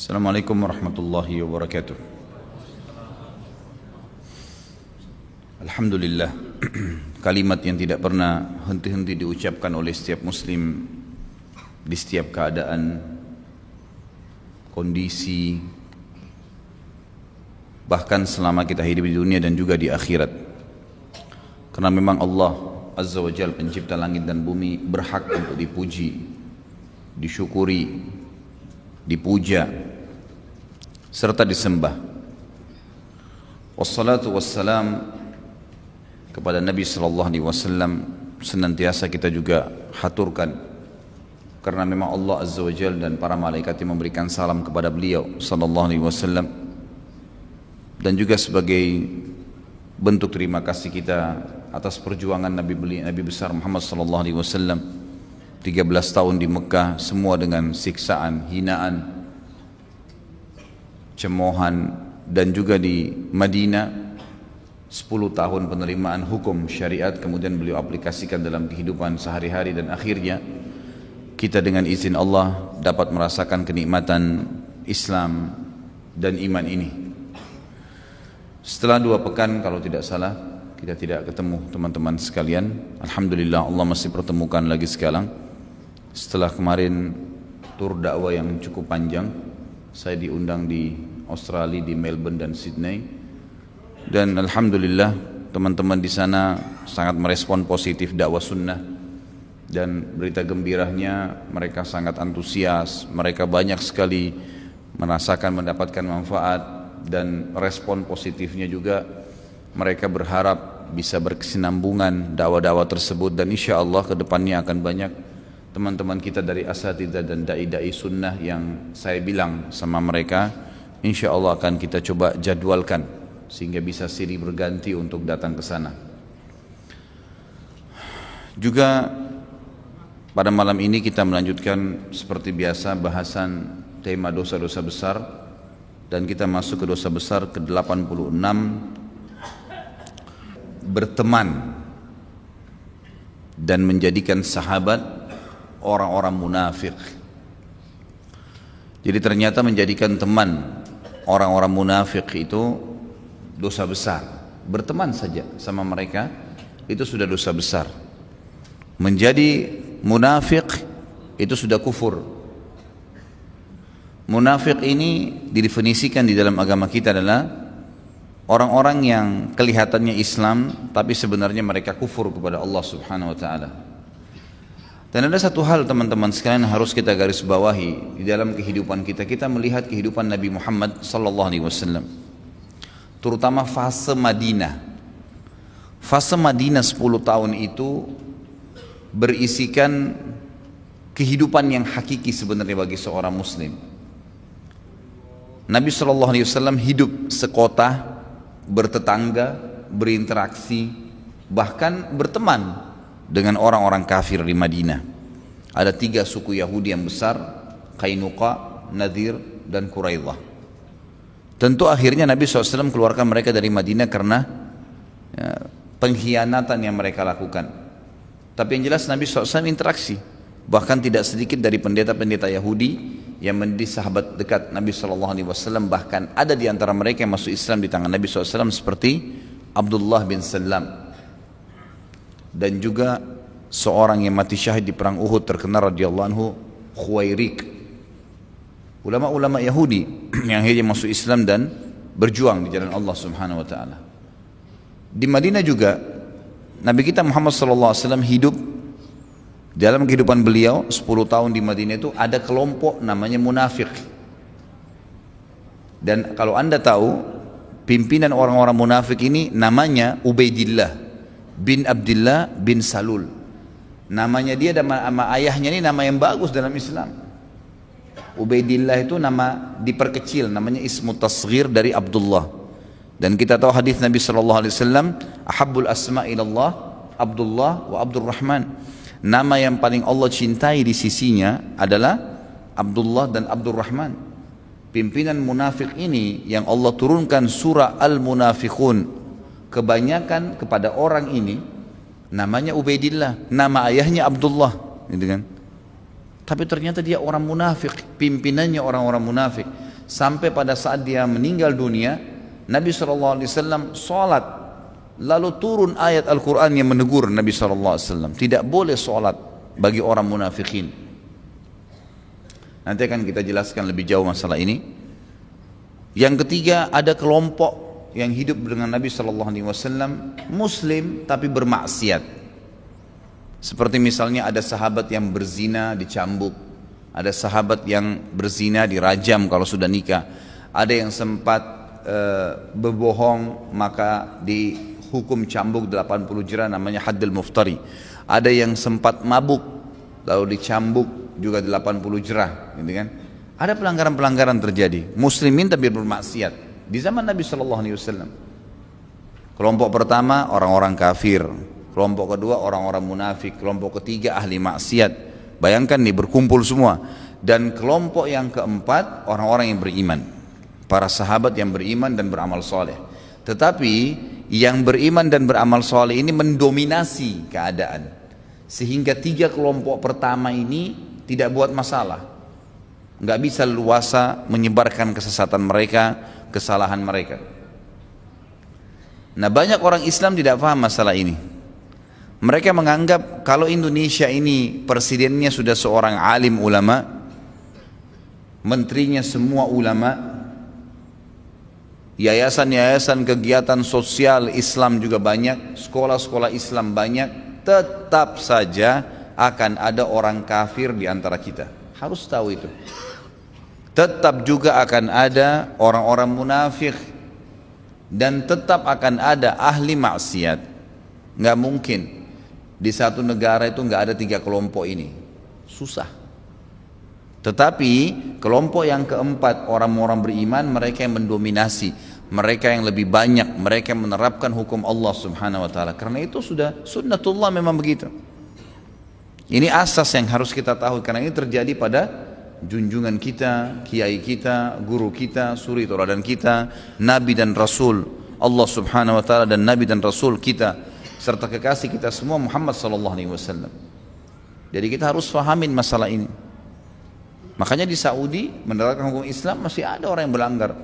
Assalamualaikum warahmatullahi wabarakatuh. Alhamdulillah, kalimat yang tidak pernah henti-henti diucapkan oleh setiap muslim di setiap keadaan, kondisi, bahkan selama kita hidup di dunia dan juga di akhirat. Karena memang Allah Azza wa Jalla, pencipta langit dan bumi, berhak untuk dipuji, disyukuri, dipuja serta disembah. Wassalatu wassalam kepada Nabi sallallahu alaihi wasallam senantiasa kita juga haturkan, karena memang Allah Azza wa Jalla dan para malaikat memberikan salam kepada beliau sallallahu alaihi wasallam, dan juga sebagai bentuk terima kasih kita atas perjuangan Nabi besar Muhammad sallallahu alaihi wasallam 13 tahun di Mekah, semua dengan siksaan, hinaan, cemoohan, dan juga di Madinah 10 tahun penerimaan hukum syariat, kemudian beliau aplikasikan dalam kehidupan sehari-hari, dan akhirnya kita dengan izin Allah dapat merasakan kenikmatan Islam dan iman ini. Setelah 2 pekan kalau tidak salah kita tidak ketemu teman-teman sekalian, alhamdulillah Allah masih pertemukan lagi sekarang. Setelah kemarin tur dakwah yang cukup panjang, saya diundang di Australia, di Melbourne dan Sydney, dan alhamdulillah teman-teman di sana sangat merespon positif dakwah sunnah, dan berita gembiranya mereka sangat antusias, mereka banyak sekali merasakan mendapatkan manfaat, dan respon positifnya juga mereka berharap bisa berkesinambungan dakwah-dakwah tersebut, dan insya Allah kedepannya akan banyak teman-teman kita dari asatidzah dan dai-dai sunnah yang saya bilang sama mereka, insya Allah akan kita coba jadwalkan sehingga bisa silih berganti untuk datang ke sana. Juga pada malam ini kita melanjutkan seperti biasa bahasan tema dosa-dosa besar, dan kita masuk ke dosa besar ke-86, berteman dan menjadikan sahabat orang-orang munafik. Jadi ternyata menjadikan teman orang-orang munafik itu dosa besar. Berteman saja sama mereka itu sudah dosa besar. Menjadi munafik itu sudah kufur. Munafik ini didefinisikan di dalam agama kita adalah orang-orang yang kelihatannya Islam tapi sebenarnya mereka kufur kepada Allah Subhanahu wa taala. Dan ada satu hal teman-teman sekalian harus kita garis bawahi di dalam kehidupan kita. Kita melihat kehidupan Nabi Muhammad sallallahu alaihi wasallam, terutama fase Madinah. Fase Madinah 10 tahun itu berisikan kehidupan yang hakiki sebenarnya bagi seorang muslim. Nabi sallallahu alaihi wasallam hidup sekota, bertetangga, berinteraksi, bahkan berteman dengan orang-orang kafir di Madinah. Ada 3 suku Yahudi yang besar, Qainuqa, Nadir, dan Quraidah. Tentu akhirnya Nabi SAW keluarkan mereka dari Madinah karena pengkhianatan yang mereka lakukan. Tapi yang jelas Nabi SAW interaksi, bahkan tidak sedikit dari pendeta-pendeta Yahudi yang menjadi sahabat dekat Nabi SAW. Bahkan ada di antara mereka yang masuk Islam di tangan Nabi SAW seperti Abdullah bin Salam, dan juga seorang yang mati syahid di perang Uhud terkenal radhiyallahu anhu, Khuwairik. Ulama-ulama Yahudi yang akhirnya masuk Islam dan berjuang di jalan Allah Subhanahu wa taala. Di Madinah juga Nabi kita Muhammad sallallahu alaihi wasallam hidup. Dalam kehidupan beliau 10 tahun di Madinah itu ada kelompok namanya munafik. Dan kalau Anda tahu, pimpinan orang-orang munafik ini namanya Ubaidillah bin Abdullah bin Salul. Namanya dia dan nama ayahnya ini nama yang bagus dalam Islam. Ubaidillah itu nama diperkecil, namanya ismu tasghir dari Abdullah. Dan kita tahu hadis Nabi sallallahu alaihi wasallam, ahabbul asma ilallah Abdullah wa Abdurrahman. Nama yang paling Allah cintai di sisinya adalah Abdullah dan Abdurrahman. Pimpinan munafik ini yang Allah turunkan surah Al-Munafiqun kebanyakan kepada orang ini namanya Ubaidillah, nama ayahnya Abdullah, gitu kan. Tapi ternyata dia orang munafik, pimpinannya orang-orang munafik. Sampai pada saat dia meninggal dunia, Nabi SAW sholat, lalu turun ayat Al-Quran yang menegur Nabi SAW. Tidak boleh sholat bagi orang munafikin. Nanti akan kita jelaskan lebih jauh masalah ini. Yang ketiga, ada kelompok yang hidup dengan Nabi SAW, Muslim tapi bermaksiat. Seperti misalnya ada sahabat yang berzina dicambuk, ada sahabat yang berzina dirajam kalau sudah nikah, ada yang sempat berbohong maka dihukum cambuk 80 jerah, namanya haddul muftari. Ada yang sempat mabuk lalu dicambuk juga 80 jerah, gitu kan? Ada pelanggaran-pelanggaran terjadi, muslimin tapi bermaksiat di zaman Nabi SAW. Kelompok pertama orang-orang kafir, kelompok kedua orang-orang munafik, kelompok ketiga ahli maksiat. Bayangkan nih, berkumpul semua. Dan kelompok yang keempat orang-orang yang beriman, para sahabat yang beriman dan beramal soleh. Tetapi yang beriman dan beramal soleh ini mendominasi keadaan, sehingga tiga kelompok pertama ini tidak buat masalah, nggak bisa luasa menyebarkan kesesatan mereka, kesalahan mereka. Nah, banyak orang Islam tidak paham masalah ini. Mereka menganggap kalau Indonesia ini presidennya sudah seorang alim ulama, menterinya semua ulama, yayasan-yayasan kegiatan sosial Islam juga banyak, sekolah-sekolah Islam banyak, tetap saja akan ada orang kafir di antara kita. Harus tahu itu. Tetap juga akan ada orang-orang munafik, dan tetap akan ada ahli maksiat. Nggak mungkin di satu negara itu nggak ada tiga kelompok ini, susah. Tetapi kelompok yang keempat orang-orang beriman, mereka yang mendominasi, mereka yang lebih banyak, mereka yang menerapkan hukum Allah Subhanahu Wa Taala. Karena itu sudah sunnatullah, memang begitu. Ini asas yang harus kita tahu, karena ini terjadi pada junjungan kita, kiai kita, guru kita, suri tauladan kita, nabi dan rasul Allah Subhanahu Wa Taala, dan nabi dan rasul kita serta kekasih kita semua Muhammad sallallahu alaihi wasallam. Jadi kita harus fahamin masalah ini. Makanya di Saudi menerapkan hukum Islam masih ada orang yang melanggar.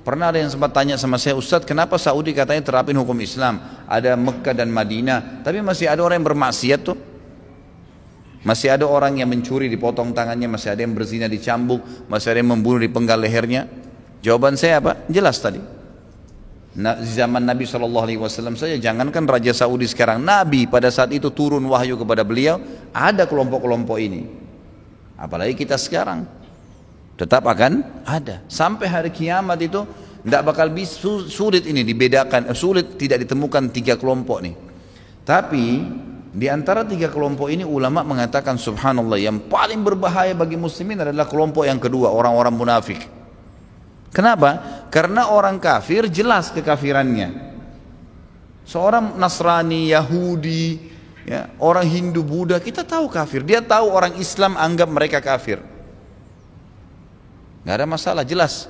Pernah ada yang sempat tanya sama saya, Ustadz, kenapa Saudi katanya terapin hukum Islam, ada Mekah dan Madinah, tapi masih ada orang yang bermaksiat tuh? Masih ada orang yang mencuri dipotong tangannya, masih ada yang berzina dicambuk, masih ada yang membunuh dipenggal lehernya. Jawaban saya apa? Jelas tadi. Nah, di zaman Nabi SAW saja, jangankan Raja Saudi sekarang, Nabi pada saat itu turun wahyu kepada beliau, ada kelompok-kelompok ini. Apalagi kita sekarang, tetap akan ada. Sampai hari kiamat itu tidak bakal bisa, sulit ini dibedakan, sulit tidak ditemukan tiga kelompok nih. Tapi di antara tiga kelompok ini ulama mengatakan subhanallah, yang paling berbahaya bagi muslimin adalah kelompok yang kedua, orang-orang munafik. Kenapa? Karena orang kafir jelas kekafirannya. Seorang Nasrani, Yahudi, ya, orang Hindu, Buddha, kita tahu kafir. Dia tahu orang Islam anggap mereka kafir. Gak ada masalah, jelas.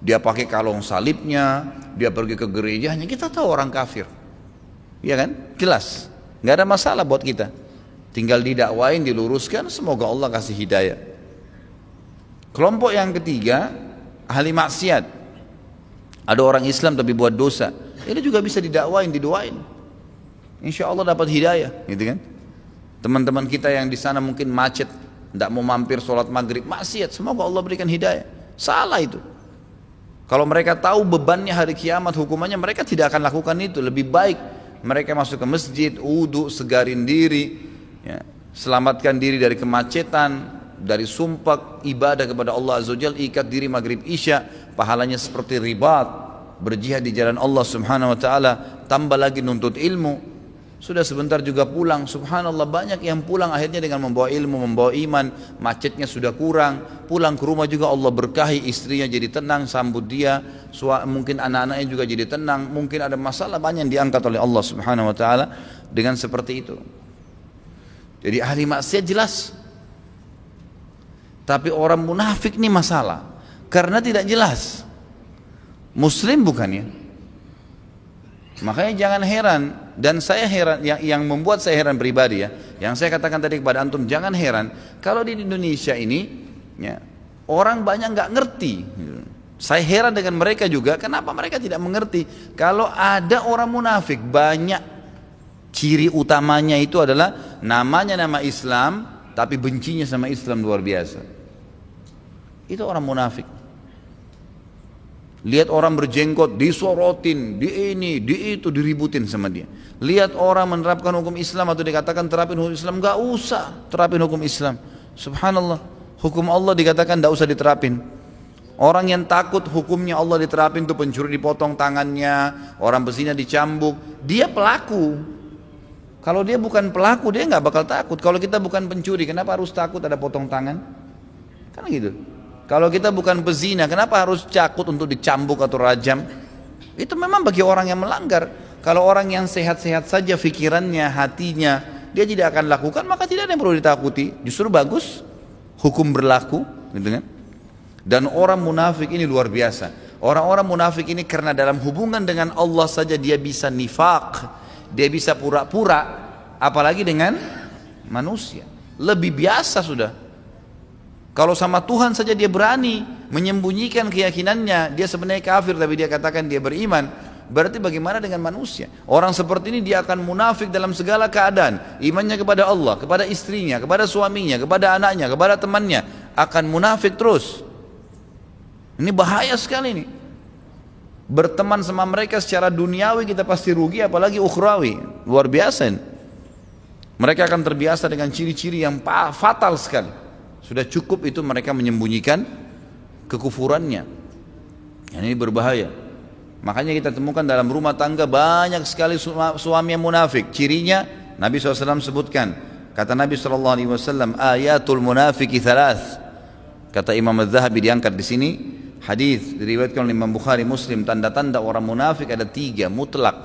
Dia pakai kalung salibnya, dia pergi ke gerejanya, kita tahu orang kafir. Iya kan? Jelas. Gak ada masalah buat kita. Tinggal didakwain, diluruskan, semoga Allah kasih hidayah. Kelompok yang ketiga, ahli maksiat. Ada orang Islam tapi buat dosa, ini juga bisa didakwain, didoain, insya Allah dapat hidayah, gitu kan? Teman-teman kita yang di sana mungkin macet, tidak mau mampir sholat maghrib, maksiat, semoga Allah berikan hidayah. Salah itu. Kalau mereka tahu bebannya hari kiamat, hukumannya, mereka tidak akan lakukan itu. Lebih baik mereka masuk ke masjid, wudu, segarin diri, ya, selamatkan diri dari kemacetan, dari sumpah ibadah kepada Allah Azza wa Jalla, ikat diri maghrib isya, pahalanya seperti ribat, berjihad di jalan Allah Subhanahu Wa Taala, tambah lagi nuntut ilmu, sudah sebentar juga pulang. Subhanallah, banyak yang pulang akhirnya dengan membawa ilmu, membawa iman, macetnya sudah kurang, pulang ke rumah juga Allah berkahi, istrinya jadi tenang, sambut dia, mungkin anak-anaknya juga jadi tenang, mungkin ada masalah banyak yang diangkat oleh Allah Subhanahu Wa Taala dengan seperti itu. Jadi ahli maksiat jelas. Tapi orang munafik ini masalah, karena tidak jelas. Muslim bukannya. Makanya jangan heran, dan saya heran, yang membuat saya heran pribadi ya, yang saya katakan tadi kepada antum, jangan heran kalau di Indonesia ini ya, Orang banyak nggak ngerti. Saya heran dengan mereka juga, kenapa mereka tidak mengerti kalau ada orang munafik banyak. Ciri utamanya itu adalah namanya nama Islam, tapi bencinya sama Islam luar biasa. Itu orang munafik. Lihat orang berjenggot, disorotin, di ini, di itu, diributin sama dia. Lihat orang menerapkan hukum Islam atau dikatakan terapin hukum Islam, gak usah terapin hukum Islam. Subhanallah, hukum Allah dikatakan gak usah diterapin. Orang yang takut hukumnya Allah diterapin tuh pencuri dipotong tangannya, orang bezina dicambuk, dia pelaku. Kalau dia bukan pelaku dia nggak bakal takut. Kalau kita bukan pencuri, kenapa harus takut ada potong tangan? Kan gitu. Kalau kita bukan pezina, kenapa harus takut untuk dicambuk atau rajam? Itu memang bagi orang yang melanggar. Kalau orang yang sehat-sehat saja pikirannya, hatinya, dia tidak akan lakukan, maka tidak ada yang perlu ditakuti. Justru bagus hukum berlaku, gitu kan? Dan orang munafik ini luar biasa. Orang-orang munafik ini karena dalam hubungan dengan Allah saja dia bisa nifaq, dia bisa pura-pura, apalagi dengan manusia. Lebih biasa sudah. Kalau sama Tuhan saja dia berani menyembunyikan keyakinannya, dia sebenarnya kafir tapi dia katakan dia beriman. Berarti bagaimana dengan manusia? Orang seperti ini dia akan munafik dalam segala keadaan. Imannya kepada Allah, kepada istrinya, kepada suaminya, kepada anaknya, kepada temannya, akan munafik terus. Ini bahaya sekali ini. Berteman sama mereka secara duniawi kita pasti rugi, apalagi ukhrawi. Luar biasa ini. Mereka akan terbiasa dengan ciri-ciri yang fatal sekali. Sudah cukup itu mereka menyembunyikan kekufurannya. Ini berbahaya. Makanya kita temukan dalam rumah tangga banyak sekali suami yang munafik. Cirinya Nabi SAW sebutkan. Kata Nabi SAW, ayatul munafiki thalath. Kata Imam Az-Zahabi diangkat di sini. Hadis diriwayatkan oleh Imam Bukhari, Muslim, tanda-tanda orang munafik ada 3 mutlak.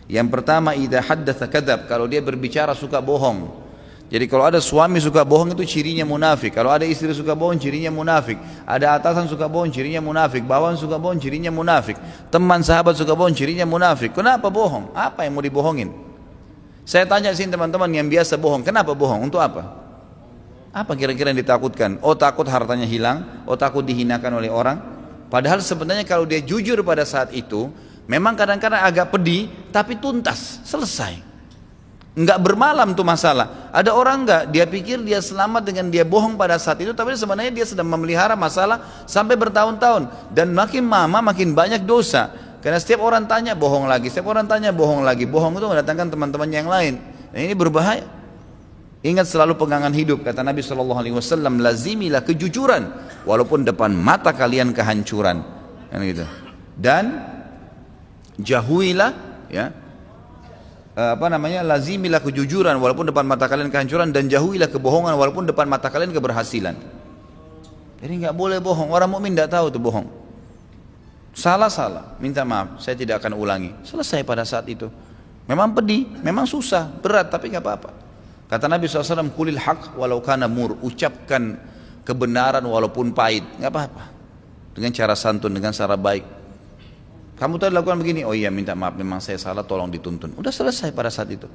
Yang pertama, idza haddatsa kadzab, kalau dia berbicara suka bohong. Jadi kalau ada suami suka bohong itu cirinya munafik. Kalau ada istri suka bohong cirinya munafik. Ada atasan suka bohong cirinya munafik. Bawahan suka bohong cirinya munafik. Teman sahabat suka bohong cirinya munafik. Kenapa bohong? Apa yang mau dibohongin? Saya tanya sini teman-teman yang biasa bohong, kenapa bohong? Untuk apa? Apa kira-kira yang ditakutkan? Oh takut hartanya hilang, oh takut dihinakan oleh orang. Padahal sebenarnya kalau dia jujur pada saat itu, memang kadang-kadang agak pedih, tapi tuntas, selesai. Enggak bermalam tuh masalah. Ada orang enggak, dia pikir dia selamat dengan dia bohong pada saat itu, tapi sebenarnya dia sedang memelihara masalah sampai bertahun-tahun. Dan makin lama makin banyak dosa. Karena setiap orang tanya bohong lagi, setiap orang tanya bohong lagi. Bohong itu mendatangkan teman-teman yang lain. Dan ini berbahaya. Ingat selalu pegangan hidup, kata Nabi SAW, lazimilah kejujuran walaupun depan mata kalian kehancuran, kan gitu. Dan jauhilah, ya, lazimilah kejujuran walaupun depan mata kalian kehancuran, dan jauhilah kebohongan walaupun depan mata kalian keberhasilan. Jadi nggak boleh bohong. Orang mukmin nggak tahu tuh bohong. Salah, minta maaf, saya tidak akan ulangi. Selesai pada saat itu. Memang pedih, memang susah, berat, tapi nggak apa-apa. Kata Nabi SAW, kulil haq walau kana mur, ucapkan kebenaran walaupun pahit, nggak apa-apa. Dengan cara santun, dengan cara baik. Kamu tadi lakukan begini, oh iya minta maaf, memang saya salah, tolong dituntun. Udah selesai pada saat itu,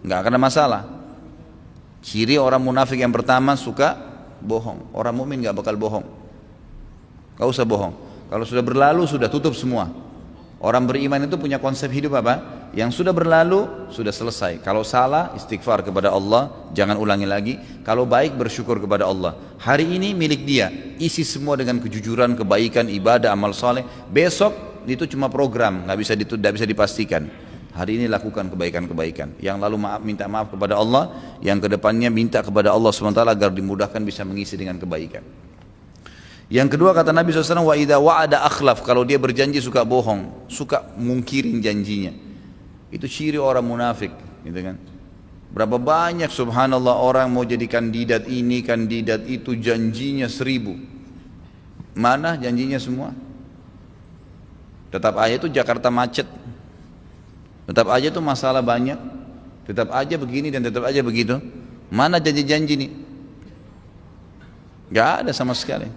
nggak akan ada masalah. Ciri orang munafik yang pertama suka bohong. Orang mukmin nggak bakal bohong, nggak usah bohong. Kalau sudah berlalu sudah tutup semua. Orang beriman itu punya konsep hidup apa? Yang sudah berlalu, sudah selesai. Kalau salah, istighfar kepada Allah, jangan ulangi lagi. Kalau baik, bersyukur kepada Allah. Hari ini milik dia, isi semua dengan kejujuran, kebaikan, ibadah, amal saleh. Besok itu cuma program, tidak bisa dipastikan. Hari ini lakukan kebaikan-kebaikan. Yang lalu minta maaf kepada Allah, yang kedepannya minta kepada Allah SWT agar dimudahkan bisa mengisi dengan kebaikan. Yang kedua kata Nabi SAW, wa idza wa'ada akhlaf, kalau dia berjanji suka bohong, suka mungkirin janjinya. Itu ciri orang munafik, gitu kan? Berapa banyak subhanallah orang mau jadi kandidat ini, kandidat itu, janjinya 1000. Mana janjinya semua? Tetap aja itu Jakarta macet. Tetap aja itu masalah banyak. Tetap aja begini dan tetap aja begitu. Mana janji-janji nih? Gak ada sama sekali.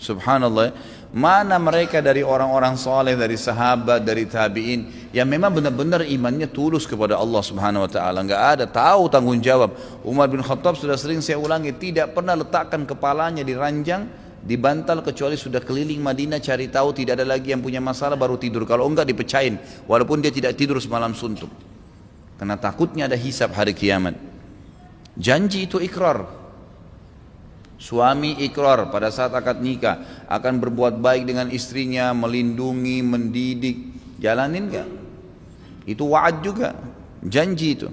Subhanallah, mana mereka dari orang-orang soleh, dari sahabat, dari tabi'in yang memang benar-benar imannya tulus kepada Allah Subhanahu Wa Taala. Nggak ada, tahu tanggung jawab. Umar bin Khattab sudah sering saya ulangi, tidak pernah letakkan kepalanya di ranjang dibantal kecuali sudah keliling Madinah cari tahu tidak ada lagi yang punya masalah baru tidur. Kalau enggak dipecahin, walaupun dia tidak tidur semalam suntuk. Karena takutnya ada hisab hari kiamat. Janji itu ikrar. Suami ikrar pada saat akad nikah akan berbuat baik dengan istrinya, melindungi, mendidik. Jalanin enggak? Itu wa'ad juga, janji itu.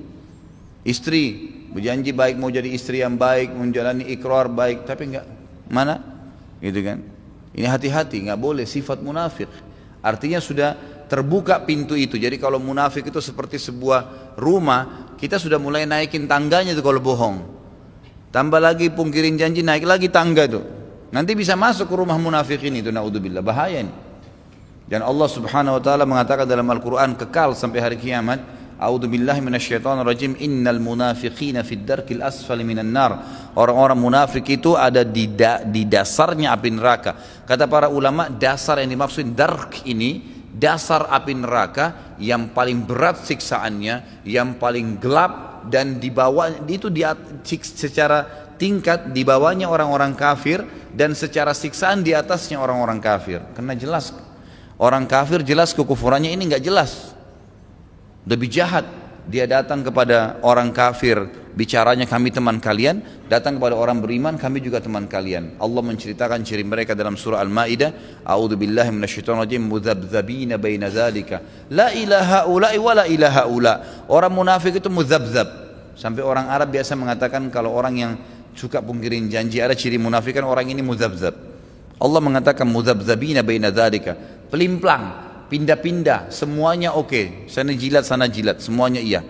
Istri berjanji baik, mau jadi istri yang baik, menjalani ikrar baik, tapi enggak. Mana? Gitu kan? Ini hati-hati, enggak boleh sifat munafik. Artinya sudah terbuka pintu itu. Jadi kalau munafik itu seperti sebuah rumah, kita sudah mulai naikin tangganya itu kalau bohong. Tambah lagi pungkirin janji, naik lagi tangga itu. Nanti bisa masuk ke rumah munafik ini itu, naudzubillah, bahaya ini. Dan Allah Subhanahu wa taala mengatakan dalam Al-Qur'an kekal sampai hari kiamat, a'udzubillahi minasyaitonirrajim, innal munafiqina fid darkil asfali minan nar. Orang-orang munafik itu ada di dasarnya api neraka. Kata para ulama, dasar yang dimaksud dark ini, dasar api neraka yang paling berat siksaannya, yang paling gelap, dan di bawah itu secara tingkat di bawahnya orang-orang kafir, dan secara siksaan di atasnya orang-orang kafir. Karena jelas orang kafir jelas kekufurannya ini enggak jelas. Lebih jahat, dia datang kepada orang kafir, bicaranya kami teman kalian, datang kepada orang beriman, kami juga teman kalian. Allah menceritakan ciri mereka dalam surah Al-Maidah, a'udzubillahi minasyaitonirrajim, mudzabdzabina baina dzalika, la ilaha ula wa la ilaha ula. Orang munafik itu mudzabdzab. Sampai orang Arab biasa mengatakan kalau orang yang suka pungkirin janji, ada ciri munafik kan orang ini mudzabdzab. Allah mengatakan mudzabdzabina baina dzalika, pelimplang, pindah-pindah, semuanya oke. Sana jilat, semuanya iya.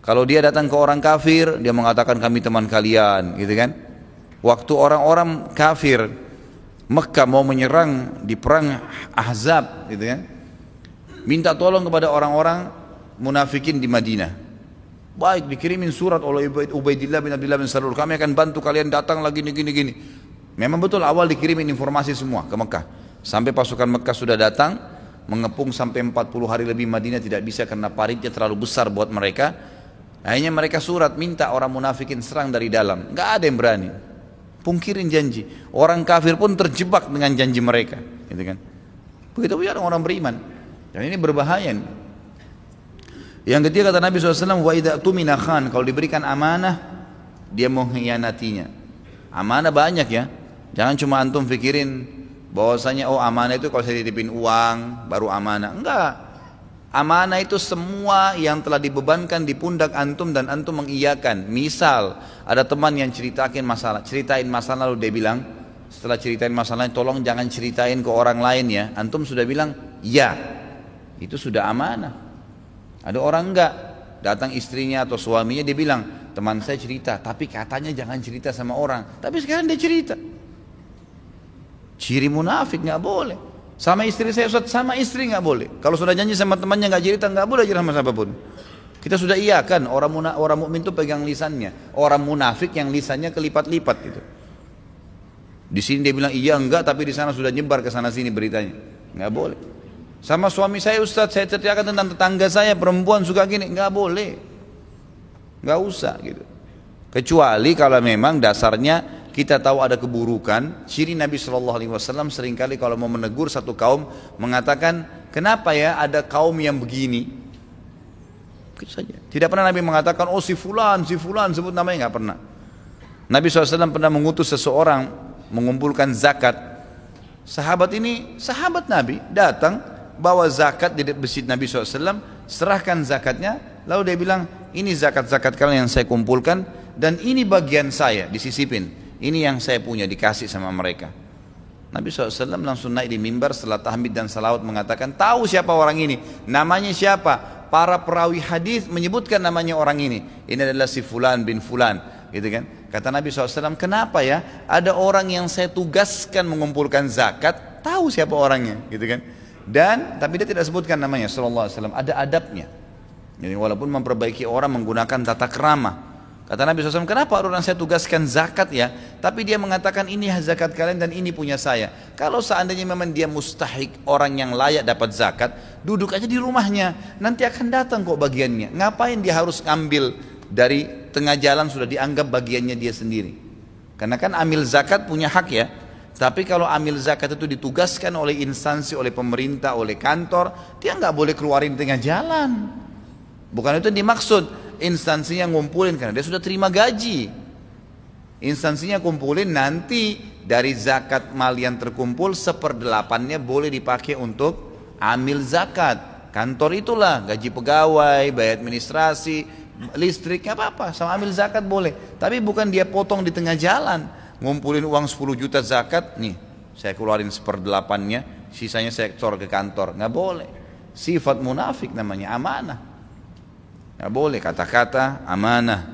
Kalau dia datang ke orang kafir, dia mengatakan kami teman kalian, gitu kan? Waktu orang-orang kafir Mekah mau menyerang di perang Ahzab, gitu kan? Minta tolong kepada orang-orang munafikin di Madinah. Baik, dikirimin surat oleh Ubaidillah bin Abdullah bin Salul, kami akan bantu kalian datang lagi gini. Memang betul awal dikirimin informasi semua ke Mekah. Sampai pasukan Mekah sudah datang, mengepung sampai 40 hari lebih Madinah tidak bisa karena paritnya terlalu besar buat mereka. Akhirnya mereka surat minta orang munafikin serang dari dalam. Nggak ada yang berani. Pungkirin janji. Orang kafir pun terjebak dengan janji mereka, gitu kan? Begitu pula orang beriman. Dan ini berbahaya. Yang ketiga kata Nabi SAW, wa idza tumina khan, kalau diberikan amanah dia mengkhianatinya. Amanah banyak ya. Jangan cuma antum pikirin bahwasanya oh amanah itu kalau saya titipin uang baru amanah. Enggak. Amanah itu semua yang telah dibebankan di pundak antum dan antum mengiyakan. Misal ada teman yang ceritain masalah lalu dia bilang, setelah ceritain masalahnya tolong jangan ceritain ke orang lain ya. Antum sudah bilang ya, itu sudah amanah. Ada orang enggak, datang istrinya atau suaminya dia bilang, teman saya cerita tapi katanya jangan cerita sama orang, tapi sekarang dia cerita. Ciri munafik nggak boleh. Sama istri saya Ustaz, sama istri nggak boleh. Kalau sudah janji sama temannya nggak cerita, nggak boleh cerita sama siapapun. Kita sudah iya kan, orang mukmin itu pegang lisannya. Orang munafik yang lisannya kelipat-lipat gitu. Di sini dia bilang iya enggak, tapi di sana sudah nyebar ke sana sini beritanya. Nggak boleh. Sama suami saya Ustaz, saya ceritakan tentang tetangga saya perempuan suka gini, nggak boleh. Nggak usah gitu. Kecuali kalau memang dasarnya kita tahu ada keburukan. Ciri Nabi SAW seringkali kalau mau menegur satu kaum mengatakan, kenapa ya ada kaum yang begini? Begitu saja. Tidak pernah Nabi mengatakan, oh si fulan sebut namanya, nggak pernah. Nabi SAW pernah mengutus seseorang mengumpulkan zakat. Sahabat Nabi datang bawa zakat di masjid Nabi SAW, serahkan zakatnya, lalu dia bilang, ini zakat-zakat kalian yang saya kumpulkan dan ini bagian saya, disisipin. Ini yang saya punya, dikasih sama mereka. Nabi SAW langsung naik di mimbar setelah tahmid dan salawat mengatakan, tahu siapa orang ini? Namanya siapa? Para perawi hadis menyebutkan namanya orang ini. Ini adalah si fulan bin fulan, gitu kan? Kata Nabi SAW, kenapa ya ada orang yang saya tugaskan mengumpulkan zakat, tahu siapa orangnya, gitu kan? Dan tapi dia tidak sebutkan namanya sallallahu alaihi wasallam, ada adabnya. Jadi walaupun memperbaiki orang menggunakan tata krama. Kata Nabi SAW, kenapa orang saya tugaskan zakat ya, tapi dia mengatakan ini zakat kalian dan ini punya saya. Kalau seandainya memang dia mustahik, orang yang layak dapat zakat, duduk aja di rumahnya, nanti akan datang kok bagiannya. Ngapain dia harus ambil dari tengah jalan, sudah dianggap bagiannya dia sendiri. Karena kan amil zakat punya hak ya. Tapi kalau amil zakat itu ditugaskan oleh instansi, oleh pemerintah, oleh kantor, dia nggak boleh keluarin tengah jalan. Bukan itu yang dimaksud. Instansinya ngumpulin karena dia sudah terima gaji. Instansinya kumpulin, nanti dari zakat mal yang terkumpul 1/8-nya boleh dipakai untuk amil zakat. Kantor itulah gaji pegawai, bayar administrasi, listrik, nggak apa-apa, sama amil zakat boleh. Tapi bukan dia potong di tengah jalan. Ngumpulin uang 10 juta zakat, nih saya keluarin 1/8-nya, sisanya saya store ke kantor. Nggak boleh. Sifat munafik namanya, amanah. Nggak boleh. Kata-kata amanah,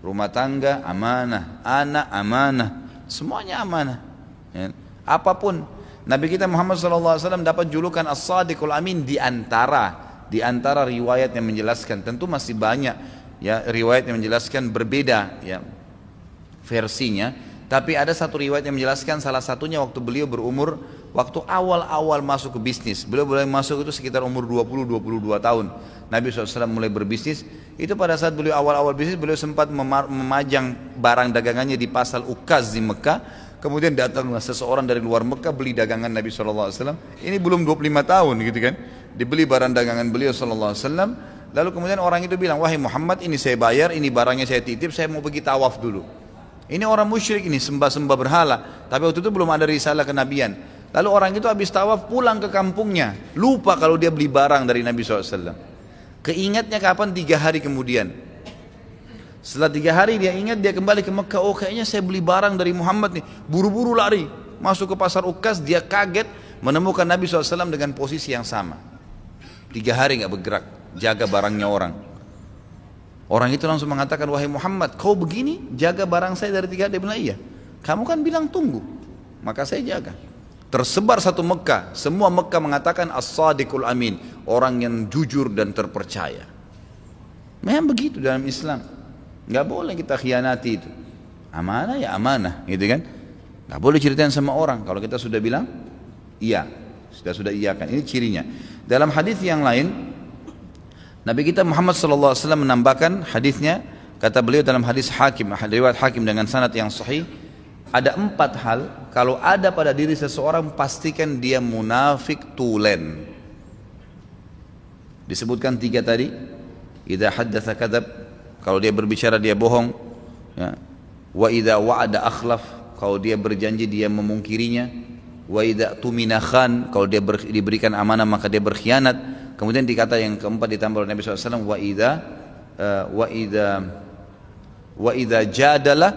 rumah tangga amanah, anak amanah, semuanya amanah ya. Apapun. Nabi kita Muhammad SAW dapat julukan As-Sadiqul Amin di antara riwayat yang menjelaskan. Tentu masih banyak ya riwayat yang menjelaskan berbeda ya versinya. Tapi ada satu riwayat yang menjelaskan, salah satunya waktu beliau berumur, waktu awal-awal masuk ke bisnis. Beliau mulai masuk itu sekitar umur 20-22 tahun. Nabi SAW mulai berbisnis. Itu pada saat beliau awal-awal bisnis, beliau sempat memajang barang dagangannya di pasar Ukaz di Mekah. Kemudian datanglah seseorang dari luar Mekah beli dagangan Nabi SAW. Ini belum 25 tahun gitu kan. Dibeli barang dagangan beliau SAW. Lalu kemudian orang itu bilang, wahai Muhammad, ini saya bayar, ini barangnya saya titip, saya mau pergi tawaf dulu. Ini orang musyrik ini, sembah-sembah berhala. Tapi waktu itu belum ada risalah kenabian. Lalu orang itu habis tawaf pulang ke kampungnya. Lupa kalau dia beli barang dari Nabi SAW. Keingatnya kapan? 3 hari kemudian. Setelah 3 hari dia ingat, dia kembali ke Mekah. Oh kayaknya saya beli barang dari Muhammad nih. Buru-buru lari. Masuk ke pasar Ukaz, dia kaget menemukan Nabi SAW dengan posisi yang sama. 3 hari gak bergerak, jaga barangnya orang. Orang itu langsung mengatakan, wahai Muhammad, kau begini jaga barang saya dari 3 hari. Dia bilang, iya, kamu kan bilang tunggu, maka saya jaga. Tersebar satu Mekah, semua Mekah mengatakan As-Sadiqul Amin, orang yang jujur dan terpercaya. Memang begitu dalam Islam. Gak boleh kita khianati itu. Amanah ya amanah, gitu kan. Gak boleh ceritain sama orang. Kalau kita sudah bilang iya, sudah iyakan. Ini cirinya. Dalam hadis yang lain, Nabi kita Muhammad SAW menambahkan hadisnya, kata beliau dalam hadis Hakim, riwayat Hakim dengan sanad yang sahih, ada 4 hal kalau ada pada diri seseorang pastikan dia munafik tulen. Disebutkan 3 tadi, idza haddatsa kadzab, kalau dia berbicara dia bohong, ya. Wa idza wa'ada akhlaf, kalau dia berjanji dia memungkirinya, wa idza tumina khan, kalau dia diberikan amanah maka dia berkhianat. Kemudian dikata yang keempat ditambah oleh Nabi SAW, wa idza jadala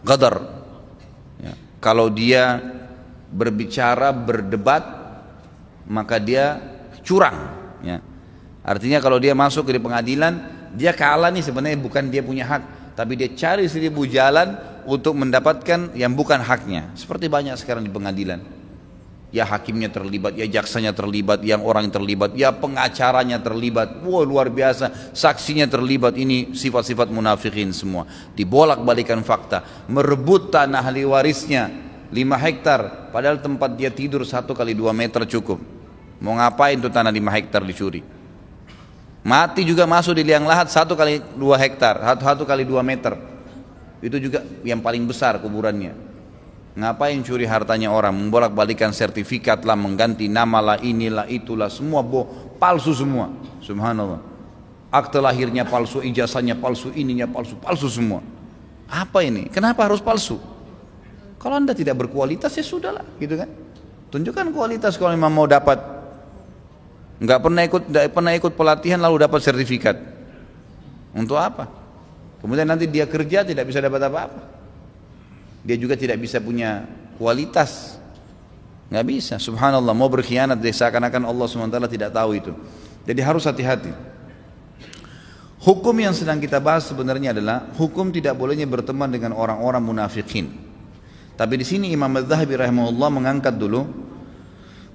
ghadar. Ya. Kalau dia berbicara, berdebat, maka dia curang. Ya. Artinya kalau dia masuk ke pengadilan, dia kalah nih, sebenarnya bukan dia punya hak, tapi dia cari 1000 jalan untuk mendapatkan yang bukan haknya. Seperti banyak sekarang di pengadilan. Ya hakimnya terlibat, ya jaksanya terlibat, yang orang terlibat, ya pengacaranya terlibat. Wah luar biasa, saksinya terlibat. Ini sifat-sifat munafikin semua. Dibolak-balikan fakta, merebut tanah ahli warisnya 5 hektar, padahal tempat dia tidur 1 kali 2 meter cukup. Mau ngapain tuh tanah 5 hektar dicuri? Mati juga masuk di liang lahat 1 kali 2 hektar, 1 kali 2 meter. Itu juga yang paling besar kuburannya. Ngapain curi hartanya orang, membolak-balikan sertifikat lah, mengganti nama lah, inilah itulah, semua palsu semua. Subhanallah. Akte lahirnya palsu, ijazahnya palsu, ininya palsu, palsu semua. Apa ini? Kenapa harus palsu? Kalau Anda tidak berkualitas ya sudahlah, gitu kan? Tunjukkan kualitas kalau memang mau dapat. Nggak pernah ikut pelatihan lalu dapat sertifikat. Untuk apa? Kemudian nanti dia kerja tidak bisa dapat apa-apa. Dia juga tidak bisa punya kualitas, nggak bisa. Subhanallah, mau berkhianat seakan-akan Allah SWT tidak tahu itu. Jadi harus hati-hati. Hukum yang sedang kita bahas sebenarnya adalah hukum tidak bolehnya berteman dengan orang-orang munafikin. Tapi di sini Imam Az-Zahabi rahimahullah mengangkat dulu.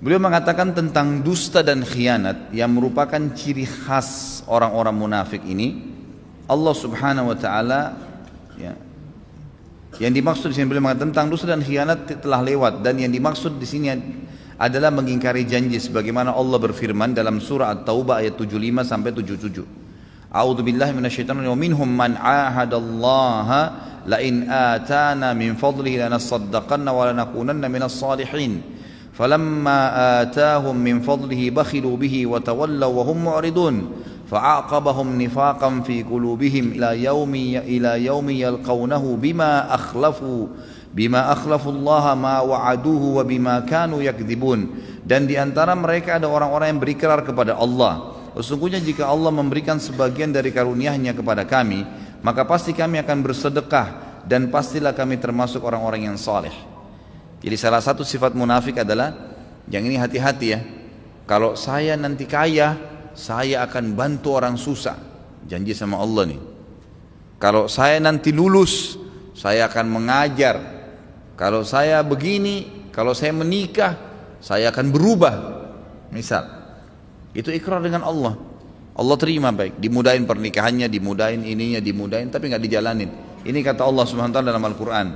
Beliau mengatakan tentang dusta dan khianat yang merupakan ciri khas orang-orang munafik ini. Allah Subhanahu wa taala ya, yang dimaksud di sini beliau mengatakan tentang dusta dan khianat telah lewat, dan yang dimaksud di sini adalah mengingkari janji sebagaimana Allah berfirman dalam surah At-Taubah ayat 75 sampai 77. A'udzubillahi minasyaitonir rajim. Minhum man 'ahadallaha la in atana min fadlihi lanasaddaqanna wa lanakunanna minas salihin falamma atahum min fadlihi bakhilu bihi wa tawallaw wa hum mu'ridun fa'aqabahum nifaqan fi qulubihim ila yaumi yalqawnahu bima akhlafu Allah ma wa'aduhu wa bima kanu yakdzibun. Dan di antara mereka ada orang-orang yang berikrar kepada Allah, sesungguhnya jika Allah memberikan sebagian dari karunia-Nya kepada kami, maka pasti kami akan bersedekah dan pastilah kami termasuk orang-orang yang saleh. Jadi salah satu sifat munafik adalah, yang ini hati-hati ya, kalau saya nanti kaya, saya akan bantu orang susah. Janji sama Allah nih. Kalau saya nanti lulus, saya akan mengajar. Kalau saya begini, kalau saya menikah, saya akan berubah. Misal, itu ikrar dengan Allah. Allah terima baik, dimudahin pernikahannya, dimudahin ininya, dimudahin, tapi nggak dijalanin. Ini kata Allah Subhanahu wa taala dalam Al-Qur'an.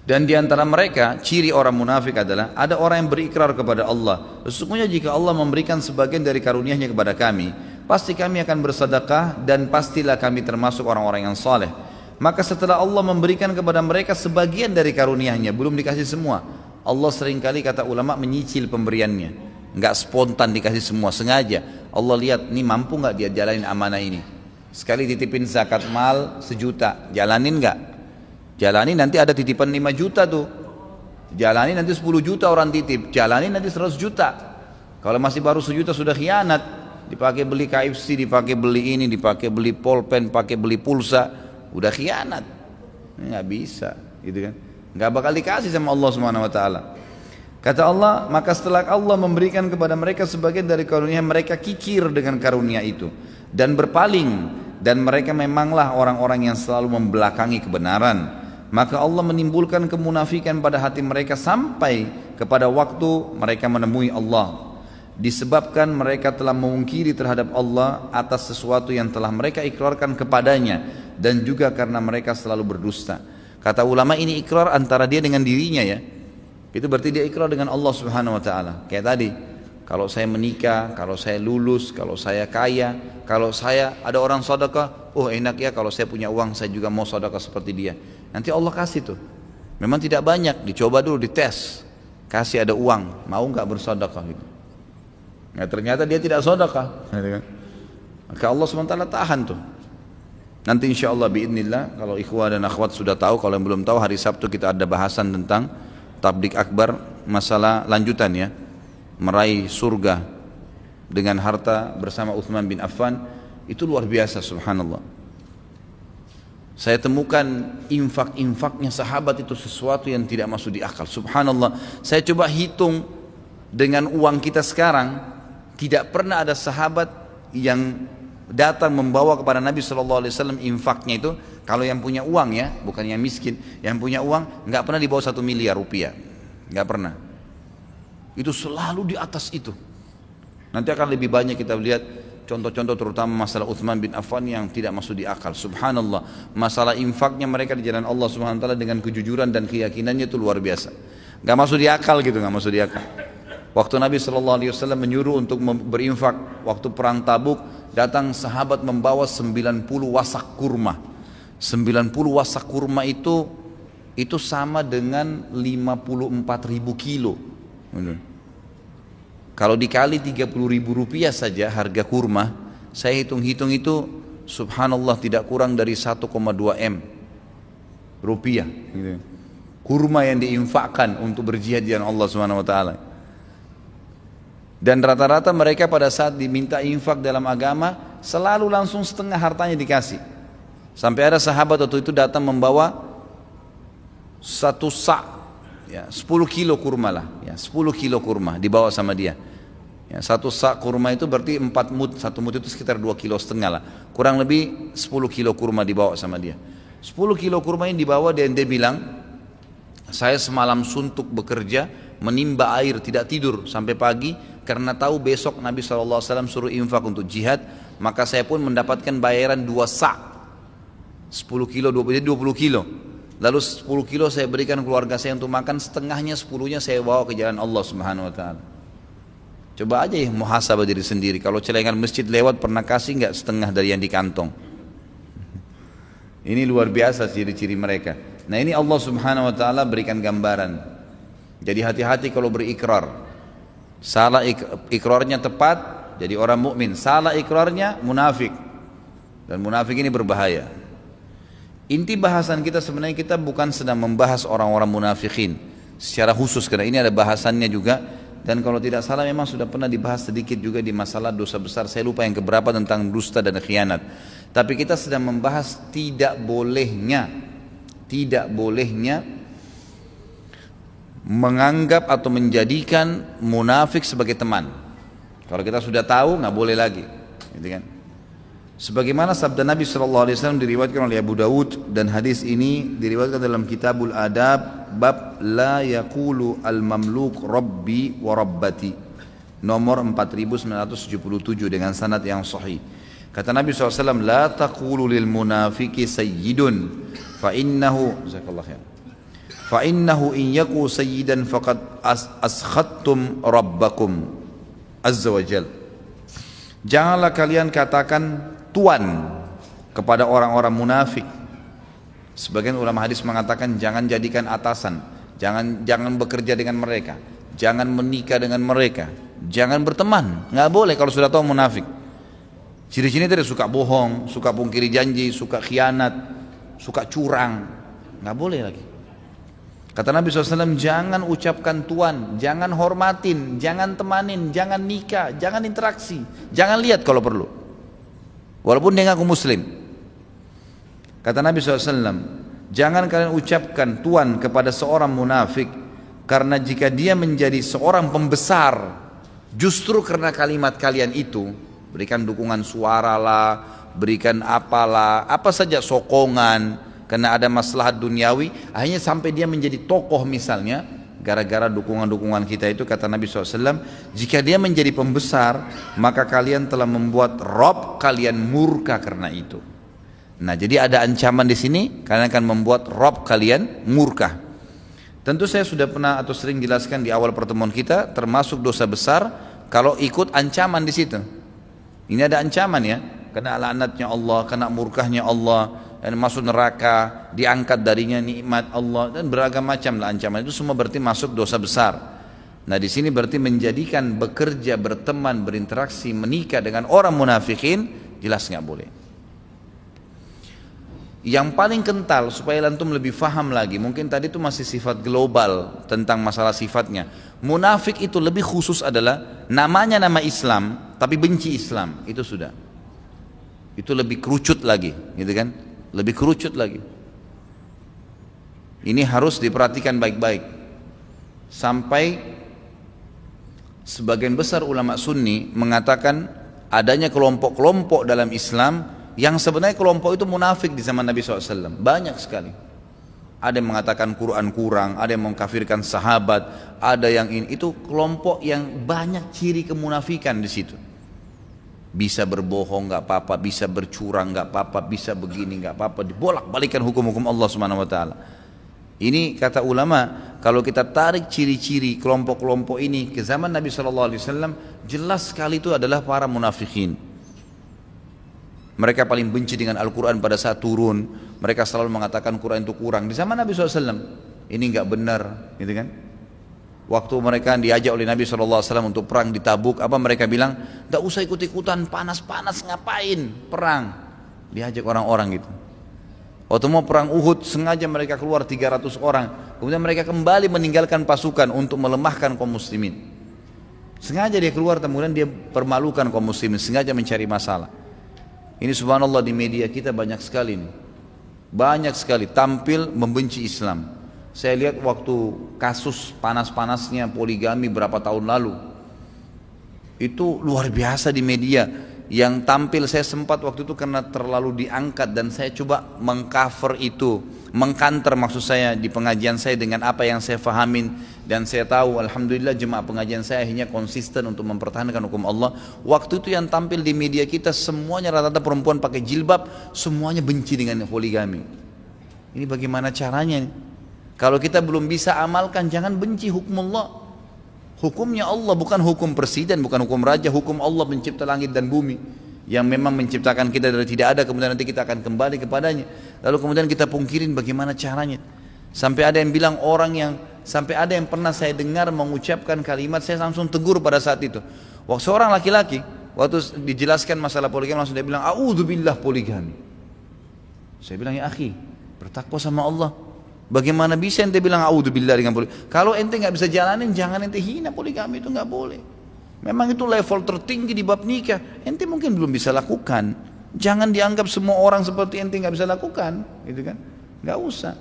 Dan di antara mereka, ciri orang munafik adalah ada orang yang berikrar kepada Allah, sesungguhnya jika Allah memberikan sebagian dari karunia-Nya kepada kami, pasti kami akan bersedekah dan pastilah kami termasuk orang-orang yang saleh. Maka setelah Allah memberikan kepada mereka sebagian dari karunia-Nya, belum dikasih semua, Allah seringkali kata ulama menyicil pemberiannya, nggak spontan dikasih semua, sengaja. Allah lihat, nih mampu nggak dia jalanin amanah ini. Sekali titipin zakat mal 1 juta, jalanin nggak? Jalanin, nanti ada titipan 5 juta tuh. Jalanin, nanti 10 juta orang titip. Jalanin, nanti 100 juta. Kalau masih baru 1 juta sudah khianat. Dipakai beli KFC, dipakai beli ini, dipakai beli pulpen, pakai beli pulsa, udah khianat. Ini nggak bisa, gitu kan? Nggak bakal dikasih sama Allah Subhanahu wa taala. Kata Allah, maka setelah Allah memberikan kepada mereka sebagian dari karunia, mereka kikir dengan karunia itu dan berpaling, dan mereka memanglah orang-orang yang selalu membelakangi kebenaran. Maka Allah menimbulkan kemunafikan pada hati mereka sampai kepada waktu mereka menemui Allah, disebabkan mereka telah memungkiri terhadap Allah atas sesuatu yang telah mereka ikrarkan kepadanya, dan juga karena mereka selalu berdusta. Kata ulama, ini ikrar antara dia dengan dirinya ya. Itu berarti dia ikrar dengan Allah Subhanahu wa taala. Kayak tadi, kalau saya menikah, kalau saya lulus, kalau saya kaya, kalau saya ada orang sedekah, oh enak ya kalau saya punya uang, saya juga mau sedekah seperti dia. Nanti Allah kasih tuh. Memang tidak banyak, dicoba dulu, dites. Kasih ada uang, mau enggak bersedekah gitu. Nah, ternyata dia tidak sedekah. Maka Allah SWT tahan tuh. Nanti insya Allah biidznillah, kalau ikhwah dan akhwat sudah tahu, kalau yang belum tahu, hari Sabtu kita ada bahasan tentang tablik akbar, masalah lanjutan ya, meraih surga dengan harta bersama Utsman bin Affan. Itu luar biasa, subhanallah. Saya temukan infak-infaknya sahabat itu sesuatu yang tidak masuk di akal, subhanallah. Saya coba hitung dengan uang kita sekarang, tidak pernah ada sahabat yang datang membawa kepada Nabi SAW infaknya itu, kalau yang punya uang ya, bukan yang miskin, yang punya uang nggak pernah di bawah 1 miliar rupiah, nggak pernah. Itu selalu di atas itu. Nanti akan lebih banyak kita lihat contoh-contoh, terutama masalah Utsman bin Affan yang tidak masuk di akal. Subhanallah, masalah infaknya mereka di jalan Allah Subhanahu wa taala dengan kejujuran dan keyakinannya itu luar biasa. Nggak masuk di akal gitu, nggak masuk di akal. Waktu Nabi SAW menyuruh untuk berinfak waktu perang Tabuk, datang sahabat membawa 90 wasak kurma. 90 wasak kurma itu sama dengan 54.000 kilo. Kalau dikali 30.000 rupiah saja harga kurma, saya hitung-hitung itu subhanallah tidak kurang dari 1,2 M rupiah. Kurma yang diinfakkan untuk berjihad di jalan Allah Subhanahu wa taala. Dan rata-rata mereka pada saat diminta infak dalam agama selalu langsung setengah hartanya dikasih. Sampai ada sahabat waktu itu datang membawa 1 sa', ya, 10 kilo kurma lah, ya, 10 kilo kurma dibawa sama dia. Ya, 1 sa' kurma itu berarti 4 mud, 1 mud itu sekitar 2,5 kilo lah. Kurang lebih 10 kilo kurma dibawa sama dia. 10 kilo kurma ini dibawa dan dia bilang, saya semalam suntuk bekerja, menimba air, tidak tidur sampai pagi, karena tahu besok Nabi SAW suruh infak untuk jihad, maka saya pun mendapatkan bayaran 2 sa', 10 kilo, 20 kilo. Lalu 10 kilo saya berikan keluarga saya untuk makan, setengahnya 10-nya saya bawa ke jalan Allah Subhanahu wa taala. Coba aja ya muhasabah diri sendiri, kalau celengan masjid lewat pernah kasih enggak setengah dari yang di kantong? Ini luar biasa ciri-ciri mereka. Nah ini Allah subhanahu wa ta'ala berikan gambaran. Jadi hati-hati kalau berikrar. Salah ikrarnya tepat, jadi orang mukmin. Salah ikrarnya munafik. Dan munafik ini berbahaya. Inti bahasan kita sebenarnya kita bukan sedang membahas orang-orang munafikin secara khusus, karena ini ada bahasannya juga. Dan kalau tidak salah memang sudah pernah dibahas sedikit juga di masalah dosa besar. Saya lupa yang keberapa tentang dusta dan khianat. Tapi kita sedang membahas tidak bolehnya menganggap atau menjadikan munafik sebagai teman. Kalau kita sudah tahu nggak boleh lagi, gitu kan? Sebagaimana sabda Nabi SAW diriwayatkan oleh Abu Dawud, dan hadis ini diriwayatkan dalam Kitabul Adab bab la yaqulu al-mamluk rabbi wa rabbati nomor 4977 dengan sanad yang sahih. Kata Nabi SAW, la taqulu lil munafiki sayyidun fa innahu in yaku sayyidan faqad askhattum rabbakum azza wa jal. Janganlah kalian katakan tuan kepada orang-orang munafik. Sebagian ulama hadis mengatakan jangan jadikan atasan, jangan bekerja dengan mereka, jangan menikah dengan mereka, jangan berteman. Nggak boleh kalau sudah tahu munafik. Ciri-ciri tadi suka bohong, suka pungkiri janji, suka khianat, suka curang. Nggak boleh lagi. Kata Nabi SAW, jangan ucapkan tuan, jangan hormatin, jangan temanin, jangan nikah, jangan interaksi, jangan lihat kalau perlu. Walaupun dia ngaku muslim. Kata Nabi SAW, jangan kalian ucapkan tuan kepada seorang munafik, karena jika dia menjadi seorang pembesar, justru karena kalimat kalian itu, berikan dukungan suara lah, berikan apalah, apa saja sokongan, karena ada maslahat duniawi, akhirnya sampai dia menjadi tokoh misalnya, gara-gara dukungan-dukungan kita itu, kata Nabi SAW, jika dia menjadi pembesar, maka kalian telah membuat Rob kalian murka karena itu. Nah, jadi ada ancaman di sini, kalian akan membuat Rob kalian murka. Tentu saya sudah pernah atau sering jelaskan di awal pertemuan kita, termasuk dosa besar kalau ikut ancaman di situ. Ini ada ancaman ya, kena laknatnya Allah, kena murkahnya Allah, dan masuk neraka, diangkat darinya nikmat Allah, dan beragam macam lah ancaman. Itu semua berarti masuk dosa besar. Nah di sini berarti menjadikan bekerja, berteman, berinteraksi, menikah dengan orang munafikin, jelas nggak boleh. Yang paling kental supaya antum lebih faham lagi, mungkin tadi itu masih sifat global tentang masalah sifatnya. Munafik itu lebih khusus adalah namanya nama Islam, tapi benci Islam, itu sudah. Itu lebih kerucut lagi, gitu kan? Lebih kerucut lagi. Ini harus diperhatikan baik-baik. Sampai sebagian besar ulama Sunni mengatakan adanya kelompok-kelompok dalam Islam yang sebenarnya kelompok itu munafik di zaman Nabi SAW. Banyak sekali. Ada yang mengatakan Quran kurang, ada yang mengkafirkan sahabat, ada yang ini. Itu kelompok yang banyak ciri kemunafikan di situ. Bisa berbohong nggak apa-apa, bisa bercurang nggak apa-apa, bisa begini nggak apa-apa, dibolak-balikan hukum-hukum Allah Subhanahu Wa Taala. Ini kata ulama, kalau kita tarik ciri-ciri kelompok-kelompok ini ke zaman Nabi SAW, jelas sekali itu adalah para munafikin. Mereka paling benci dengan Al-Quran pada saat turun. Mereka selalu mengatakan Quran itu kurang. Di zaman Nabi SAW, ini nggak benar, gitu kan? Waktu mereka diajak oleh Nabi SAW untuk perang di Tabuk, apa mereka bilang? Nggak usah ikut-ikutan, panas-panas ngapain perang? Diajak orang-orang gitu. Waktu mau perang Uhud, sengaja mereka keluar 300 orang. Kemudian mereka kembali meninggalkan pasukan untuk melemahkan kaum muslimin. Sengaja dia keluar, kemudian dia permalukan kaum muslimin, sengaja mencari masalah. Ini subhanallah di media kita banyak sekali nih. Banyak sekali tampil membenci Islam. Saya lihat waktu kasus panas-panasnya poligami berapa tahun lalu. Itu luar biasa di media. Yang tampil saya sempat waktu itu karena terlalu diangkat dan saya coba mengcover itu, mengkanter maksud saya di pengajian saya dengan apa yang saya fahamin, dan saya tahu alhamdulillah jemaah pengajian saya akhirnya konsisten untuk mempertahankan hukum Allah. Waktu itu yang tampil di media kita semuanya rata-rata perempuan pakai jilbab, semuanya benci dengan poligami. Ini bagaimana caranya? Kalau kita belum bisa amalkan, jangan benci hukum Allah. Hukumnya Allah, bukan hukum presiden, bukan hukum raja, hukum Allah pencipta langit dan bumi. yang memang menciptakan kita dari tidak ada, kemudian nanti kita akan kembali kepadanya. Lalu kemudian kita pungkirin bagaimana caranya. Sampai ada yang bilang sampai ada yang pernah saya dengar mengucapkan kalimat, saya langsung tegur pada saat itu. Waktu seorang laki-laki, waktu dijelaskan masalah poligami, langsung dia bilang, a'udzubillah poligami. Saya bilang, ya akhi, bertakwa sama Allah. Bagaimana bisa ente bilang a'udzubillah dengan poligami? Kalau ente nggak bisa jalanin, jangan ente hina poligami, itu nggak boleh. Memang itu level tertinggi di bab nikah. Ente mungkin belum bisa lakukan. Jangan dianggap semua orang seperti ente nggak bisa lakukan, gitu kan? Nggak usah.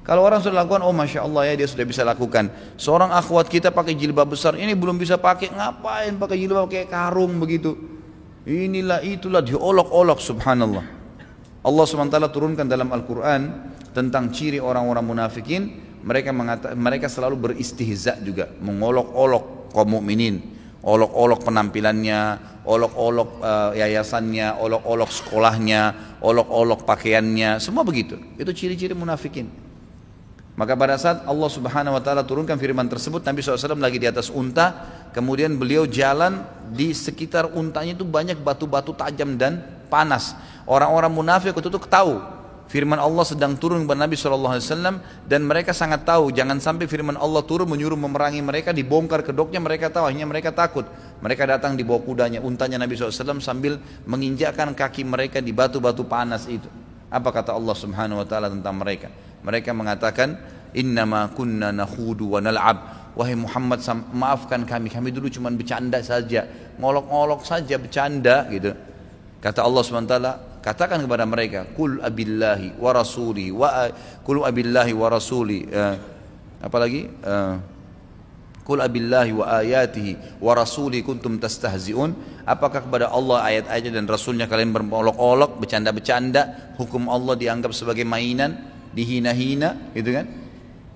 Kalau orang sudah lakukan, oh masya Allah ya dia sudah bisa lakukan. Seorang akhwat kita pakai jilbab besar, ini belum bisa pakai, ngapain pakai jilbab kayak karung begitu? Inilah itulah, diolok-olok, subhanallah. Allah SWT turunkan dalam Al-Quran tentang ciri orang-orang munafikin. Mereka selalu beristihza juga, mengolok-olok kaum mukminin. Olok-olok penampilannya, olok-olok yayasannya, olok-olok sekolahnya, olok-olok pakaiannya, semua begitu. Itu ciri-ciri munafikin. Maka pada saat Allah Subhanahu wa taala turunkan firman tersebut, Nabi SAW lagi di atas unta, kemudian beliau jalan, di sekitar untanya itu banyak batu-batu tajam dan panas. Orang-orang munafik itu tahu firman Allah sedang turun kepada Nabi SAW, dan mereka sangat tahu jangan sampai firman Allah turun menyuruh memerangi mereka, dibongkar kedoknya, mereka tahu, akhirnya mereka takut. Mereka datang di bawah kudanya, untanya Nabi SAW, sambil menginjakkan kaki mereka di batu-batu panas itu. Apa kata Allah Subhanahu wa taala tentang mereka? Mereka mengatakan, innama kunna nakhudu wa nal'ab. Wahai Muhammad, maafkan kami dulu cuma bercanda saja, ngolok-ngolok saja, bercanda gitu. Kata Allah SWT, katakan kepada mereka, Qul abillahi wa rasuli Qul abillahi wa rasuli apalagi Qul abillahi wa ayatihi wa rasuli kuntum tastahzi'un. Apakah kepada Allah, ayat-ayatnya dan Rasulnya kalian berolok-olok, bercanda-bercanda, hukum Allah dianggap sebagai mainan, dihina-hina, gitu kan?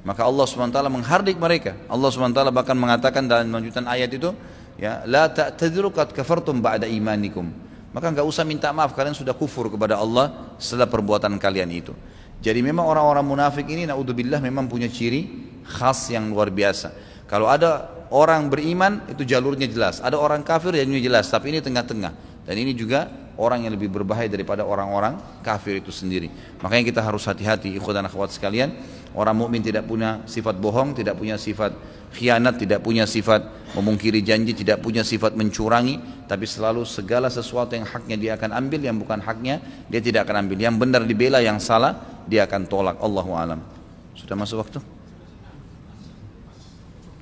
Maka Allah SWT menghardik mereka. Allah SWT bahkan mengatakan dalam lanjutan ayat itu, ya, la ta'tadiru qad kafartum ba'da imanikum. Maka enggak usah minta maaf, kalian sudah kufur kepada Allah setelah perbuatan kalian itu. Jadi memang orang-orang munafik ini, naudzubillah, memang punya ciri khas yang luar biasa. Kalau ada orang beriman, itu jalurnya jelas. Ada orang kafir, jalurnya jelas. Tapi ini tengah-tengah. Dan ini juga orang yang lebih berbahaya daripada orang-orang kafir itu sendiri. Makanya kita harus hati-hati, ikhwan dan akhwat sekalian. Orang mukmin tidak punya sifat bohong, tidak punya sifat khianat, tidak punya sifat memungkiri janji, tidak punya sifat mencurangi, tapi selalu segala sesuatu yang haknya dia akan ambil, yang bukan haknya dia tidak akan ambil. Yang benar dibela, yang salah dia akan tolak. Allahu a'lam. Sudah masuk waktu?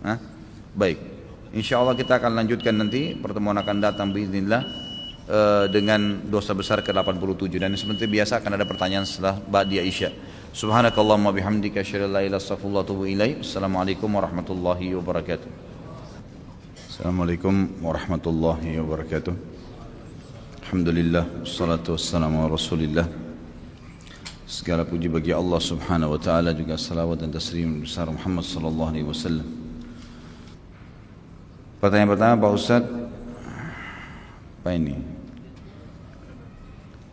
Hah? Baik. Insyaallah kita akan lanjutkan nanti, pertemuan akan datang biiznillah dengan dosa besar ke-87, dan seperti biasa akan ada pertanyaan setelah ba'da Isya. Subhanakallahumma bihamdika asyhadu an la ilaha illa anta astaghfiruka wa atubu ilaik. Assalamualaikum warahmatullahi wabarakatuh. Assalamualaikum warahmatullahi wabarakatuh. Alhamdulillah, wassalatu wassalamu ala Rasulillah. Segala puji bagi Allah Subhanahu wa taala, juga salawat dan taslim besar Muhammad sallallahu alaihi wasallam. Pertanyaan pertama, Pak Ustaz, apa ini?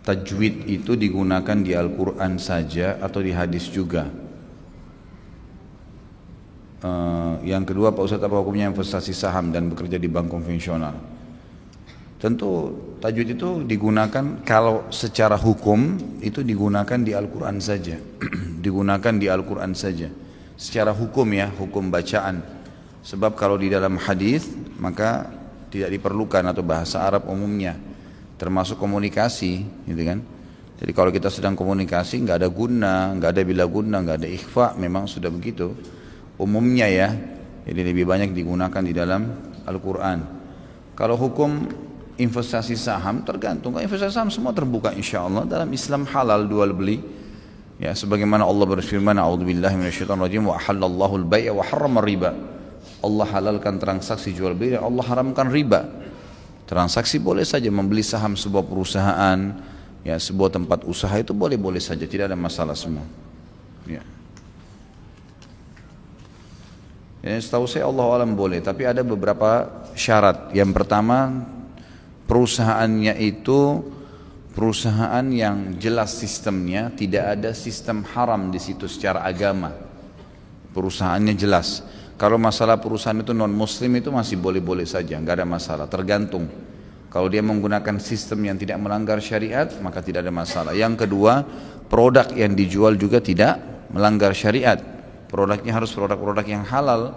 Tajwid itu digunakan di Al-Quran saja atau di hadis juga? Yang kedua, Pak Ustaz, apa hukumnya investasi saham dan bekerja di bank konvensional? Tentu tajwid itu digunakan, kalau secara hukum itu digunakan di Al-Quran saja. Digunakan di Al-Quran saja secara hukum, ya, hukum bacaan. Sebab kalau di dalam hadis maka tidak diperlukan, atau bahasa Arab umumnya, termasuk komunikasi, gitu kan. Jadi kalau kita sedang komunikasi, nggak ada guna, nggak ada bila guna, nggak ada ikhfa, memang sudah begitu umumnya, ya. Jadi lebih banyak digunakan di dalam Al-Quran. Kalau hukum investasi saham, tergantung. Kalau investasi saham semua terbuka insya Allah. Dalam Islam halal jual beli, ya, sebagaimana Allah berfirman, a'udzubillahi minasyaitonirrajim, wa ahallallahu al-bai'a wa harrama riba. Allah halalkan transaksi jual beli, Allah haramkan riba. Transaksi boleh saja, membeli saham sebuah perusahaan, ya, sebuah tempat usaha, itu boleh-boleh saja, tidak ada masalah semua, ya. Setahu saya Allah alam boleh, tapi ada beberapa syarat. Yang pertama, perusahaannya itu perusahaan yang jelas sistemnya, tidak ada sistem haram di situ secara agama. Perusahaannya jelas. Kalau masalah perusahaan itu non muslim itu masih boleh-boleh saja, nggak ada masalah, tergantung. Kalau dia menggunakan sistem yang tidak melanggar syariat, maka tidak ada masalah. Yang kedua, produk yang dijual juga tidak melanggar syariat. Produknya harus produk-produk yang halal.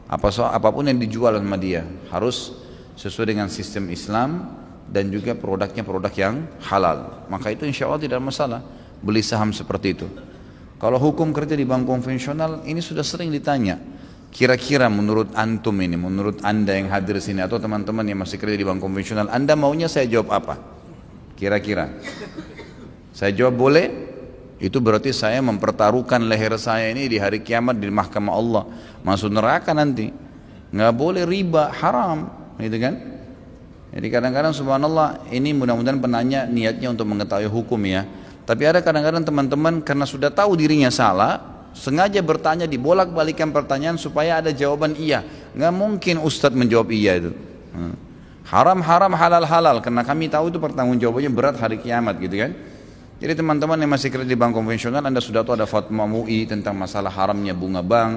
Apapun yang dijual sama dia harus sesuai dengan sistem Islam dan juga produknya produk yang halal. Maka itu insya Allah tidak ada masalah beli saham seperti itu. Kalau hukum kerja di bank konvensional ini sudah sering ditanya. Kira-kira menurut antum ini, menurut anda yang hadir sini atau teman-teman yang masih kerja di bank konvensional, anda maunya saya jawab apa? Kira-kira saya jawab boleh, itu berarti saya mempertaruhkan leher saya ini di hari kiamat di mahkamah Allah, masuk neraka nanti. Nggak boleh riba, haram, gitu kan? Jadi kadang-kadang subhanallah, ini mudah-mudahan penanya niatnya untuk mengetahui hukum ya. Tapi ada kadang-kadang teman-teman karena sudah tahu dirinya salah, sengaja bertanya, dibolak-balikan pertanyaan supaya ada jawaban iya. Nggak mungkin Ustadz menjawab iya itu. Haram, haram, halal, halal. Karena kami tahu itu pertanggungjawabannya berat hari kiamat gitu kan. Jadi teman-teman yang masih kerja di bank konvensional, anda sudah tahu ada fatwa MUI tentang masalah haramnya bunga bank,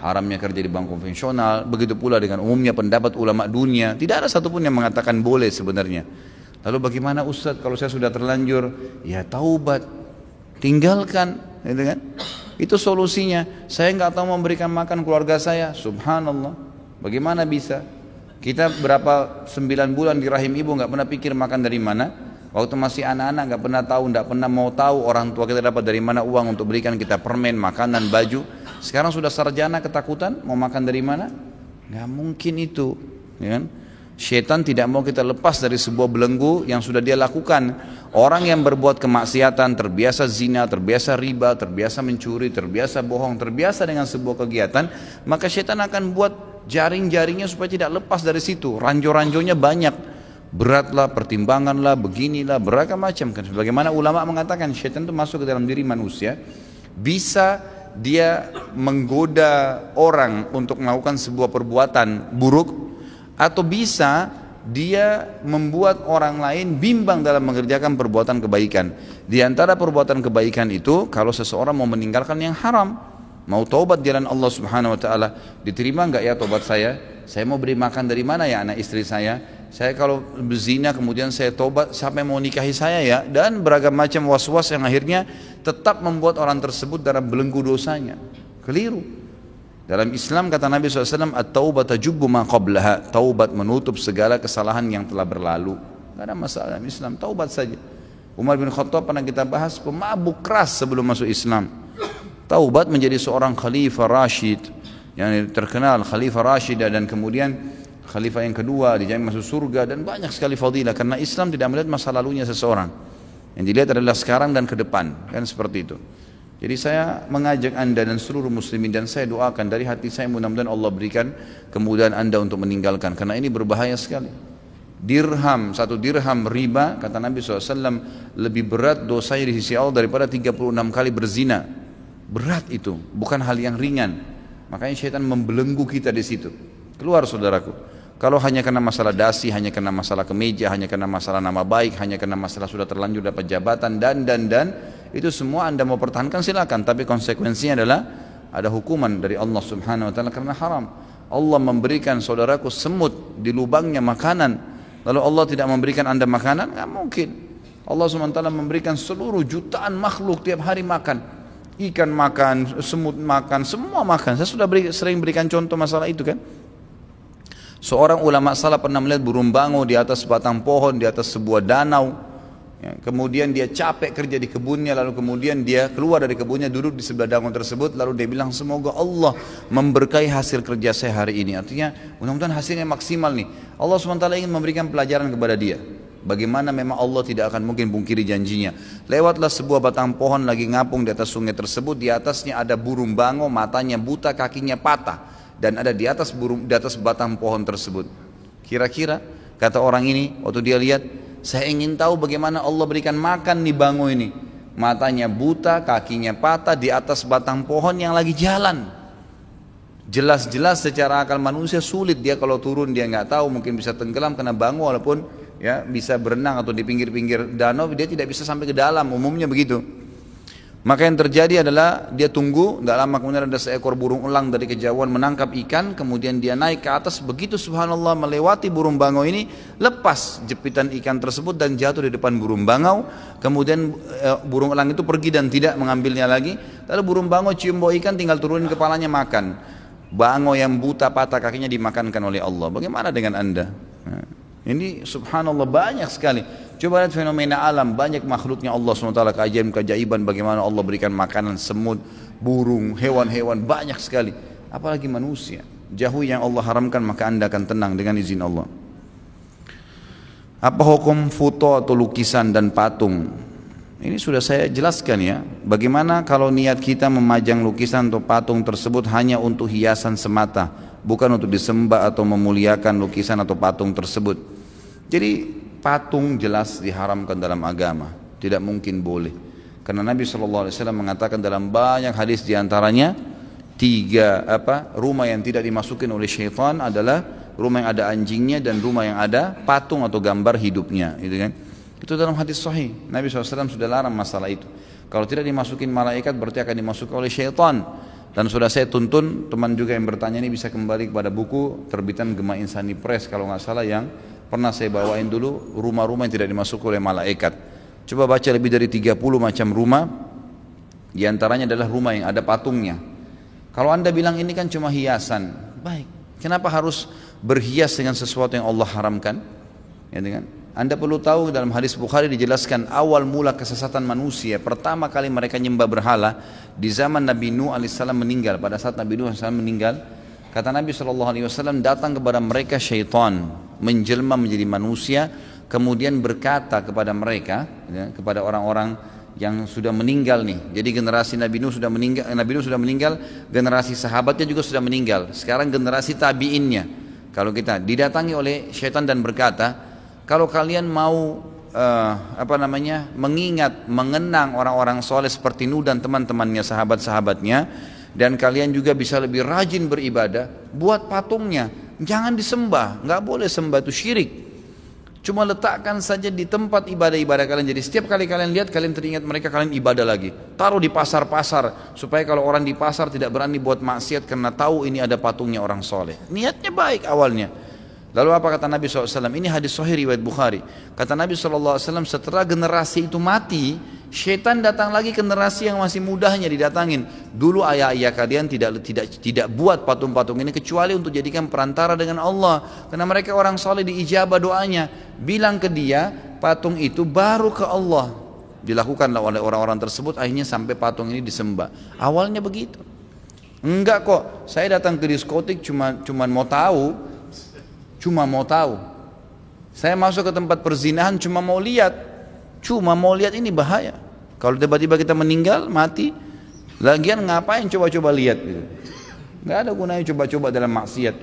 haramnya kerja di bank konvensional. Begitu pula dengan umumnya pendapat ulama dunia, tidak ada satupun yang mengatakan boleh sebenarnya. Lalu bagaimana Ustadz kalau saya sudah terlanjur? Ya taubat, tinggalkan, gitu kan? Itu solusinya. Saya nggak tahu memberikan makan keluarga saya, subhanallah. Bagaimana bisa? Kita berapa 9 bulan di rahim ibu nggak pernah pikir makan dari mana? Waktu masih anak-anak nggak pernah tahu, nggak pernah mau tahu orang tua kita dapat dari mana uang untuk berikan kita permen, makanan, baju. Sekarang sudah sarjana ketakutan, mau makan dari mana? Nggak mungkin itu, ya kan? Syaitan tidak mau kita lepas dari sebuah belenggu yang sudah dia lakukan. Orang yang berbuat kemaksiatan, terbiasa zina, terbiasa riba, terbiasa mencuri, terbiasa bohong, terbiasa dengan sebuah kegiatan, maka syaitan akan buat jaring-jaringnya supaya tidak lepas dari situ. Ranjau-ranjaunya banyak. Beratlah, pertimbanganlah, beginilah, beragam macam. Sebagaimana ulama mengatakan syaitan itu masuk ke dalam diri manusia, bisa dia menggoda orang untuk melakukan sebuah perbuatan buruk, atau bisa dia membuat orang lain bimbang dalam mengerjakan perbuatan kebaikan. Di antara perbuatan kebaikan itu, kalau seseorang mau meninggalkan yang haram, mau taubat di jalan Allah Subhanahu wa taala, diterima enggak ya taubat saya? Saya mau beri makan dari mana ya anak istri saya? Saya kalau berzina kemudian saya tobat, siapa yang mau nikahi saya ya? Dan beragam macam was-was yang akhirnya tetap membuat orang tersebut dalam belenggu dosanya. Keliru. Dalam Islam kata Nabi SAW, at-taubat tajubbu ma qablaha. Taubat menutup segala kesalahan yang telah berlalu. Tidak ada masalah dalam Islam, taubat saja. Umar bin Khattab pernah kita bahas, pemabuk keras sebelum masuk Islam. Taubat menjadi seorang khalifah Rashid, yang terkenal khalifah Rashid, dan kemudian khalifah yang kedua dijamin masuk surga, dan banyak sekali fadilah. Karena Islam tidak melihat masa lalunya seseorang, yang dilihat adalah sekarang dan ke depan, kan seperti itu. Jadi saya mengajak anda dan seluruh muslimin, dan saya doakan dari hati saya mudah-mudahan Allah berikan kemudahan anda untuk meninggalkan, karena ini berbahaya sekali. Dirham, 1 dirham riba, kata Nabi SAW, lebih berat dosanya di sisi Allah daripada 36 kali berzina. Berat itu, bukan hal yang ringan. Makanya syaitan membelenggu kita di situ. Keluar saudaraku. Kalau hanya karena masalah dasi, hanya karena masalah kemeja, hanya karena masalah nama baik, hanya karena masalah sudah terlanjur dapat jabatan, dan itu semua anda mau pertahankan silakan, tapi konsekuensinya adalah ada hukuman dari Allah Subhanahu wa taala karena haram. Allah memberikan saudaraku semut di lubangnya makanan, lalu Allah tidak memberikan anda makanan? Nggak mungkin. Allah Subhanahu wa taala memberikan seluruh jutaan makhluk tiap hari makan. Ikan makan, semut makan, semua makan. Saya sudah sering berikan contoh masalah itu kan. Seorang ulama salaf pernah melihat burung bango di atas batang pohon, di atas sebuah danau. Ya, kemudian dia capek kerja di kebunnya, lalu kemudian dia keluar dari kebunnya, duduk di sebelah danau tersebut, lalu dia bilang, semoga Allah memberkahi hasil kerja saya hari ini. Artinya mudah-mudahan hasilnya maksimal nih. Allah SWT ingin memberikan pelajaran kepada dia. Bagaimana memang Allah tidak akan mungkin pungkiri janjinya. Lewatlah sebuah batang pohon lagi ngapung di atas sungai tersebut, di atasnya ada burung bango, matanya buta, kakinya patah, dan ada di atas batang pohon tersebut. Kira-kira kata orang ini waktu dia lihat, saya ingin tahu bagaimana Allah berikan makan nih bango ini. Matanya buta, kakinya patah, di atas batang pohon yang lagi jalan. Jelas-jelas secara akal manusia sulit, dia kalau turun dia nggak tahu, mungkin bisa tenggelam karena bango, walaupun ya bisa berenang atau di pinggir-pinggir danau dia tidak bisa sampai ke dalam, umumnya begitu. Maka yang terjadi adalah dia tunggu, tidak lama kemudian ada seekor burung elang dari kejauhan menangkap ikan, kemudian dia naik ke atas, begitu subhanallah melewati burung bangau ini, lepas jepitan ikan tersebut dan jatuh di depan burung bangau, kemudian burung elang itu pergi dan tidak mengambilnya lagi, lalu burung bangau cium bau ikan tinggal turunin kepalanya makan. Bangau yang buta patah kakinya dimakankan oleh Allah. Bagaimana dengan anda? Nah, ini subhanallah banyak sekali. Coba lihat fenomena alam, banyak makhluknya Allah SWT, keajaiban bagaimana Allah berikan makanan semut, burung, hewan-hewan, banyak sekali. Apalagi manusia. Jauhi yang Allah haramkan, maka anda akan tenang dengan izin Allah. Apa hukum foto atau lukisan dan patung? Ini sudah saya jelaskan ya. Bagaimana kalau niat kita memajang lukisan atau patung tersebut hanya untuk hiasan semata, bukan untuk disembah atau memuliakan lukisan atau patung tersebut. Jadi patung jelas diharamkan dalam agama, tidak mungkin boleh. Karena Nabi SAW mengatakan dalam banyak hadis, diantaranya rumah yang tidak dimasukin oleh syaitan adalah rumah yang ada anjingnya dan rumah yang ada patung atau gambar hidupnya, gitu kan? Itu dalam hadis sahih. Nabi SAW sudah larang masalah itu. Kalau tidak dimasukin malaikat berarti akan dimasuki oleh syaitan. Dan sudah saya tuntun, teman juga yang bertanya ini bisa kembali kepada buku terbitan Gema Insani Press kalau nggak salah, yang pernah saya bawain dulu, rumah-rumah yang tidak dimasuki oleh malaikat. Coba baca lebih dari 30 macam rumah, diantaranya adalah rumah yang ada patungnya. Kalau anda bilang ini kan cuma hiasan, baik, kenapa harus berhias dengan sesuatu yang Allah haramkan? Ya, dengan anda perlu tahu dalam hadis Bukhari dijelaskan awal mula kesesatan manusia, pertama kali mereka nyembah berhala di zaman Nabi Nuh alaihissalam meninggal. Pada saat Nabi Nuh alaihissalam meninggal, kata Nabi SAW, datang kepada mereka syaitan menjelma menjadi manusia, kemudian berkata kepada mereka, ya, kepada orang-orang yang sudah meninggal nih. Jadi generasi Nabi Nuh sudah meninggal, generasi sahabatnya juga sudah meninggal. Sekarang generasi tabiinnya. Kalau kita didatangi oleh syaitan dan berkata, kalau kalian mau mengenang orang-orang soleh seperti Nuh dan teman-temannya, sahabat-sahabatnya, dan kalian juga bisa lebih rajin beribadah, buat patungnya, jangan disembah, nggak boleh sembah, itu syirik. Cuma letakkan saja di tempat ibadah-ibadah kalian. Jadi setiap kali kalian lihat, kalian teringat mereka, kalian ibadah lagi. Taruh di pasar-pasar, supaya kalau orang di pasar tidak berani buat maksiat karena tahu ini ada patungnya orang soleh. Niatnya baik awalnya. Lalu apa kata Nabi SAW? Ini hadis sahih riwayat Bukhari. Kata Nabi SAW, setelah generasi itu mati, syaitan datang lagi generasi yang masih mudahnya didatangin. Dulu ayah-ayah kalian tidak buat patung-patung ini kecuali untuk jadikan perantara dengan Allah. Karena mereka orang saleh, diijabah doanya. Bilang ke dia, patung itu baru ke Allah. Dilakukanlah oleh orang-orang tersebut, akhirnya sampai patung ini disembah. Awalnya begitu. Enggak kok, saya datang ke diskotik cuma mau tahu. Saya masuk ke tempat perzinahan cuma mau lihat ini bahaya. Kalau tiba-tiba kita meninggal, mati, lagian ngapain coba-coba lihat gitu. Nggak ada gunanya coba-coba dalam maksiat.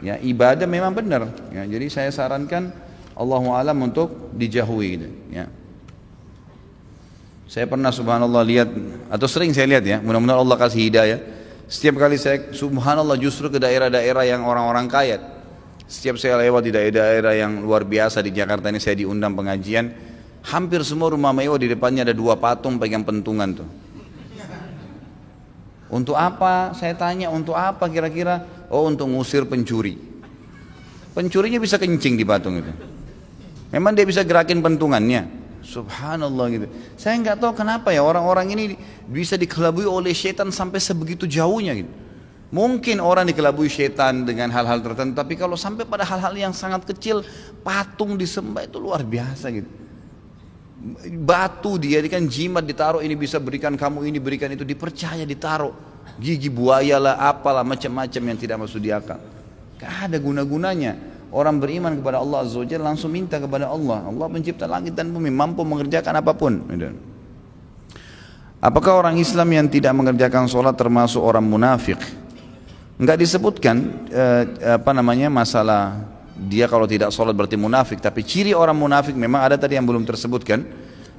Ya, ibadah memang benar. Ya, jadi saya sarankan Allahu a'lam untuk dijauhi gitu. Ya. Saya pernah subhanallah lihat, atau sering saya lihat ya, mudah-mudahan Allah kasih hidayah. Setiap kali saya subhanallah justru ke daerah-daerah yang orang-orang kaya. Setiap saya lewat di daerah-daerah yang luar biasa di Jakarta ini, saya diundang pengajian, hampir semua rumah mewah di depannya ada 2 patung pegang pentungan tuh. Untuk apa? Saya tanya, untuk apa kira-kira? Oh, untuk ngusir pencuri. Pencurinya bisa kencing di patung itu. Memang dia bisa gerakin pentungannya. Subhanallah gitu. Saya nggak tahu kenapa ya orang-orang ini bisa dikelabui oleh syaitan sampai sebegitu jauhnya gitu. Mungkin orang dikelabui syaitan dengan hal-hal tertentu, tapi kalau sampai pada hal-hal yang sangat kecil, patung disembah itu luar biasa gitu. Batu dijadikan jimat, ditaruh, ini bisa berikan kamu ini, berikan itu, dipercaya ditaruh. Gigi buaya lah, apalah, macam-macam yang tidak masuk di akal. Gak ada guna-gunanya. Orang beriman kepada Allah Azza wa Jalla langsung minta kepada Allah. Allah pencipta langit dan bumi, mampu mengerjakan apapun. Apakah orang Islam yang tidak mengerjakan sholat termasuk orang munafik? Enggak disebutkan masalah dia kalau tidak sholat berarti munafik, tapi ciri orang munafik memang ada tadi yang belum tersebutkan.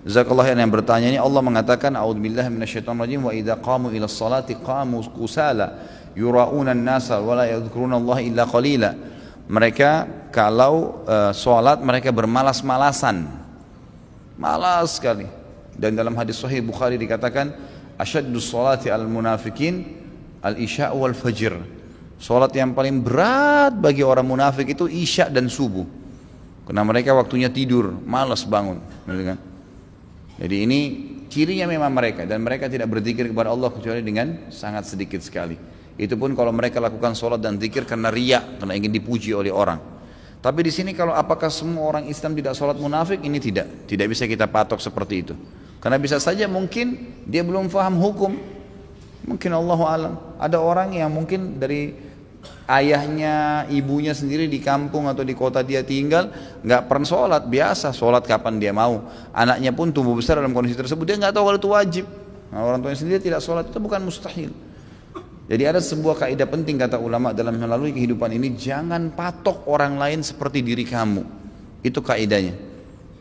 Jazakallah yang bertanya ini, Allah mengatakan a'udzubillahi minasyaitonirrajim, wa idza qamu ila sholati qamu kusala yura'una an-nasa wa la yadhkuruna Allah illa qalila. Mereka kalau sholat mereka bermalas-malasan, malas sekali. Dan dalam hadis sahih Bukhari dikatakan, Asyaddus salati al munafikin al-isya wal fajr. Salat yang paling berat bagi orang munafik itu isya dan subuh. Karena mereka waktunya tidur, malas bangun, gitu kan? Jadi ini cirinya memang mereka, dan mereka tidak berzikir kepada Allah kecuali dengan sangat sedikit sekali. Itu pun kalau mereka lakukan salat dan zikir karena riya, karena ingin dipuji oleh orang. Tapi di sini kalau apakah semua orang Islam tidak salat munafik, ini tidak bisa kita patok seperti itu. Karena bisa saja mungkin dia belum paham hukum. Mungkin Allahu alam. Ada orang yang mungkin dari ayahnya, ibunya sendiri di kampung atau di kota dia tinggal nggak pernah sholat, biasa sholat kapan dia mau. Anaknya pun tumbuh besar dalam kondisi tersebut, dia nggak tahu kalau itu wajib. Nah, orang tuanya sendiri tidak sholat, itu bukan mustahil. Jadi ada sebuah kaidah penting kata ulama dalam melalui kehidupan ini, jangan patok orang lain seperti diri kamu. Itu kaidahnya.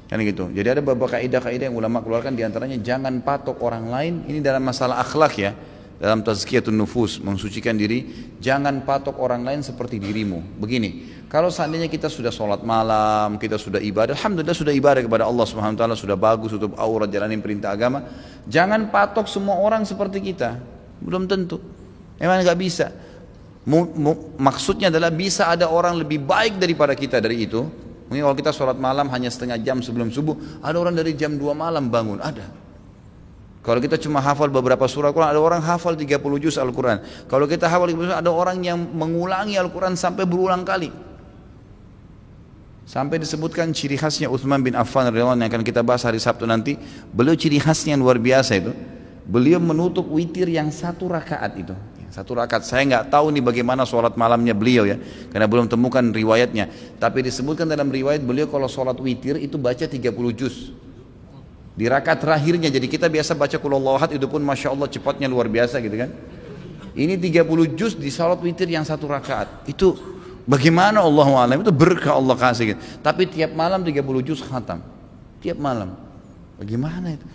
Kan gitu. Jadi ada beberapa kaidah-kaidah yang ulama keluarkan, diantaranya jangan patok orang lain. Ini dalam masalah akhlak ya, dalam tazkiyatun nufus, mensucikan diri. Jangan patok orang lain seperti dirimu. Begini, kalau seandainya kita sudah sholat malam, kita sudah ibadah, alhamdulillah sudah ibadah kepada Allah Subhanahu Wa Taala, sudah bagus, tutup aurat, jalanin perintah agama. Jangan patok semua orang seperti kita. Belum tentu. Memang nggak bisa. Maksudnya adalah bisa ada orang lebih baik daripada kita dari itu. Mungkin kalau kita sholat malam hanya setengah jam sebelum subuh, ada orang dari jam 2 malam bangun, ada. Kalau kita cuma hafal beberapa surah Al-Quran, ada orang hafal 30 juz Al-Quran. Kalau kita hafal 30 juz, ada orang yang mengulangi Al-Quran sampai berulang kali. Sampai disebutkan ciri khasnya Utsman bin Affan radhiyallahu anhu yang akan kita bahas hari Sabtu nanti. Beliau ciri khasnya yang luar biasa itu. Beliau menutup witir yang 1 rakaat itu. 1 rakaat, saya nggak tahu nih bagaimana sholat malamnya beliau ya, karena belum temukan riwayatnya. Tapi disebutkan dalam riwayat beliau kalau sholat witir itu baca 30 juz di rakaat terakhirnya. Jadi kita biasa baca qul huwallahu ahad, itu pun masya Allah cepatnya luar biasa gitu kan. Ini 30 juz di sholat witir yang 1 rakaat. Itu bagaimana Allahu a'lam, itu berkah Allah kasih gitu. Tapi tiap malam 30 juz khatam, tiap malam. Bagaimana itu?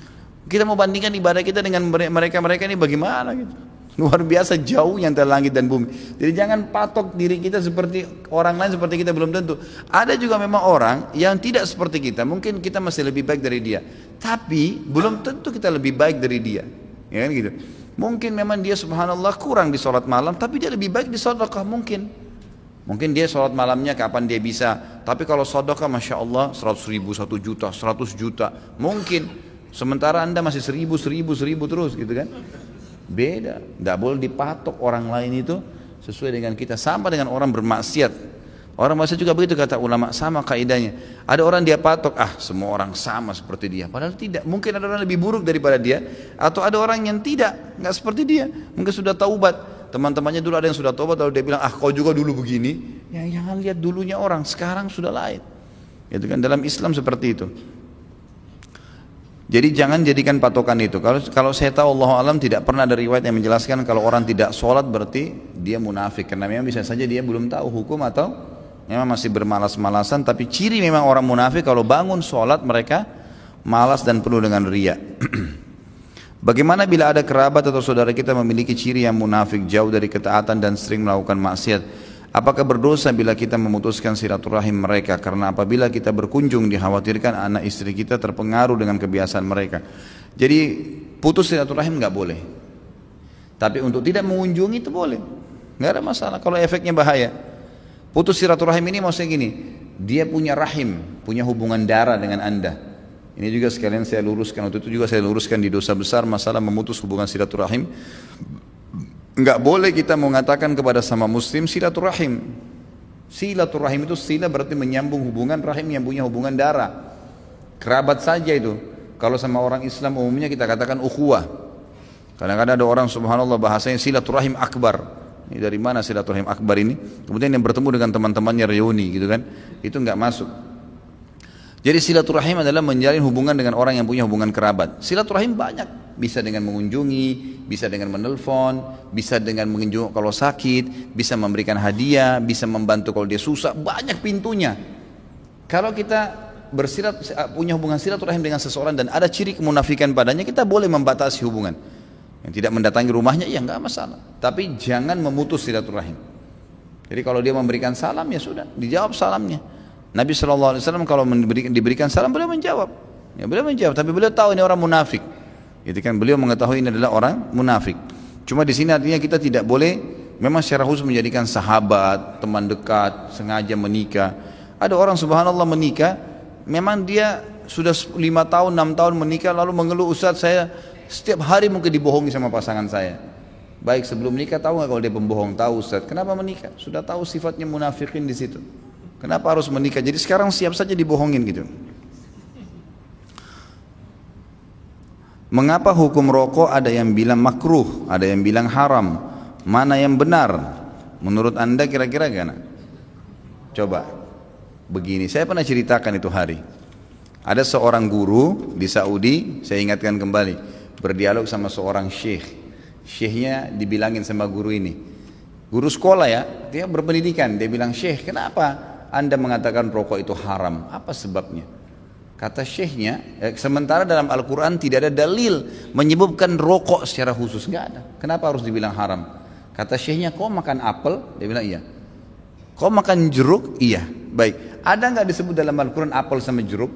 Kita mau bandingkan ibadah kita dengan mereka ini bagaimana gitu. Luar biasa jauhnya antara langit dan bumi. Jadi jangan patok diri kita seperti orang lain, seperti kita belum tentu. Ada juga memang orang yang tidak seperti kita. Mungkin kita masih lebih baik dari dia, tapi belum tentu kita lebih baik dari dia. Ya kan gitu. Mungkin memang dia subhanallah kurang di sholat malam, tapi dia lebih baik di sedekah mungkin. Mungkin dia sholat malamnya kapan dia bisa, tapi kalau sedekah masya Allah 100 ribu, 1 juta, 100 juta mungkin. Sementara anda masih 1000 terus gitu kan. Beda, tidak boleh dipatok orang lain itu sesuai dengan kita. Sama dengan orang bermaksiat. Orang maksiat juga begitu kata ulama, sama kaidahnya. Ada orang dia patok, semua orang sama seperti dia. Padahal tidak, mungkin ada orang lebih buruk daripada dia. Atau ada orang yang tidak, nggak seperti dia. Mungkin sudah taubat. Teman-temannya dulu ada yang sudah taubat, lalu dia bilang, kau juga dulu begini. Ya jangan lihat dulunya orang, sekarang sudah lain. Itu kan dalam Islam seperti itu. Jadi jangan jadikan patokan itu. Kalau saya tahu Allah alam tidak pernah ada riwayat yang menjelaskan kalau orang tidak sholat berarti dia munafik. Karena memang bisa saja dia belum tahu hukum atau memang masih bermalas-malasan. Tapi ciri memang orang munafik kalau bangun sholat mereka malas dan penuh dengan riya. Bagaimana bila ada kerabat atau saudara kita memiliki ciri yang munafik, jauh dari ketaatan dan sering melakukan maksiat? Apakah berdosa bila kita memutuskan silaturahim mereka? Karena apabila kita berkunjung dikhawatirkan anak istri kita terpengaruh dengan kebiasaan mereka. Jadi putus silaturahim nggak boleh. Tapi untuk tidak mengunjungi itu boleh. Nggak ada masalah kalau efeknya bahaya. Putus silaturahim ini maksudnya gini, dia punya rahim, punya hubungan darah dengan anda. Ini juga sekalian saya luruskan, waktu itu juga saya luruskan di dosa besar masalah memutus hubungan silaturahim. Enggak boleh kita mengatakan kepada sama muslim silaturahim. Silaturahim itu sila berarti menyambung hubungan, rahim yang punya hubungan darah. Kerabat saja itu. Kalau sama orang Islam umumnya kita katakan ukhuwah. Kadang-kadang ada orang subhanallah bahasanya silaturahim akbar. Ini dari mana silaturahim akbar ini? Kemudian yang bertemu dengan teman-temannya reuni gitu kan. Itu enggak masuk. Jadi silaturahim adalah menjalin hubungan dengan orang yang punya hubungan kerabat. Silaturahim banyak. Bisa dengan mengunjungi, bisa dengan menelpon, bisa dengan mengunjungi kalau sakit, bisa memberikan hadiah, bisa membantu kalau dia susah, banyak pintunya. Kalau kita punya hubungan silaturahim dengan seseorang dan ada ciri kemunafikan padanya, kita boleh membatasi hubungan. Yang tidak mendatangi rumahnya, ya enggak masalah. Tapi jangan memutus silaturahim. Jadi kalau dia memberikan salam, ya sudah, dijawab salamnya. Nabi SAW kalau diberikan salam, beliau menjawab. Ya, beliau menjawab, tapi beliau tahu ini orang munafik. Gitu kan, beliau mengetahui ini adalah orang munafik. Cuma di sini artinya kita tidak boleh memang secara khusus menjadikan sahabat, teman dekat, sengaja menikah. Ada orang subhanallah menikah, memang dia sudah 5 tahun, 6 tahun menikah, lalu mengeluh, Ustaz saya setiap hari mungkin dibohongi sama pasangan saya. Baik, sebelum nikah tahu nggak kalau dia pembohong? Tahu Ustaz. Kenapa menikah? Sudah tahu sifatnya munafikin di situ. Kenapa harus menikah? Jadi sekarang siap saja dibohongin gitu. Mengapa hukum rokok ada yang bilang makruh, ada yang bilang haram? Mana yang benar? Menurut Anda kira-kira gimana? Coba. Begini, saya pernah ceritakan itu hari. Ada seorang guru di Saudi, saya ingatkan kembali, berdialog sama seorang syekh. Syekhnya dibilangin sama guru ini, guru sekolah ya, dia berpendidikan, dia bilang, Syekh, kenapa Anda mengatakan rokok itu haram? Apa sebabnya? Kata syekhnya, sementara dalam Al-Quran tidak ada dalil menyebutkan rokok secara khusus, nggak ada. Kenapa harus dibilang haram? Kata syekhnya, kau makan apel? Dia bilang iya. Kau makan jeruk? Iya. Baik, ada nggak disebut dalam Al-Quran apel sama jeruk?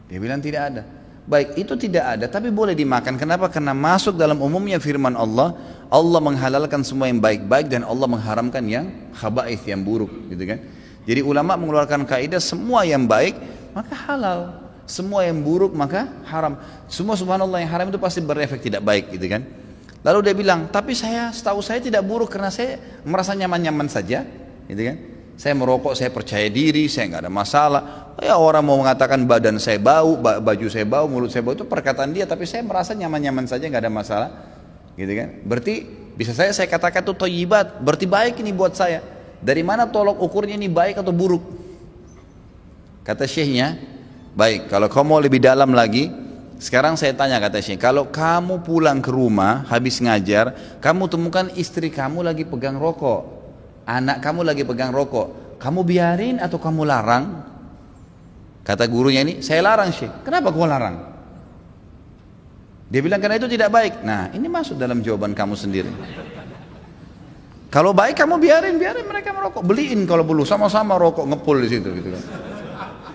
Dia bilang tidak ada. Baik, itu tidak ada, tapi boleh dimakan. Kenapa? Karena masuk dalam umumnya firman Allah, Allah menghalalkan semua yang baik-baik dan Allah mengharamkan yang khaba'ith, yang buruk, gitu kan? Jadi ulama mengeluarkan kaidah semua yang baik maka halal, semua yang buruk maka haram. Semua subhanallah yang haram itu pasti berefek tidak baik, gitu kan? Lalu dia bilang, tapi setahu saya tidak buruk karena saya merasa nyaman-nyaman saja, gitu kan? Saya merokok, saya percaya diri, saya nggak ada masalah. Ya orang mau mengatakan badan saya bau, baju saya bau, mulut saya bau, itu perkataan dia, tapi saya merasa nyaman-nyaman saja, nggak ada masalah, gitu kan? Berarti bisa saya katakan itu thayyibat, berarti baik ini buat saya. Dari mana tolok ukurnya ini baik atau buruk? Kata syekhnya, baik, kalau kamu mau lebih dalam lagi, sekarang saya tanya, kata syekh, kalau kamu pulang ke rumah habis ngajar, kamu temukan istri kamu lagi pegang rokok, anak kamu lagi pegang rokok, kamu biarin atau kamu larang? Kata gurunya ini, saya larang syekh. Kenapa kau larang? Dia bilang karena itu tidak baik. Nah, ini masuk dalam jawaban kamu sendiri. Kalau baik kamu biarin mereka merokok, beliin kalau perlu, sama-sama rokok ngepul di situ, gitu kan.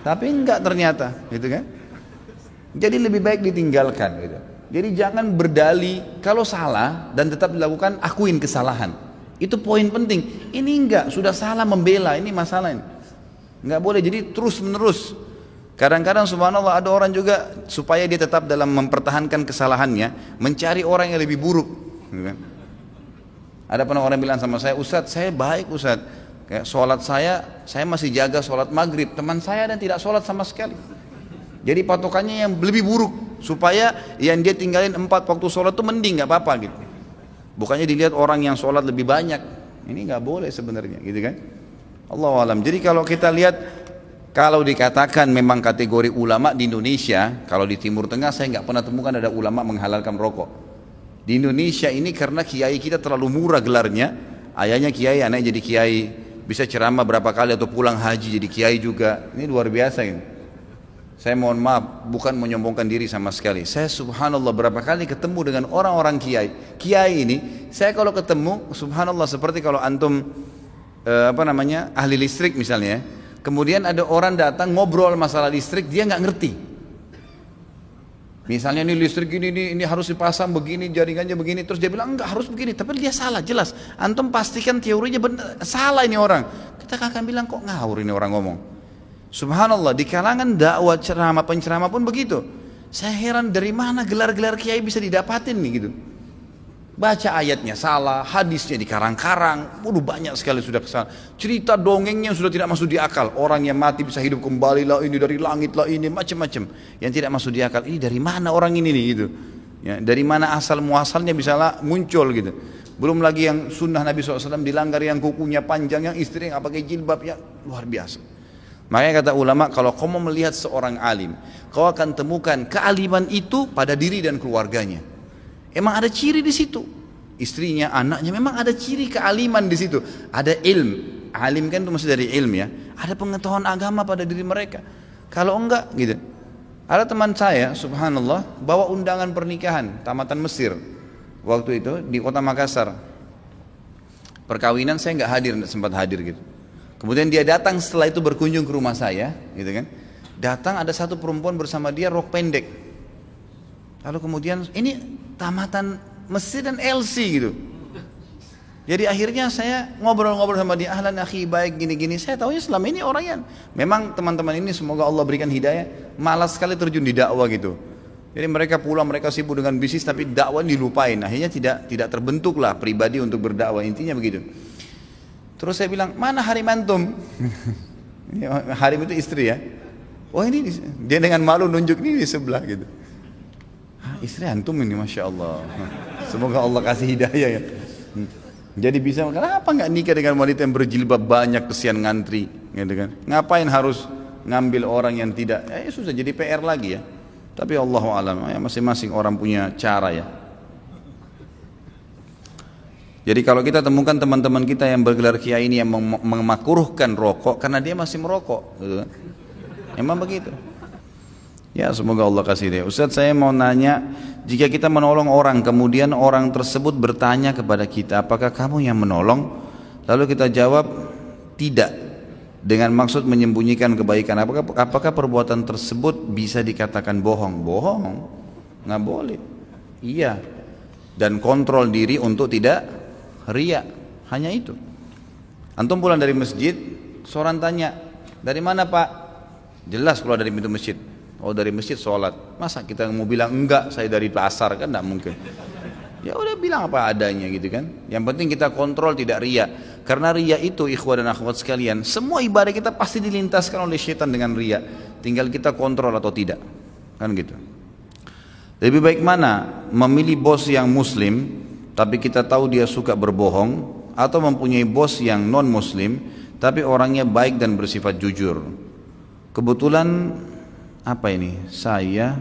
Tapi enggak ternyata, gitu kan. Jadi lebih baik ditinggalkan, gitu. Jadi jangan berdalih kalau salah dan tetap dilakukan, akuin kesalahan. Itu poin penting. Ini enggak, sudah salah membela, ini masalah ini. Enggak boleh, jadi terus menerus. Kadang-kadang subhanallah ada orang juga supaya dia tetap dalam mempertahankan kesalahannya, mencari orang yang lebih buruk, gitu kan? Ada pernah orang bilang sama saya, Ustadz saya baik Ustadz, kayak sholat saya masih jaga sholat maghrib, teman saya dan tidak sholat sama sekali. Jadi patokannya yang lebih buruk, supaya yang dia tinggalin 4 waktu sholat itu mending, nggak apa-apa gitu. Bukannya dilihat orang yang sholat lebih banyak, ini nggak boleh sebenarnya, gitu kan? Allahu alam. Jadi kalau kita lihat, kalau dikatakan memang kategori ulama di Indonesia, kalau di Timur Tengah saya nggak pernah temukan ada ulama menghalalkan rokok. Di Indonesia ini karena kiai kita terlalu murah gelarnya, ayahnya kiai, anaknya jadi kiai, bisa ceramah berapa kali atau pulang haji jadi kiai juga. Ini luar biasa ini. Saya mohon maaf, bukan menyombongkan diri sama sekali. Saya subhanallah berapa kali ketemu dengan orang-orang kiai. Kiai ini, saya kalau ketemu subhanallah seperti kalau antum ahli listrik misalnya, kemudian ada orang datang ngobrol masalah listrik, dia nggak ngerti. Misalnya ini listrik ini harus dipasang begini, jaringannya begini, terus dia bilang enggak harus begini, tapi dia salah jelas. Antum pastikan teorinya benar, salah ini orang. Kita akan bilang kok ngawur ini orang ngomong. Subhanallah, di kalangan dakwah ceramah penceramah pun begitu. Saya heran dari mana gelar-gelar kiai bisa didapatin nih gitu. Baca ayatnya salah, hadisnya dikarang-karang, banyak sekali sudah kesalahan. Cerita dongengnya sudah tidak masuk di akal. Orang yang mati bisa hidup kembali lah, ini dari langit lah, ini macam-macam. Yang tidak masuk di akal, ini dari mana orang ini nih gitu. Ya, dari mana asal muasalnya bisa muncul gitu. Belum lagi yang sunnah Nabi SAW dilanggar, yang kukunya panjang, yang istri nggak pakai jilbab, ya luar biasa. Makanya kata ulama, kalau kau mau melihat seorang alim, kau akan temukan kealiman itu pada diri dan keluarganya. Emang ada ciri di situ, istrinya, anaknya, memang ada ciri kealiman di situ. Ada ilm, alim kan itu masih dari ilm ya. Ada pengetahuan agama pada diri mereka. Kalau enggak gitu. Ada teman saya, subhanallah, bawa undangan pernikahan tamatan Mesir waktu itu di kota Makassar. Perkawinan saya nggak hadir, nggak sempat hadir gitu. Kemudian dia datang setelah itu berkunjung ke rumah saya, gitu kan. Datang ada satu perempuan bersama dia rok pendek. Lalu kemudian ini tamatan Mesir dan LC gitu. Jadi akhirnya saya ngobrol-ngobrol sama dia, ahlan akhi, baik gini-gini. Saya tahunya selama ini orang yang memang teman-teman ini semoga Allah berikan hidayah, malas sekali terjun di dakwah gitu. Jadi mereka pulang, mereka sibuk dengan bisnis tapi dakwah dilupain. Akhirnya tidak terbentuklah pribadi untuk berdakwah, intinya begitu. Terus saya bilang, mana Harim antum? Harim itu istri ya. Oh ini dia dengan malu nunjuk ini di sebelah gitu. Istri antum ini, masya Allah. Semoga Allah kasih hidayah ya. Jadi bisa, kenapa nggak nikah dengan wanita yang berjilbab banyak, kesian ngantri, gitu kan? Ngapain harus ngambil orang yang tidak? Ya susah, jadi PR lagi ya. Tapi Allahu a'lam, ya masing-masing orang punya cara ya. Jadi kalau kita temukan teman-teman kita yang bergelar kiai ini yang memakruhkan rokok karena dia masih merokok, gitu kan? Emang begitu. Ya semoga Allah kasih dia. Ustaz, saya mau nanya, jika kita menolong orang kemudian orang tersebut bertanya kepada kita, apakah kamu yang menolong? Lalu kita jawab tidak, dengan maksud menyembunyikan kebaikan. Apakah perbuatan tersebut bisa dikatakan bohong? Bohong, nggak boleh. Iya, dan kontrol diri untuk tidak riya, hanya itu. Antum pulang dari masjid, seorang tanya, dari mana Pak? Jelas keluar dari pintu masjid. Oh dari masjid sholat. Masa kita mau bilang enggak, saya dari pasar, kan enggak mungkin. Ya udah bilang apa adanya gitu kan. Yang penting kita kontrol tidak riya. Karena riya itu ikhwah dan akhwat sekalian, semua ibadah kita pasti dilintaskan oleh syaitan dengan riya. Tinggal kita kontrol atau tidak. Kan gitu. Lebih baik mana? Memilih bos yang muslim tapi kita tahu dia suka berbohong, atau mempunyai bos yang non muslim tapi orangnya baik dan bersifat jujur. Kebetulan apa ini? Saya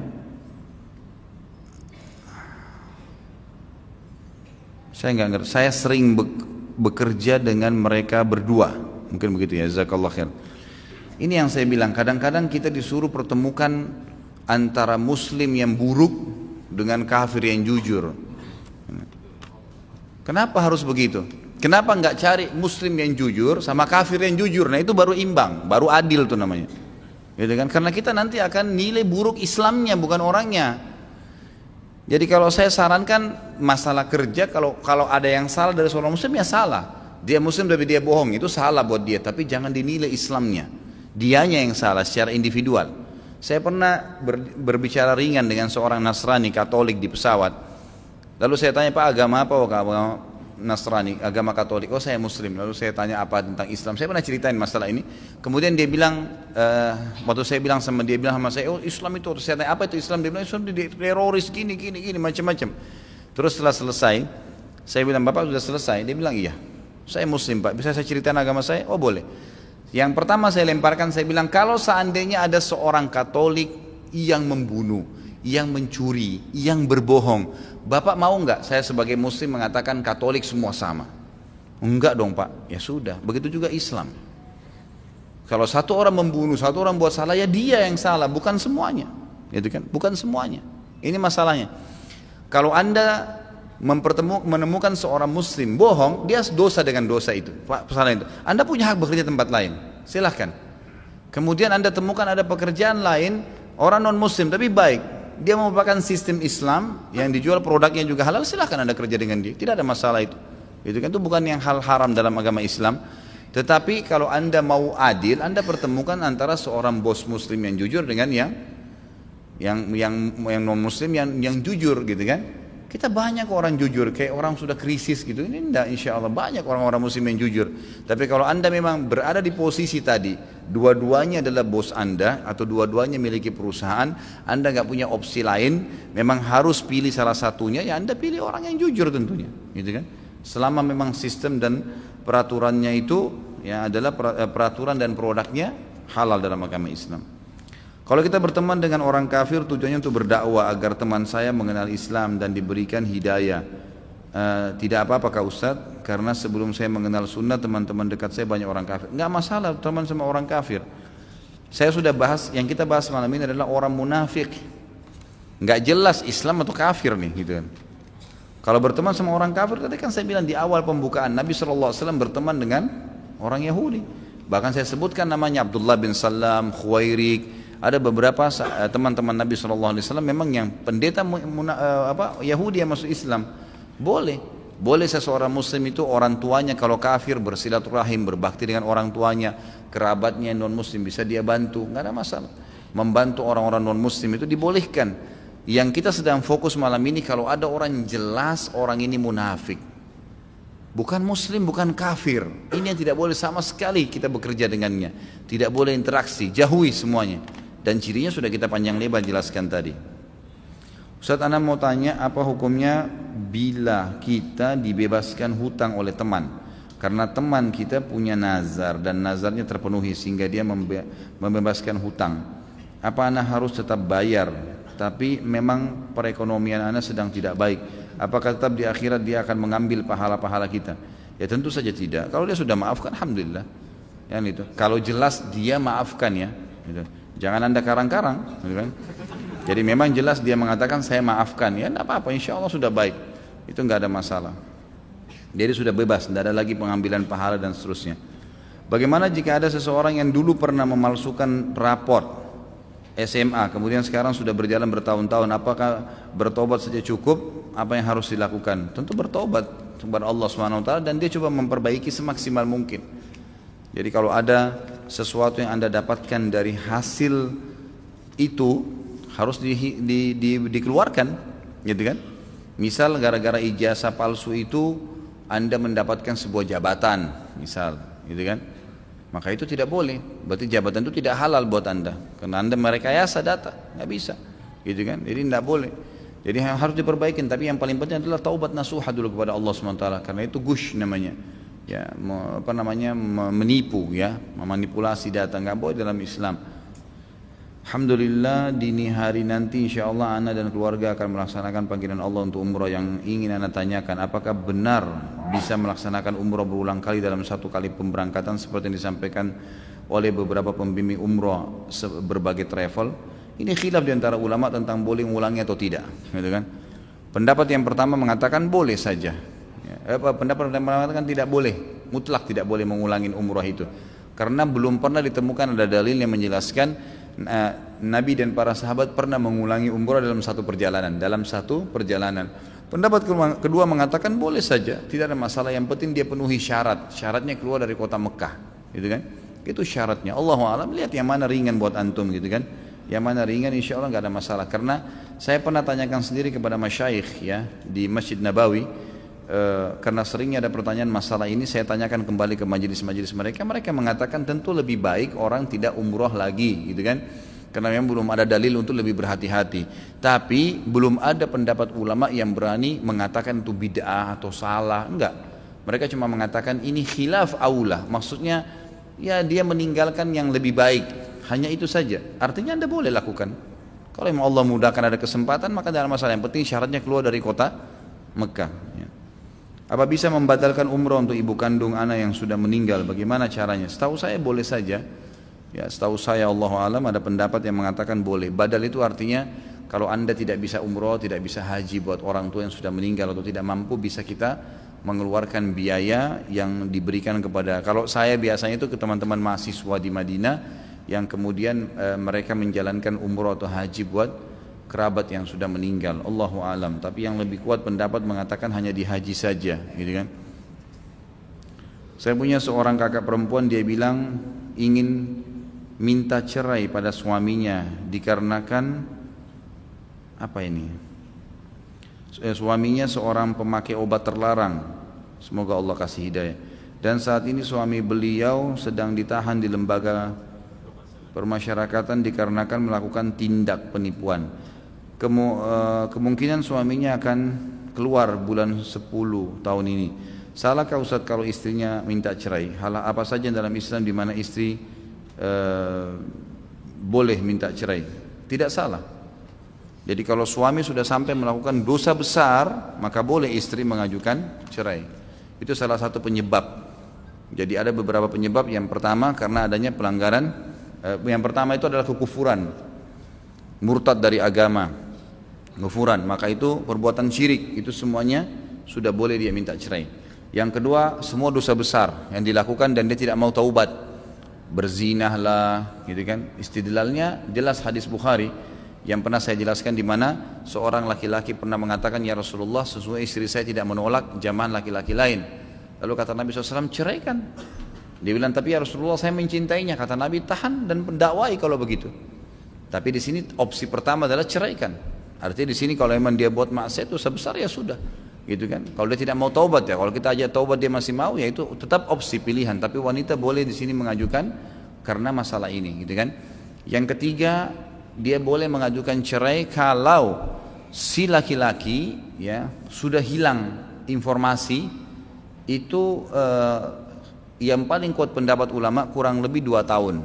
nggak ngerti. Saya sering bekerja dengan mereka berdua. Mungkin begitu ya. Jazakallah khair. Ini yang saya bilang. Kadang-kadang kita disuruh pertemukan antara Muslim yang buruk dengan kafir yang jujur. Kenapa harus begitu? Kenapa nggak cari Muslim yang jujur sama kafir yang jujur? Nah itu baru imbang, baru adil tuh namanya. Gitu kan? Karena kita nanti akan nilai buruk Islamnya bukan orangnya. Jadi kalau saya sarankan masalah kerja, kalau ada yang salah dari seorang muslim ya salah. Dia muslim tapi dia bohong, itu salah buat dia, tapi jangan dinilai Islamnya. Dianya yang salah secara individual. Saya pernah berbicara ringan dengan seorang Nasrani Katolik di pesawat. Lalu saya tanya, Pak agama apa? Oh, agama Nasrani, agama Katolik. Oh saya Muslim. Lalu saya tanya apa tentang Islam. Saya pernah ceritain masalah ini. Kemudian dia bilang, waktu saya bilang sama dia, bilang sama saya, oh Islam itu. Saya tanya apa itu Islam? Dia bilang Islam itu teroris gini macam-macam. Terus setelah selesai, saya bilang Bapak sudah selesai? Dia bilang iya. Saya Muslim Pak. Bisa saya ceritain agama saya? Oh boleh. Yang pertama saya lemparkan, saya bilang kalau seandainya ada seorang Katolik yang membunuh, yang mencuri, yang berbohong, Bapak mau nggak saya sebagai Muslim mengatakan Katolik semua sama? Enggak dong Pak. Ya sudah, begitu juga Islam. Kalau satu orang membunuh, satu orang buat salah, ya dia yang salah, bukan semuanya, gitu kan? Bukan semuanya. Ini masalahnya. Kalau Anda menemukan seorang Muslim bohong, dia dosa dengan dosa itu, kesalahan itu. Anda punya hak bekerja tempat lain, silahkan. Kemudian Anda temukan ada pekerjaan lain, orang non Muslim tapi baik. Dia merupakan sistem Islam yang dijual produknya juga halal, silahkan Anda kerja dengan dia, tidak ada masalah itu. Itu kan itu bukan yang hal haram dalam agama Islam. Tetapi kalau Anda mau adil, Anda pertemukan antara seorang bos Muslim yang jujur dengan yang non Muslim yang jujur, gitu kan? Kita banyak orang jujur, kayak orang sudah krisis gitu. Ini enggak, insya Allah banyak orang-orang Muslim yang jujur. Tapi kalau Anda memang berada di posisi tadi, dua-duanya adalah bos Anda atau dua-duanya miliki perusahaan, Anda nggak punya opsi lain, memang harus pilih salah satunya, ya Anda pilih orang yang jujur tentunya, gitu kan? Selama memang sistem dan peraturannya itu ya adalah peraturan dan produknya halal dalam agama Islam. Kalau kita berteman dengan orang kafir tujuannya untuk berdakwah agar teman saya mengenal Islam dan diberikan hidayah, tidak apa-apa Kak Ustadz, karena sebelum saya mengenal sunnah teman-teman dekat saya banyak orang kafir. Enggak masalah teman sama orang kafir. Saya sudah bahas, yang kita bahas malam ini adalah orang munafik, enggak jelas Islam atau kafir nih gitu kan. Kalau berteman sama orang kafir, tadi kan saya bilang di awal pembukaan, Nabi SAW berteman dengan orang Yahudi. Bahkan saya sebutkan namanya Abdullah bin Salam, Khuwairik, Ada beberapa teman-teman Nabi SAW memang yang pendeta Yahudi yang masuk Islam. Boleh seseorang muslim itu orang tuanya kalau kafir bersilaturahim, berbakti dengan orang tuanya, kerabatnya non muslim bisa dia bantu, nggak ada masalah. Membantu orang-orang non muslim itu dibolehkan. Yang kita sedang fokus malam ini kalau ada orang jelas orang ini munafik, bukan muslim, bukan kafir, ini yang tidak boleh sama sekali kita bekerja dengannya, tidak boleh interaksi, jauhi semuanya. Dan cirinya sudah kita panjang lebar jelaskan tadi. Ustaz, ana mau tanya, apa hukumnya bila kita dibebaskan hutang oleh teman karena teman kita punya nazar dan nazarnya terpenuhi sehingga dia membebaskan hutang? Apa ana harus tetap bayar tapi memang perekonomian ana sedang tidak baik? Apakah tetap di akhirat dia akan mengambil pahala-pahala kita? Ya tentu saja tidak. Kalau dia sudah maafkan, alhamdulillah. Yang itu. Kalau jelas dia maafkan ya. Gitu. Jangan anda karang-karang. Gitu kan? Jadi memang jelas dia mengatakan saya maafkan. Ya tidak apa-apa, insya Allah sudah baik. Itu nggak ada masalah. Jadi sudah bebas, tidak ada lagi pengambilan pahala dan seterusnya. Bagaimana jika ada seseorang yang dulu pernah memalsukan raport SMA, kemudian sekarang sudah berjalan bertahun-tahun, apakah bertobat saja cukup? Apa yang harus dilakukan? Tentu bertobat kepada Allah SWT dan dia coba memperbaiki semaksimal mungkin. Jadi kalau ada sesuatu yang anda dapatkan dari hasil itu harus dikeluarkan, gitu kan? Misal gara-gara ijazah palsu itu anda mendapatkan sebuah jabatan, misal, gitu kan? Maka itu tidak boleh, berarti jabatan itu tidak halal buat anda, karena anda merekayasa data, nggak bisa, gitu kan? Jadi tidak boleh. Jadi harus diperbaikin, tapi yang paling penting adalah taubat nasuha dulu kepada Allah SWT, karena itu gush namanya, ya, menipu, ya, memanipulasi data, nggak boleh dalam Islam. Alhamdulillah dini hari nanti insyaallah ana dan keluarga akan melaksanakan panggilan Allah untuk umrah. Yang ingin ana tanyakan, apakah benar bisa melaksanakan umrah berulang kali dalam satu kali pemberangkatan seperti yang disampaikan oleh beberapa pembimbing umrah berbagai travel? Ini khilaf di antara ulama tentang boleh mengulangi atau tidak, gitu kan? Pendapat yang pertama mengatakan boleh saja. Pendapat yang mengatakan tidak boleh, mutlak tidak boleh mengulangi umrah itu. Karena belum pernah ditemukan ada dalil yang menjelaskan Nabi dan para sahabat pernah mengulangi umrah dalam satu perjalanan. Pendapat kedua mengatakan boleh saja, tidak ada masalah, yang penting dia penuhi syaratnya keluar dari kota Mekah, gitu kan? Itu syaratnya. Allahu a'lam, lihat yang mana ringan buat antum, gitu kan? Yang mana ringan insya Allah nggak ada masalah. Karena saya pernah tanyakan sendiri kepada masyayikh ya di Masjid Nabawi, karena seringnya ada pertanyaan masalah ini, saya tanyakan kembali ke majelis-majelis mereka mengatakan tentu lebih baik orang tidak umrah lagi, gitu kan? Karena memang belum ada dalil untuk lebih berhati-hati. Tapi belum ada pendapat ulama yang berani mengatakan itu bid'ah atau salah, enggak. Mereka cuma mengatakan ini khilaf aula, maksudnya ya dia meninggalkan yang lebih baik, hanya itu saja. Artinya anda boleh lakukan. Kalau memang Allah mudahkan ada kesempatan maka tidak ada masalah, yang penting syaratnya keluar dari kota Mekah. Ya. Apa bisa membatalkan umrah untuk ibu kandung anak yang sudah meninggal? Bagaimana caranya? Setahu saya boleh saja. Ya, setahu saya Allahu a'lam ada pendapat yang mengatakan boleh. Badal itu artinya kalau anda tidak bisa umrah, tidak bisa haji buat orang tua yang sudah meninggal atau tidak mampu, bisa kita mengeluarkan biaya yang diberikan kepada, kalau saya biasanya itu ke teman-teman mahasiswa di Madinah yang kemudian mereka menjalankan umrah atau haji buat kerabat yang sudah meninggal. Allahu a'lam. Tapi yang lebih kuat pendapat mengatakan hanya di haji saja, gitu kan? Saya punya seorang kakak perempuan, dia bilang ingin minta cerai pada suaminya dikarenakan apa ini? Suaminya seorang pemakai obat terlarang. Semoga Allah kasih hidayah. Dan saat ini suami beliau sedang ditahan di lembaga permasyarakatan dikarenakan melakukan tindak penipuan. Kemungkinan suaminya akan keluar bulan 10 tahun ini. Salahkah Ustaz kalau istrinya minta cerai? Hal apa saja dalam Islam di mana istri boleh minta cerai? Tidak salah. Jadi kalau suami sudah sampai melakukan dosa besar, maka boleh istri mengajukan cerai. Itu salah satu penyebab. Jadi ada beberapa penyebab. Yang pertama karena adanya pelanggaran. Yang pertama itu adalah kekufuran, murtad dari agama, kufuran. Maka itu perbuatan syirik. Itu semuanya sudah boleh dia minta cerai. Yang kedua, semua dosa besar yang dilakukan dan dia tidak mau taubat. berzinahlah, gitu kan. Istidlalnya jelas hadis Bukhari yang pernah saya jelaskan, di mana seorang laki-laki pernah mengatakan, ya Rasulullah, sesungguhnya istri saya tidak menolak jamaah laki-laki lain. Lalu kata Nabi SAW, ceraikan. Dia bilang, tapi ya Rasulullah, saya mencintainya. Kata Nabi, tahan dan pendakwai kalau begitu. Tapi di sini opsi pertama adalah ceraikan. Artinya di sini kalau memang dia buat maksiat itu sebesar, ya sudah, gitu kan. Kalau dia tidak mau taubat, ya kalau kita ajak taubat dia masih mau, ya itu tetap opsi pilihan. Tapi wanita boleh di sini mengajukan karena masalah ini, gitu kan. Yang ketiga, dia boleh mengajukan cerai kalau si laki-laki ya sudah hilang informasi itu. Yang paling kuat pendapat ulama kurang lebih 2 tahun.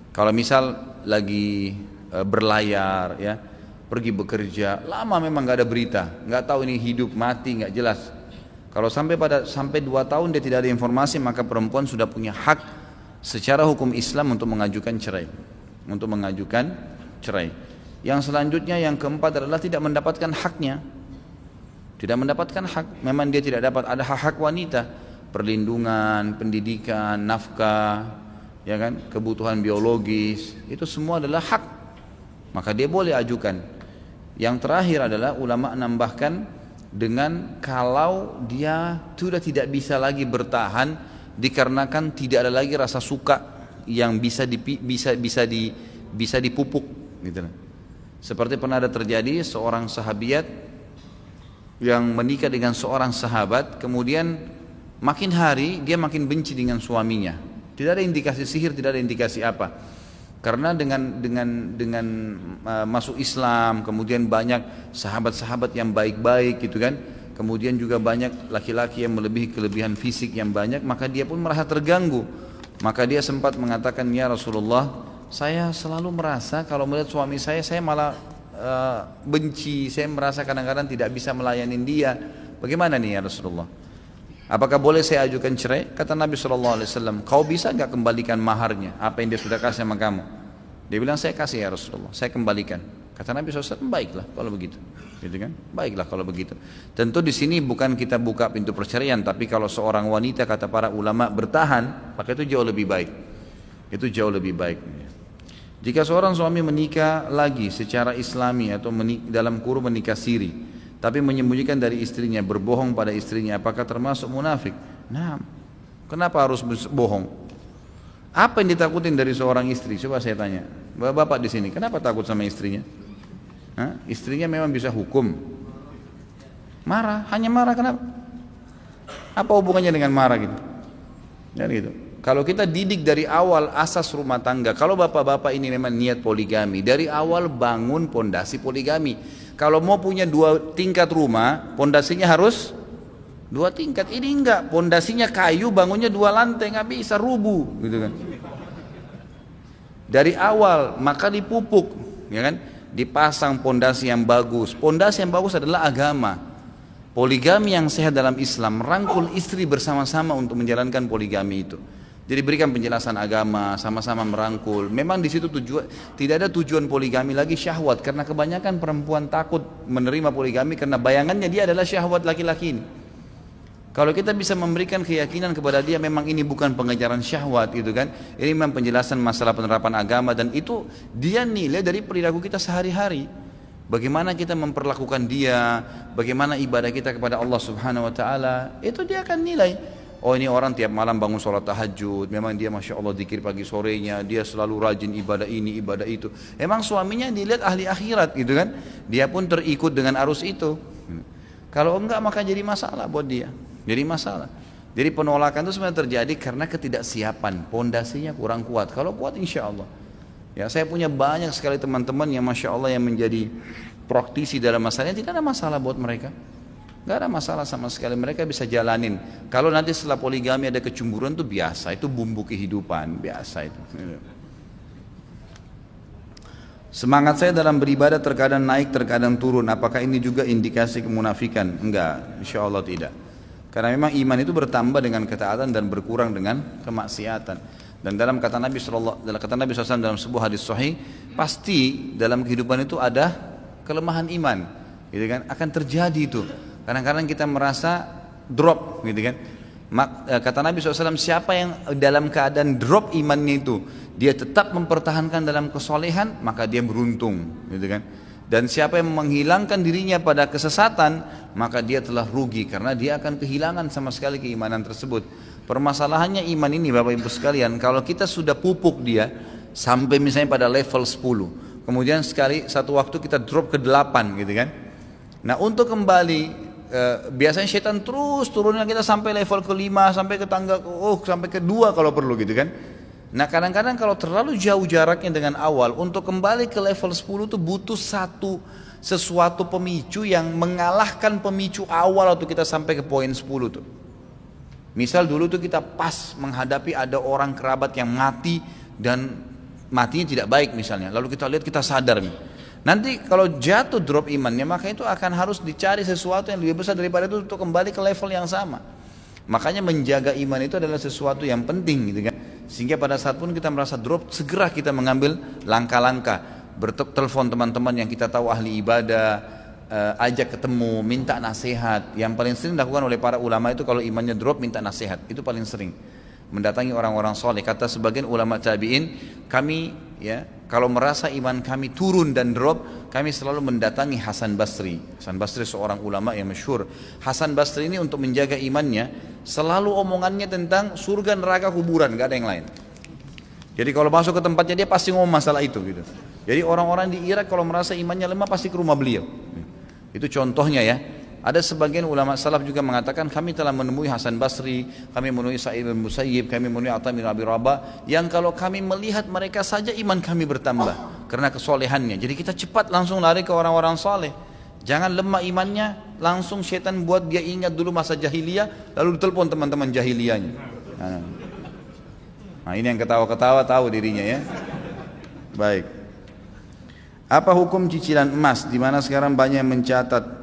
Kalau misal lagi berlayar ya, pergi bekerja, lama memang nggak ada berita, nggak tahu ini hidup mati, nggak jelas. Kalau sampai 2 tahun dia tidak ada informasi, maka perempuan sudah punya hak secara hukum Islam untuk mengajukan cerai. Yang selanjutnya, yang keempat adalah tidak mendapatkan haknya. Tidak mendapatkan hak, memang dia tidak dapat, ada hak-hak wanita, perlindungan, pendidikan, nafkah, ya kan, kebutuhan biologis, itu semua adalah hak. Maka dia boleh ajukan. Yang terakhir adalah ulama nambahkan dengan kalau dia sudah tidak bisa lagi bertahan dikarenakan tidak ada lagi rasa suka yang bisa dipupuk, gitu. Seperti pernah ada terjadi seorang sahabiat yang menikah dengan seorang sahabat, kemudian makin hari dia makin benci dengan suaminya. Tidak ada indikasi sihir, tidak ada indikasi apa. Karena dengan masuk Islam, kemudian banyak sahabat-sahabat yang baik-baik, gitu kan. Kemudian juga banyak laki-laki yang melebihi kelebihan fisik yang banyak, maka dia pun merasa terganggu. Maka dia sempat mengatakan, ya Rasulullah, saya selalu merasa kalau melihat suami saya malah benci. Saya merasa kadang-kadang tidak bisa melayani dia. Bagaimana nih ya Rasulullah? Apakah boleh saya ajukan cerai? Kata Nabi SAW, kau bisa gak kembalikan maharnya, apa yang dia sudah kasih sama kamu? Dia bilang, saya kasih ya Rasulullah, saya kembalikan. Kata Nabi SAW, baiklah kalau begitu, gitu kan? Baiklah kalau begitu. Tentu di sini bukan kita buka pintu perceraian, tapi kalau seorang wanita, kata para ulama, bertahan, maka itu jauh lebih baik. Itu jauh lebih baik. Jika seorang suami menikah lagi secara Islami atau dalam kurung menikah siri, tapi menyembunyikan dari istrinya, berbohong pada istrinya, apakah termasuk munafik? Nah, kenapa harus bohong? Apa yang ditakutin dari seorang istri? Coba saya tanya, bapak di sini, kenapa takut sama istrinya? Hah? Istrinya memang bisa hukum, marah, hanya marah, kenapa? Apa hubungannya dengan marah gitu? Dan gitu. Kalau kita didik dari awal asas rumah tangga, kalau bapak-bapak ini memang niat poligami, dari awal bangun pondasi poligami. Kalau mau punya 2 tingkat rumah, pondasinya harus 2 tingkat. Ini enggak, pondasinya kayu, bangunnya 2 lantai, nggak bisa, rubuh, gitu kan. Dari awal maka dipupuk, ya kan, dipasang pondasi yang bagus. Pondasi yang bagus adalah agama. Poligami yang sehat dalam Islam, merangkul istri bersama-sama untuk menjalankan poligami itu. Jadi berikan penjelasan agama, sama-sama merangkul. Memang di situ tidak ada tujuan poligami lagi syahwat, karena kebanyakan perempuan takut menerima poligami karena bayangannya dia adalah syahwat laki-laki ini. Kalau kita bisa memberikan keyakinan kepada dia memang ini bukan pengejaran syahwat, gitu kan. Ini memang penjelasan masalah penerapan agama, dan itu dia nilai dari perilaku kita sehari-hari. Bagaimana kita memperlakukan dia, bagaimana ibadah kita kepada Allah Subhanahu wa taala, itu dia akan nilai. Oh, ini orang tiap malam bangun sholat tahajud, memang dia Masya Allah zikir pagi sorenya, dia selalu rajin ibadah ini, ibadah itu. Emang suaminya dilihat ahli akhirat, gitu kan. Dia pun terikut dengan arus itu. Kalau enggak maka jadi masalah buat dia. Jadi masalah. Jadi penolakan itu sebenarnya terjadi karena ketidaksiapan, pondasinya kurang kuat. Kalau kuat insya Allah. Ya, saya punya banyak sekali teman-teman yang Masya Allah yang menjadi praktisi dalam masalahnya, tidak ada masalah buat mereka. Gak ada masalah sama sekali, mereka bisa jalanin. Kalau nanti setelah poligami ada kecemburuan itu biasa, itu bumbu kehidupan, biasa itu. Semangat saya dalam beribadah terkadang naik, terkadang turun. Apakah ini juga indikasi kemunafikan? Enggak, insya Allah tidak. Karena memang iman itu bertambah dengan ketaatan dan berkurang dengan kemaksiatan. Dan dalam kata Nabi SAW dalam sebuah hadis sahih, pasti dalam kehidupan itu ada kelemahan iman, gitu kan? Akan terjadi itu. Kadang-kadang kita merasa drop, gitu kan. Kata Nabi SAW, siapa yang dalam keadaan drop imannya itu, dia tetap mempertahankan dalam kesolehan, maka dia beruntung, gitu kan. Dan siapa yang menghilangkan dirinya pada kesesatan, maka dia telah rugi, karena dia akan kehilangan sama sekali keimanan tersebut. Permasalahannya iman ini Bapak Ibu sekalian, kalau kita sudah pupuk dia, sampai misalnya pada level 10, kemudian satu waktu kita drop ke 8 gitu kan. Nah untuk kembali, biasanya setan terus turunnya kita sampai level ke-5, sampai ke tangga sampai ke-2 kalau perlu gitu kan. Nah kadang-kadang kalau terlalu jauh jaraknya dengan awal, untuk kembali ke level 10 itu butuh sesuatu pemicu yang mengalahkan pemicu awal waktu kita sampai ke poin 10 tuh. Misal dulu tuh kita pas menghadapi ada orang kerabat yang mati dan matinya tidak baik misalnya, lalu kita lihat, kita sadar nih. Nanti kalau jatuh drop imannya, maka itu akan harus dicari sesuatu yang lebih besar daripada itu untuk kembali ke level yang sama. Makanya menjaga iman itu adalah sesuatu yang penting gitu kan. Sehingga pada saat pun kita merasa drop, segera kita mengambil langkah-langkah. Bertelepon teman-teman yang kita tahu ahli ibadah, ajak ketemu, minta nasihat. Yang paling sering dilakukan oleh para ulama itu kalau imannya drop, minta nasihat. Itu paling sering. Mendatangi orang-orang soleh. Kata sebagian ulama tabi'in, kami ya kalau merasa iman kami turun dan drop, kami selalu mendatangi Hasan Basri. Hasan Basri seorang ulama yang masyhur. Hasan Basri ini untuk menjaga imannya, selalu omongannya tentang surga, neraka, kuburan, gak ada yang lain. Jadi kalau masuk ke tempatnya dia pasti ngomong masalah itu gitu. Jadi orang-orang di Irak kalau merasa imannya lemah pasti ke rumah beliau. Itu contohnya ya. Ada sebagian ulama salaf juga mengatakan, kami telah menemui Hasan Basri, kami menemui Sa'id bin Musayyib, kami menemui Atha bin Abi Rabah, yang kalau kami melihat mereka saja iman kami bertambah karena kesolehannya. Jadi kita cepat langsung lari ke orang-orang soleh. Jangan lemah imannya, langsung setan buat dia ingat dulu masa jahiliyah, lalu ditelepon teman-teman jahiliyahnya. Nah ini yang ketawa-ketawa tahu dirinya ya. Baik. Apa hukum cicilan emas, di mana sekarang banyak mencatat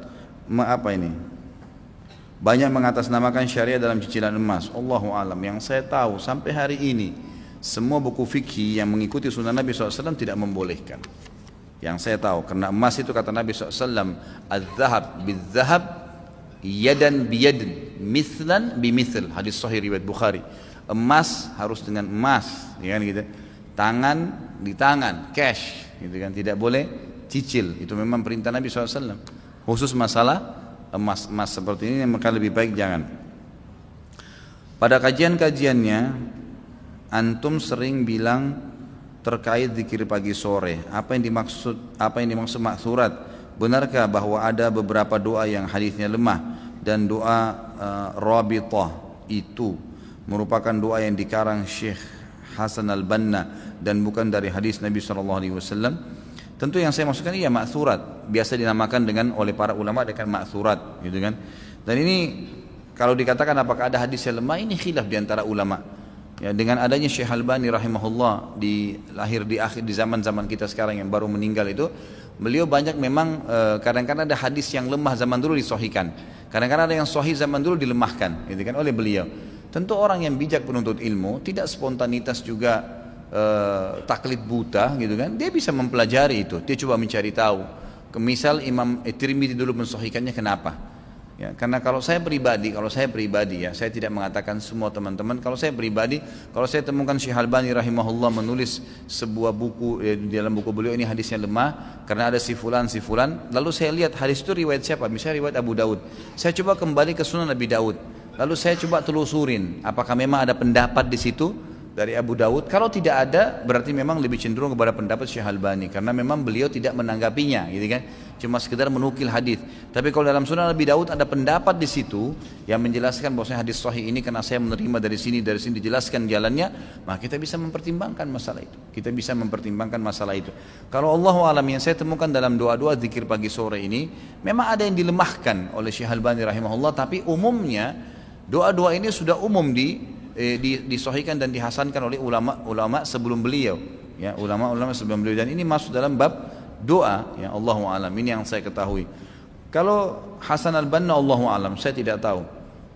banyak mengatasnamakan syariah dalam cicilan emas. Allahu alam. Yang saya tahu sampai hari ini semua buku fikih yang mengikuti sunnah Nabi SAW tidak membolehkan. Yang saya tahu, karena emas itu kata Nabi SAW, az-zahab bil-zahab, yadan biyadin, mithlan bimithl. Hadis sahih riwayat Bukhari. Emas harus dengan emas, ya kan gitu. Tangan di tangan, cash, gitu kan. Tidak boleh cicil. Itu memang perintah Nabi SAW. Khusus masalah emas seperti ini, maka lebih baik jangan. Pada kajian-kajiannya antum sering bilang terkait zikir pagi sore, apa yang dimaksud maksurat? Benarkah bahwa ada beberapa doa yang hadisnya lemah, dan doa Rabithah itu merupakan doa yang dikarang Syekh Hasan Al-Banna dan bukan dari hadis Nabi SAW? Tentu yang saya maksudkan iya maksurat, biasa dinamakan dengan oleh para ulama dengan maksurat, gitu kan. Dan ini kalau dikatakan apakah ada hadis yang lemah, ini khilaf di antara ulama. Ya, dengan adanya Syekh Albani rahimahullah lahir di zaman-zaman kita sekarang yang baru meninggal itu, beliau banyak memang kadang-kadang ada hadis yang lemah zaman dulu disahihkan. Kadang-kadang ada yang sahih zaman dulu dilemahkan, gitu kan, oleh beliau. Tentu orang yang bijak penuntut ilmu tidak spontanitas juga taklid buta gitu kan, dia bisa mempelajari itu, dia coba mencari tahu. Misal Imam Tirmidzi dulu mensahihkannya, kenapa? Ya, karena kalau saya pribadi ya, saya tidak mengatakan semua teman-teman, kalau saya pribadi, kalau saya temukan Syekh Albani rahimahullah menulis sebuah buku, di dalam buku beliau ini hadisnya lemah karena ada si fulan, lalu saya lihat hadis itu riwayat siapa, misalnya riwayat Abu Daud, saya coba kembali ke Sunan Nabi Daud, lalu saya coba telusurin apakah memang ada pendapat di situ dari Abu Daud. Kalau tidak ada, berarti memang lebih cenderung kepada pendapat Syekh Albani, karena memang beliau tidak menanggapinya, gitu kan, cuma sekedar menukil hadis. Tapi kalau dalam Sunan Nabi Daud ada pendapat di situ yang menjelaskan bahwasanya hadis sahih ini karena saya menerima dari sini dijelaskan jalannya, maka kita bisa mempertimbangkan masalah itu. Kalau Allahu a'lam, yang saya temukan dalam doa-doa zikir pagi sore ini, memang ada yang dilemahkan oleh Syekh Albani rahimahullah, tapi umumnya doa-doa ini sudah umum disahihkan dan dihasankan oleh ulama sebelum beliau, ya, ulama sebelum beliau, dan ini masuk dalam bab doa, ya, Allahu a'lam. Ini yang saya ketahui. Kalau Hasan Al-Banna, Allahu a'lam, saya tidak tahu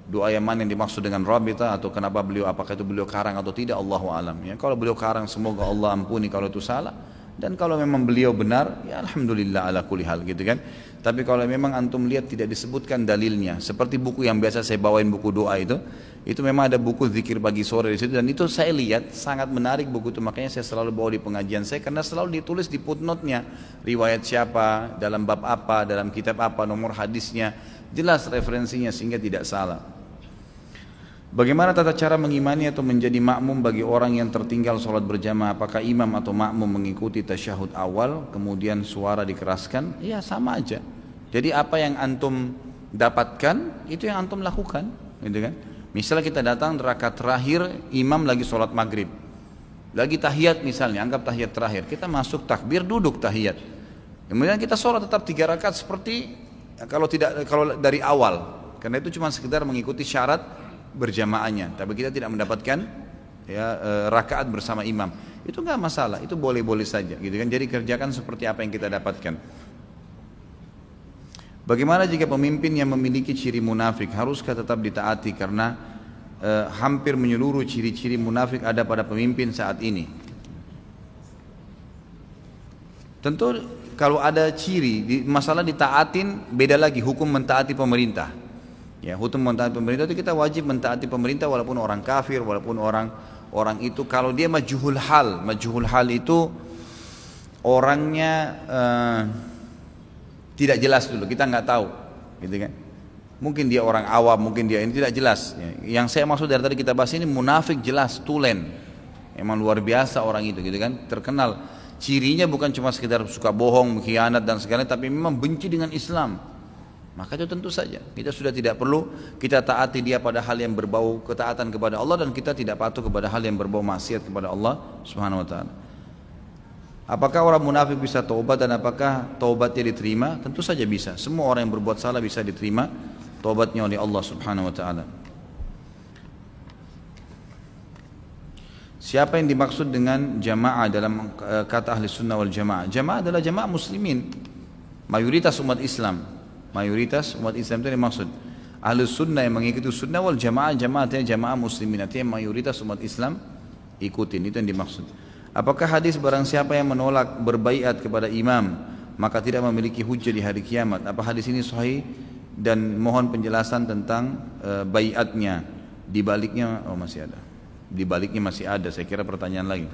doa yang mana yang dimaksud dengan Rabithah, atau kenapa beliau, apakah itu beliau karang atau tidak, Allahu a'lam. Ya, kalau beliau karang, semoga Allah ampuni kalau itu salah, dan kalau memang beliau benar, ya alhamdulillah ala kulli hal, gitu kan. Tapi kalau memang antum lihat tidak disebutkan dalilnya, seperti buku yang biasa saya bawain, buku doa itu memang ada buku zikir pagi sore di situ, dan itu saya lihat sangat menarik buku itu, makanya saya selalu bawa di pengajian saya, karena selalu ditulis di footnote-nya, riwayat siapa, dalam bab apa, dalam kitab apa, nomor hadisnya, jelas referensinya sehingga tidak salah. Bagaimana tata cara mengimani atau menjadi makmum bagi orang yang tertinggal sholat berjamaah? Apakah imam atau makmum mengikuti tasyahud awal kemudian suara dikeraskan? Ya sama aja. Jadi apa yang antum dapatkan itu yang antum lakukan, gitu kan? Misalnya kita datang rakaat terakhir, imam lagi sholat maghrib, lagi tahiyat misalnya, anggap tahiyat terakhir, kita masuk takbir, duduk tahiyat, kemudian kita sholat tetap 3 rakaat seperti kalau dari awal, karena itu cuma sekedar mengikuti syarat berjamaahnya, tapi kita tidak mendapatkan rakaat bersama imam, itu nggak masalah, itu boleh-boleh saja, gitu kan? Jadi kerjakan seperti apa yang kita dapatkan. Bagaimana jika pemimpin yang memiliki ciri munafik, haruskah tetap ditaati karena hampir menyeluruh ciri-ciri munafik ada pada pemimpin saat ini? Tentu kalau ada ciri, masalah ditaatin beda lagi, hukum mentaati pemerintah. Ya, hukum mentaati pemerintah itu kita wajib mentaati pemerintah walaupun orang kafir, walaupun orang itu kalau dia majhul hal itu orangnya tidak jelas dulu, kita nggak tahu, gitu kan? Mungkin dia orang awam, mungkin dia ini tidak jelas. Yang saya maksud dari tadi kita bahas ini munafik jelas, tulen, emang luar biasa orang itu, gitu kan? Terkenal, cirinya bukan cuma sekedar suka bohong, khianat dan segala, tapi memang benci dengan Islam. Maka itu tentu saja kita sudah tidak perlu kita taati dia pada hal yang berbau ketaatan kepada Allah, dan kita tidak patuh kepada hal yang berbau maksiat kepada Allah Subhanahu Wa Taala. Apakah orang munafik bisa taubat dan apakah taubatnya diterima? Tentu saja bisa. Semua orang yang berbuat salah bisa diterima taubatnya oleh Allah Subhanahu wa taala. Siapa yang dimaksud dengan jamaah dalam kata ahli sunnah wal jamaah? Jamaah adalah jamaah muslimin, mayoritas umat Islam. Mayoritas umat Islam itu yang dimaksud. Ahli sunnah yang mengikuti sunnah, wal jamaah, jamaah artinya jamaah muslimin, artinya mayoritas umat Islam ikutin, itu yang dimaksud. Apakah hadis barang siapa yang menolak berbaiat kepada imam maka tidak memiliki hujjah di hari kiamat? Apa hadis ini sahih? Dan mohon penjelasan tentang baiatnya. Di baliknya masih ada. Di baliknya masih ada. Saya kira pertanyaan lagi.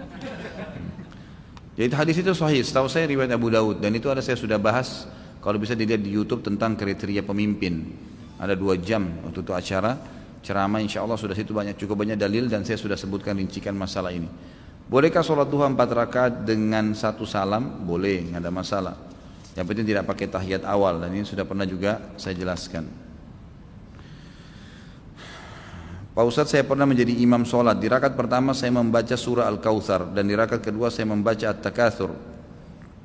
Jadi hadis itu sahih. Setahu saya riwayat Abu Daud, dan itu ada saya sudah bahas. Kalau bisa dilihat di YouTube tentang kriteria pemimpin. Ada 2 jam waktu itu acara ceramah. Insya Allah sudah situ cukup banyak dalil, dan saya sudah sebutkan rincikan masalah ini. Bolehkah sholat duha 4 rakaat dengan 1 salam? Boleh, nggak ada masalah. Yang penting tidak pakai tahiyat awal, dan ini sudah pernah juga saya jelaskan. Pak Ustadz, saya pernah menjadi imam sholat. Di rakaat pertama saya membaca surah Al-Kautsar, dan di rakaat kedua saya membaca At-Takatsur.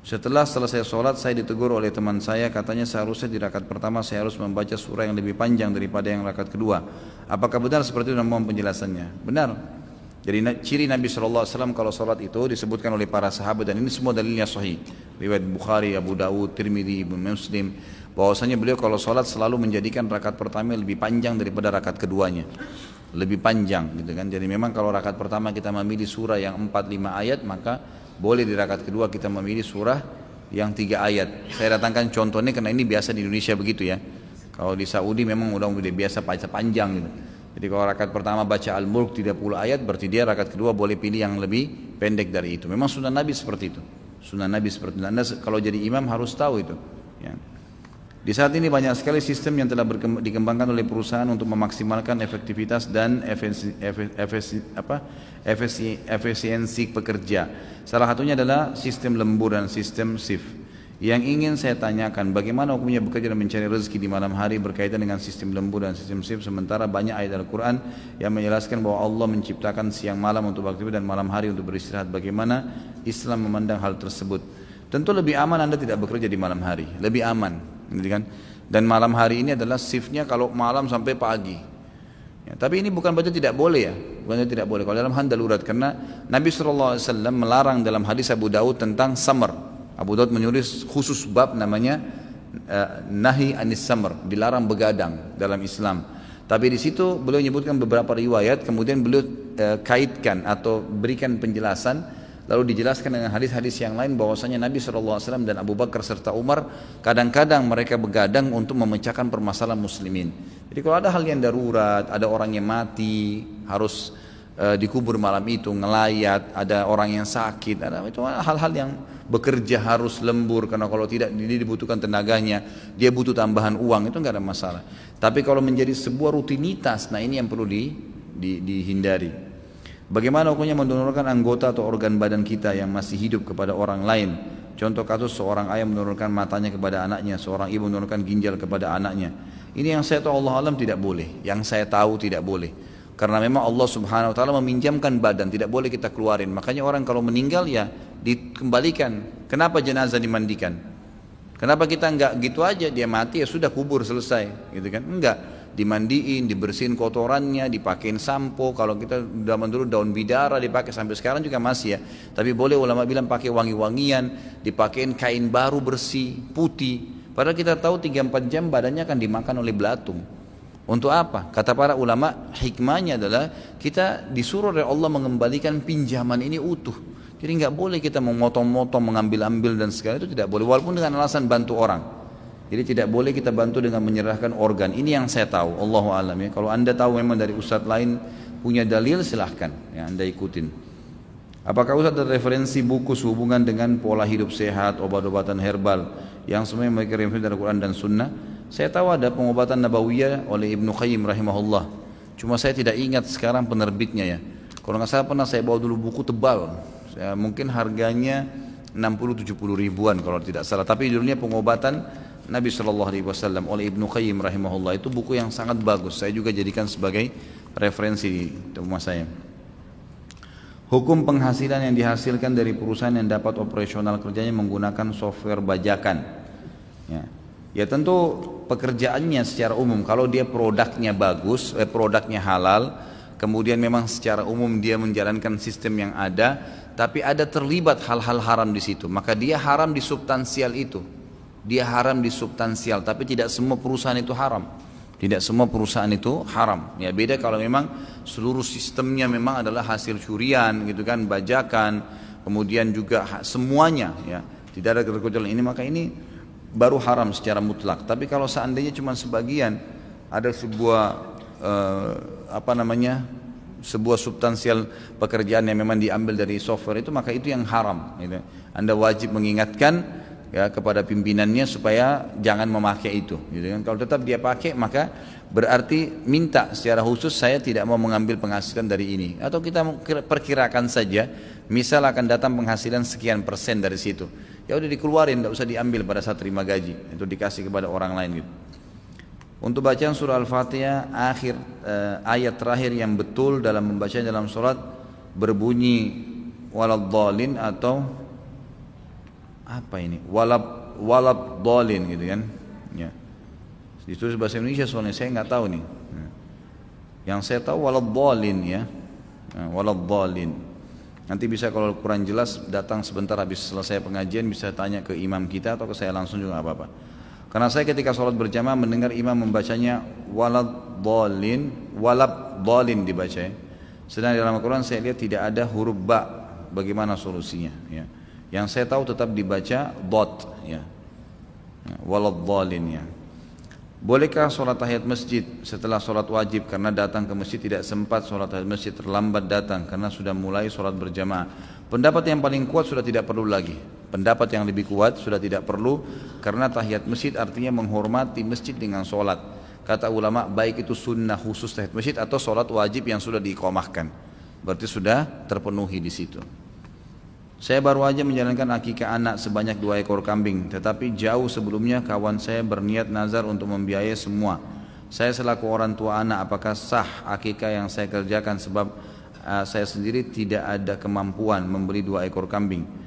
Setelah selesai sholat saya ditegur oleh teman saya, katanya seharusnya di rakaat pertama saya harus membaca surah yang lebih panjang daripada yang rakaat kedua. Apakah benar seperti itu, dan mohon penjelasannya? Benar. Jadi ciri Nabi SAW kalau sholat itu disebutkan oleh para sahabat, dan ini semua dalilnya sahih. Riwayat Bukhari, Abu Dawud, Tirmidzi, Ibnu Muslim, bahwasanya beliau kalau sholat selalu menjadikan rakaat pertama lebih panjang daripada rakaat keduanya. Lebih panjang, gitu kan. Jadi memang kalau rakaat pertama kita memilih surah yang 4-5 ayat, maka boleh di rakaat kedua kita memilih surah yang 3 ayat. Saya datangkan contohnya karena ini biasa di Indonesia begitu ya. Kalau di Saudi memang udah biasa baca panjang gitu. Jadi kalau rakaat pertama baca Al-Mulk 30 ayat, berarti dia rakaat kedua boleh pilih yang lebih pendek dari itu. Memang sunnah Nabi seperti itu. Sunnah Nabi seperti itu. Anda kalau jadi imam harus tahu itu. Ya. Di saat ini banyak sekali sistem yang telah dikembangkan oleh perusahaan untuk memaksimalkan efektivitas dan efisiensi pekerja. Salah satunya adalah sistem lembur dan sistem shift. Yang ingin saya tanyakan, bagaimana hukumnya bekerja dan mencari rezeki di malam hari berkaitan dengan sistem lembur dan sistem shift, sementara banyak ayat Al-Quran yang menjelaskan bahwa Allah menciptakan siang malam untuk beraktivitas dan malam hari untuk beristirahat. Bagaimana Islam memandang hal tersebut? Tentu lebih aman Anda tidak bekerja di malam hari, lebih aman, gitu kan? Dan malam hari ini adalah shiftnya kalau malam sampai pagi. Ya, tapi ini bukan berarti tidak boleh ya, bukan tidak boleh. Kalau dalam hal darurat, karena Nabi SAW melarang dalam hadis Abu Daud tentang samar. Abu Daud menulis khusus bab namanya nahi anis samar, dilarang begadang dalam Islam. Tapi di situ beliau menyebutkan beberapa riwayat, kemudian beliau kaitkan atau berikan penjelasan Lalu dijelaskan dengan hadis-hadis yang lain bahwasanya Nabi SAW dan Abu Bakar serta Umar kadang-kadang mereka begadang untuk memecahkan permasalahan muslimin. Jadi kalau ada hal yang darurat, ada orang yang mati harus dikubur malam itu, ngelayat, ada orang yang sakit, ada itu hal-hal yang bekerja harus lembur karena kalau tidak dia dibutuhkan tenaganya, dia butuh tambahan uang, itu nggak ada masalah. Tapi kalau menjadi sebuah rutinitas, nah ini yang perlu dihindari. Bagaimana hukumnya mendonorkan anggota atau organ badan kita yang masih hidup kepada orang lain? Contoh kasus seorang ayah mendonorkan matanya kepada anaknya, seorang ibu mendonorkan ginjal kepada anaknya. Ini yang saya tahu Allah alam tidak boleh, yang saya tahu tidak boleh. Karena memang Allah Subhanahu wa taala meminjamkan badan, tidak boleh kita keluarin. Makanya orang kalau meninggal ya dikembalikan. Kenapa jenazah dimandikan? Kenapa kita enggak gitu aja, dia mati ya sudah kubur selesai, gitu kan? Enggak, dimandiin, dibersihin kotorannya, dipakein sampo. Kalau kita zaman dulu daun bidara dipakai, sampai sekarang juga masih ya. Tapi boleh ulama bilang pakai wangi-wangian, dipakein kain baru bersih, putih. Padahal kita tahu 3-4 jam badannya akan dimakan oleh belatung. Untuk apa? Kata para ulama, hikmahnya adalah kita disuruh oleh Allah mengembalikan pinjaman ini utuh. Jadi nggak boleh kita memotong-motong, mengambil-ambil dan segala itu tidak boleh. Walaupun dengan alasan bantu orang. Jadi tidak boleh kita bantu dengan menyerahkan organ. Ini yang saya tahu. Allahu a'lam ya. Kalau anda tahu memang dari ustadz lain punya dalil, silahkan ya anda ikutin. Apakah ustadz ada referensi buku sehubungan dengan pola hidup sehat, obat-obatan herbal yang semuanya memiliki referensi dari Quran dan Sunnah? Saya tahu ada pengobatan nabawiyah oleh Ibnu Qayyim rahimahullah. Cuma saya tidak ingat sekarang penerbitnya ya. Kalau nggak salah pernah saya bawa dulu buku tebal. Mungkin harganya 60-70 ribuan kalau tidak salah. Tapi judulnya pengobatan Nabi SAW oleh Ibnu Qayyim rahimahullah. Itu buku yang sangat bagus. Saya juga jadikan sebagai referensi di rumah saya. Hukum penghasilan yang dihasilkan dari perusahaan yang dapat operasional kerjanya menggunakan software bajakan. Ya tentu pekerjaannya secara umum kalau dia produknya bagus, produknya halal, kemudian memang secara umum dia menjalankan sistem yang ada, tapi ada terlibat hal-hal haram di situ, maka dia haram di substansial itu. Dia haram di substansial, tapi tidak semua perusahaan itu haram. Tidak semua perusahaan itu haram. Ya beda kalau memang seluruh sistemnya memang adalah hasil curian gitu kan, bajakan, kemudian juga semuanya ya. Tidak ada keterkecualian ini, maka ini baru haram secara mutlak. Tapi kalau seandainya cuma sebagian, ada sebuah sebuah substansial pekerjaan yang memang diambil dari software itu, maka itu yang haram gitu. Anda wajib mengingatkan ya kepada pimpinannya supaya jangan memakai itu gitu kan. Kalau tetap dia pakai, maka berarti minta secara khusus, saya tidak mau mengambil penghasilan dari ini, atau kita perkirakan saja misal akan datang penghasilan sekian persen dari situ, ya udah dikeluarin, tidak usah diambil pada saat terima gaji, itu dikasih kepada orang lain gitu. Untuk bacaan surah Al-Fatihah akhir ayat terakhir yang betul dalam membacanya dalam surat berbunyi waladhdallin atau apa ini waladhdallin gitu kan ya. Ditulis bahasa Indonesia soalnya saya nggak tahu nih. Yang saya tahu waladhdallin ya, waladhdallin. Nanti bisa kalau kurang jelas datang sebentar habis selesai pengajian, bisa tanya ke imam kita atau ke saya langsung juga nggak apa-apa. Karena saya ketika sholat berjamaah mendengar imam membacanya waladhdallin dibaca ya. Sedang dalam Al-Quran saya lihat tidak ada huruf ba. Bagaimana solusinya ya? Yang saya tahu tetap dibaca dot ya. Waladhdallin ya. Bolehkah sholat tahiyat masjid setelah sholat wajib karena datang ke masjid tidak sempat sholat tahiyat masjid, terlambat datang karena sudah mulai sholat berjamaah? Pendapat yang paling kuat sudah tidak perlu lagi. Pendapat yang lebih kuat sudah tidak perlu, karena tahiyat masjid artinya menghormati masjid dengan sholat. Kata ulama baik itu sunnah khusus tahiyat masjid atau sholat wajib yang sudah diiqamahkan, berarti sudah terpenuhi di situ. Saya baru aja menjalankan akikah anak sebanyak 2 ekor kambing, tetapi jauh sebelumnya kawan saya berniat nazar untuk membiayai semua. Saya selaku orang tua anak, apakah sah akikah yang saya kerjakan sebab saya sendiri tidak ada kemampuan membeli 2 ekor kambing.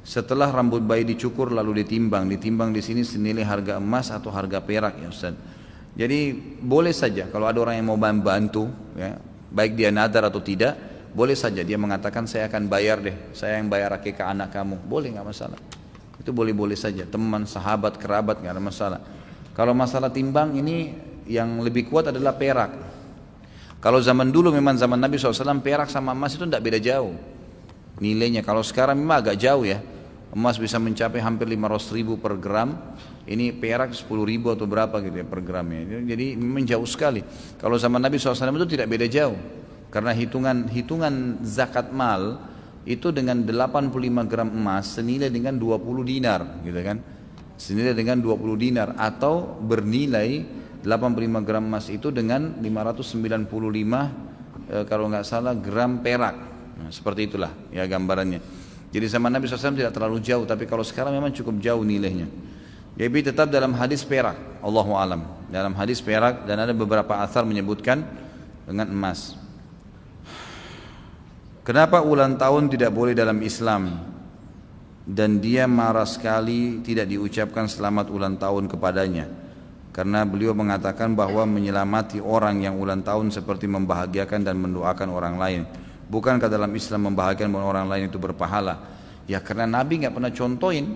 Setelah rambut bayi dicukur lalu ditimbang di sini senilai harga emas atau harga perak ya Ustaz. Jadi boleh saja kalau ada orang yang mau bantu ya, baik dia nadar atau tidak, boleh saja dia mengatakan saya akan bayar deh, saya yang bayar akikah anak kamu, boleh, nggak masalah. Itu boleh-boleh saja, teman, sahabat, kerabat, nggak ada masalah. Kalau masalah timbang ini yang lebih kuat adalah perak. Kalau zaman dulu memang zaman Nabi SAW perak sama emas itu tidak beda jauh. nilainya. Kalau sekarang memang agak jauh ya, emas bisa mencapai hampir 500.000 per gram, ini perak 10.000 atau berapa gitu ya per gramnya. Jadi memang jauh sekali. Kalau zaman Nabi SAW itu tidak beda jauh, karena hitungan zakat mal itu dengan 85 gram emas senilai dengan 20 dinar gitu kan, senilai dengan 20 dinar, atau bernilai 85 gram emas itu dengan 595 kalau nggak salah gram perak. Nah, seperti itulah ya gambarannya. Jadi zaman Nabi SAW tidak terlalu jauh, tapi kalau sekarang memang cukup jauh nilainya. Jadi tetap dalam hadis perak, Allahu alam, dalam hadis perak, dan ada beberapa athar menyebutkan dengan emas. Kenapa ulang tahun tidak boleh dalam Islam? Dan dia marah sekali tidak diucapkan selamat ulang tahun kepadanya, karena beliau mengatakan bahwa menyelamati orang yang ulang tahun seperti membahagiakan dan mendoakan orang lain. Bukankah dalam Islam membahagiakan orang lain itu berpahala? Ya karena Nabi nggak pernah contohin.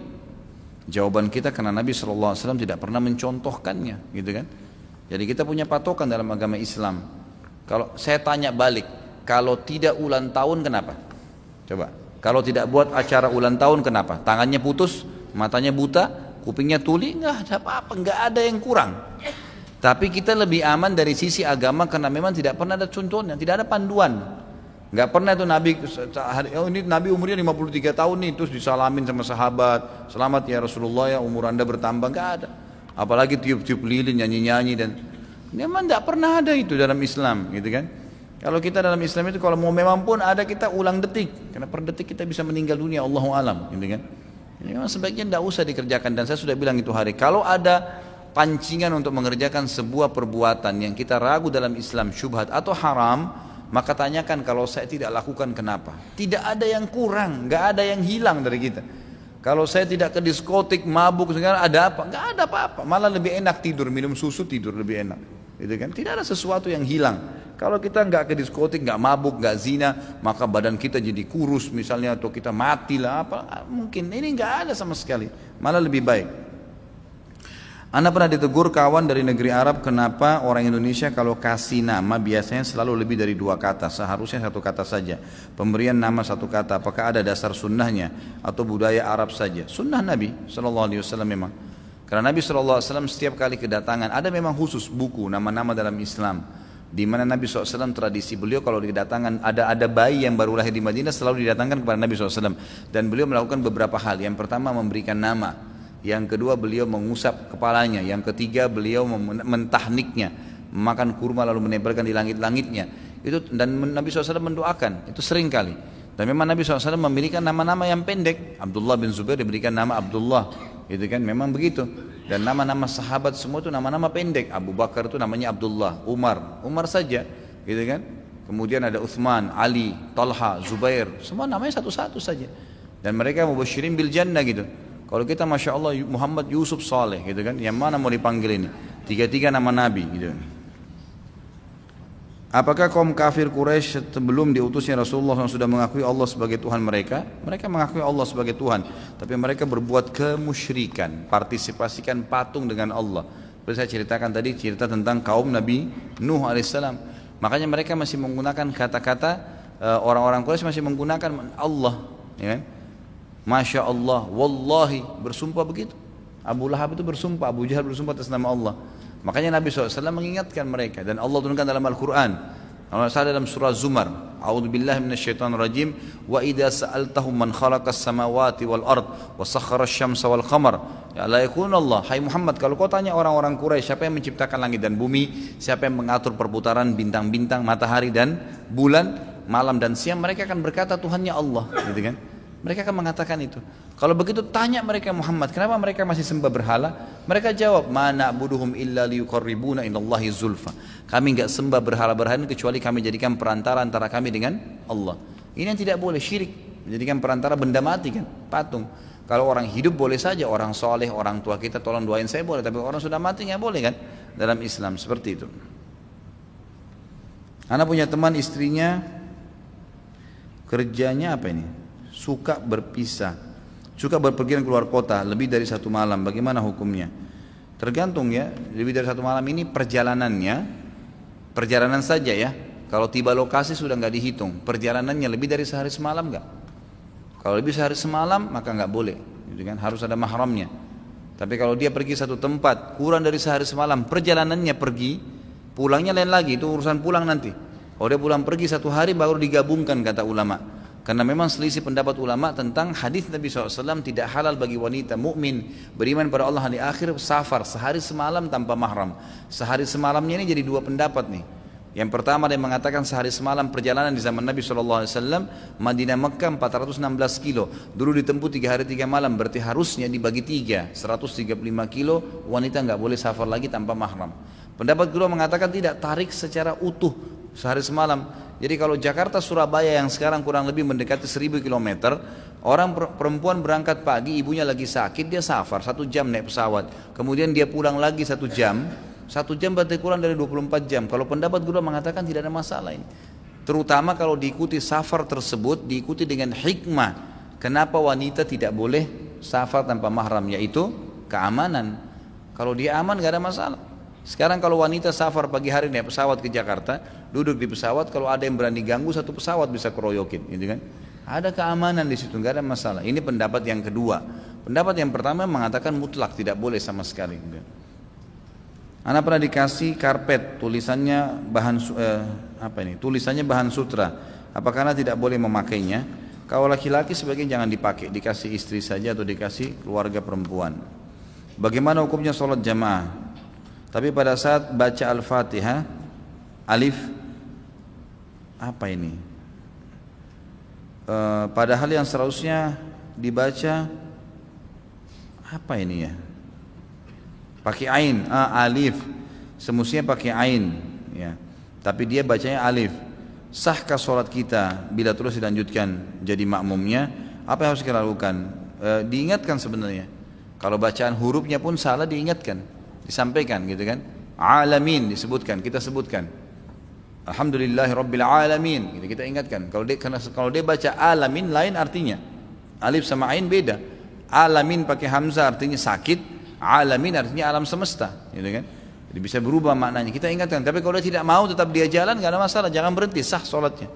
Jawaban kita karena Nabi SAW tidak pernah mencontohkannya, gitu kan? Jadi kita punya patokan dalam agama Islam. Kalau saya tanya balik, kalau tidak ulang tahun kenapa? Coba, kalau tidak buat acara ulang tahun kenapa? Tangannya putus, matanya buta, kupingnya tuli, nggak ada apa-apa, nggak ada yang kurang. Tapi kita lebih aman dari sisi agama karena memang tidak pernah ada contohnya, tidak ada panduan. Nggak pernah itu Nabi, oh ini Nabi umurnya 53 tahun nih, terus disalamin sama sahabat, selamat ya Rasulullah ya umur anda bertambah, nggak ada. Apalagi tiup-tiup lilin, nyanyi-nyanyi, dan memang nggak pernah ada itu dalam Islam, gitu kan? Kalau kita dalam Islam itu kalau mau memang pun ada, kita ulang detik, karena per detik kita bisa meninggal dunia, Allahu alam, gitu kan? Ini memang sebaiknya tidak usah dikerjakan, dan saya sudah bilang itu hari. Kalau ada pancingan untuk mengerjakan sebuah perbuatan yang kita ragu dalam Islam syubhat atau haram, maka tanyakan, kalau saya tidak lakukan kenapa? Tidak ada yang kurang, nggak ada yang hilang dari kita. Kalau saya tidak ke diskotik, mabuk, sekarang ada apa? Nggak ada apa-apa, malah lebih enak tidur, minum susu tidur lebih enak, gitu kan? Tidak ada sesuatu yang hilang. Kalau kita nggak ke diskotik, nggak mabuk, nggak zina, maka badan kita jadi kurus misalnya, atau kita mati lah, apa mungkin? Ini nggak ada sama sekali, malah lebih baik. Anda pernah ditegur kawan dari negeri Arab, kenapa orang Indonesia kalau kasih nama biasanya selalu lebih dari 2 kata, seharusnya 1 kata saja. Pemberian nama 1 kata, apakah ada dasar sunnahnya atau budaya Arab saja? Sunnah Nabi SAW memang. Karena Nabi SAW setiap kali kedatangan, ada memang khusus buku nama-nama dalam Islam, di mana Nabi SAW tradisi beliau kalau kedatangan ada bayi yang baru lahir di Madinah selalu didatangkan kepada Nabi SAW, dan beliau melakukan beberapa hal. Yang pertama memberikan nama, yang kedua beliau mengusap kepalanya, yang ketiga beliau mentahniknya, memakan kurma lalu menebalkan di langit-langitnya. Itu, dan Nabi SAW mendoakan, itu sering kali. Dan memang Nabi SAW memberikan nama-nama yang pendek. Abdullah bin Zubair diberikan nama Abdullah, gitu kan, memang begitu. Dan nama-nama sahabat semua itu nama-nama pendek. Abu Bakar itu namanya Abdullah, Umar saja, gitu kan. Kemudian ada Uthman, Ali, Talha, Zubair, semua namanya satu-satu saja. Dan mereka mubasyirin bil jannah gitu. Kalau kita Masya Allah Muhammad Yusuf Saleh gitu kan, yang mana mau dipanggil ini? 3 nama Nabi gitu. Apakah kaum kafir Quraisy sebelum diutusnya Rasulullah yang sudah mengakui Allah sebagai Tuhan mereka? Mereka mengakui Allah sebagai Tuhan, tapi mereka berbuat kemusyrikan, partisipasikan patung dengan Allah. Seperti saya ceritakan tadi, cerita tentang kaum Nabi Nuh alaihissalam. Makanya mereka masih menggunakan kata-kata, orang-orang Quraisy masih menggunakan Allah, ya kan? Masya Allah, wallahi, bersumpah begitu. Abu Lahab itu bersumpah, Abu Jahal bersumpah atas nama Allah. Makanya Nabi SAW mengingatkan mereka, dan Allah turunkan dalam Al-Quran. Allah dalam surah Zumar, A'udzubillahi minasyaitonirrajim, wa idza sa'altahum man khalaqas samawati wal ard wa sakhkhara asy-syamsa wal qamar, ya la yakun Allah. Hai Muhammad, kalau kau tanya orang-orang Quraisy, siapa yang menciptakan langit dan bumi, siapa yang mengatur perputaran bintang-bintang, matahari dan bulan, malam dan siang, mereka akan berkata Tuhannya Allah, gitu kan? Mereka akan mengatakan itu. Kalau begitu tanya mereka Muhammad, kenapa mereka masih sembah berhala? Mereka jawab, ma na'buduhum illa liyuqarribuna ilallahi zulfa. Kami enggak sembah berhala-berhala kecuali kami jadikan perantara antara kami dengan Allah. Ini yang tidak boleh, syirik. Menjadikan perantara benda mati kan, patung. Kalau orang hidup boleh saja, orang soleh, orang tua kita tolong doain saya boleh, tapi orang sudah mati nggak boleh kan? Dalam Islam seperti itu. Anak punya teman, istrinya kerjanya apa ini? Suka berpisah, suka berpergian keluar kota lebih dari 1 malam. Bagaimana hukumnya? Tergantung ya, lebih dari 1 malam ini perjalanannya, perjalanan saja ya. Kalau tiba lokasi sudah nggak dihitung. Perjalanannya lebih dari sehari semalam nggak? Kalau lebih sehari semalam maka nggak boleh, gitu kan? Harus ada mahramnya. Tapi kalau dia pergi satu tempat kurang dari sehari semalam, perjalanannya pergi, pulangnya lain lagi, itu urusan pulang nanti. Kalau dia pulang pergi satu hari baru digabungkan kata ulama. Karena memang selisih pendapat ulama tentang hadis Nabi SAW, tidak halal bagi wanita mukmin beriman pada Allah di akhir safar sehari semalam tanpa mahram. Sehari semalamnya ini jadi dua pendapat nih. Yang pertama dia mengatakan sehari semalam perjalanan di zaman Nabi SAW, Madinah Mekah 416 kilo, dulu ditempuh 3 hari 3 malam, berarti harusnya dibagi 3, 135 kilo, wanita nggak boleh safar lagi tanpa mahram. Pendapat kedua mengatakan tidak, tarik secara utuh sehari semalam. Jadi kalau Jakarta Surabaya yang sekarang kurang lebih mendekati 1000 km, orang perempuan berangkat pagi, ibunya lagi sakit, dia safar 1 jam naik pesawat, kemudian dia pulang lagi 1 jam. 1 jam berarti kurang dari 24 jam. Kalau pendapat kedua mengatakan tidak ada masalah ini. Terutama kalau diikuti safar tersebut, diikuti dengan hikmah. Kenapa wanita tidak boleh safar tanpa mahram, yaitu keamanan. Kalau dia aman gak ada masalah. Sekarang kalau wanita safar pagi hari naik pesawat ke Jakarta, duduk di pesawat, kalau ada yang berani ganggu satu pesawat bisa keroyokin, gitu kan? Ada keamanan di situ, gak ada masalah. Ini pendapat yang kedua. Pendapat yang pertama mengatakan mutlak, tidak boleh sama sekali. Ana pernah dikasih karpet, tulisannya tulisannya bahan sutra. Apakah Ana tidak boleh memakainya? Kalau laki-laki sebaiknya jangan dipakai, dikasih istri saja atau dikasih keluarga perempuan. Bagaimana hukumnya sholat jamaah? Tapi pada saat baca Al-Fatihah, alif apa ini? Padahal yang seharusnya dibaca apa ini ya? Pakai ain, alif, semestinya pakai ain, ya. Tapi dia bacanya alif. Sahkah sholat kita bila terus dilanjutkan jadi makmumnya? Apa yang harus kita lakukan? Diingatkan sebenarnya. Kalau bacaan hurufnya pun salah diingatkan, disampaikan, gitu kan? Alamin disebutkan, kita sebutkan. Alhamdulillahirabbil alamin, gitu kita ingatkan. Kalau dia baca alamin lain artinya. Alif sama ain beda. Alamin pakai hamzah artinya sakit. Alamin artinya alam semesta, gitu kan? Jadi bisa berubah maknanya. Kita ingatkan. Tapi kalau dia tidak mau, tetap dia jalan, nggak ada masalah. Jangan berhenti, sah sholatnya.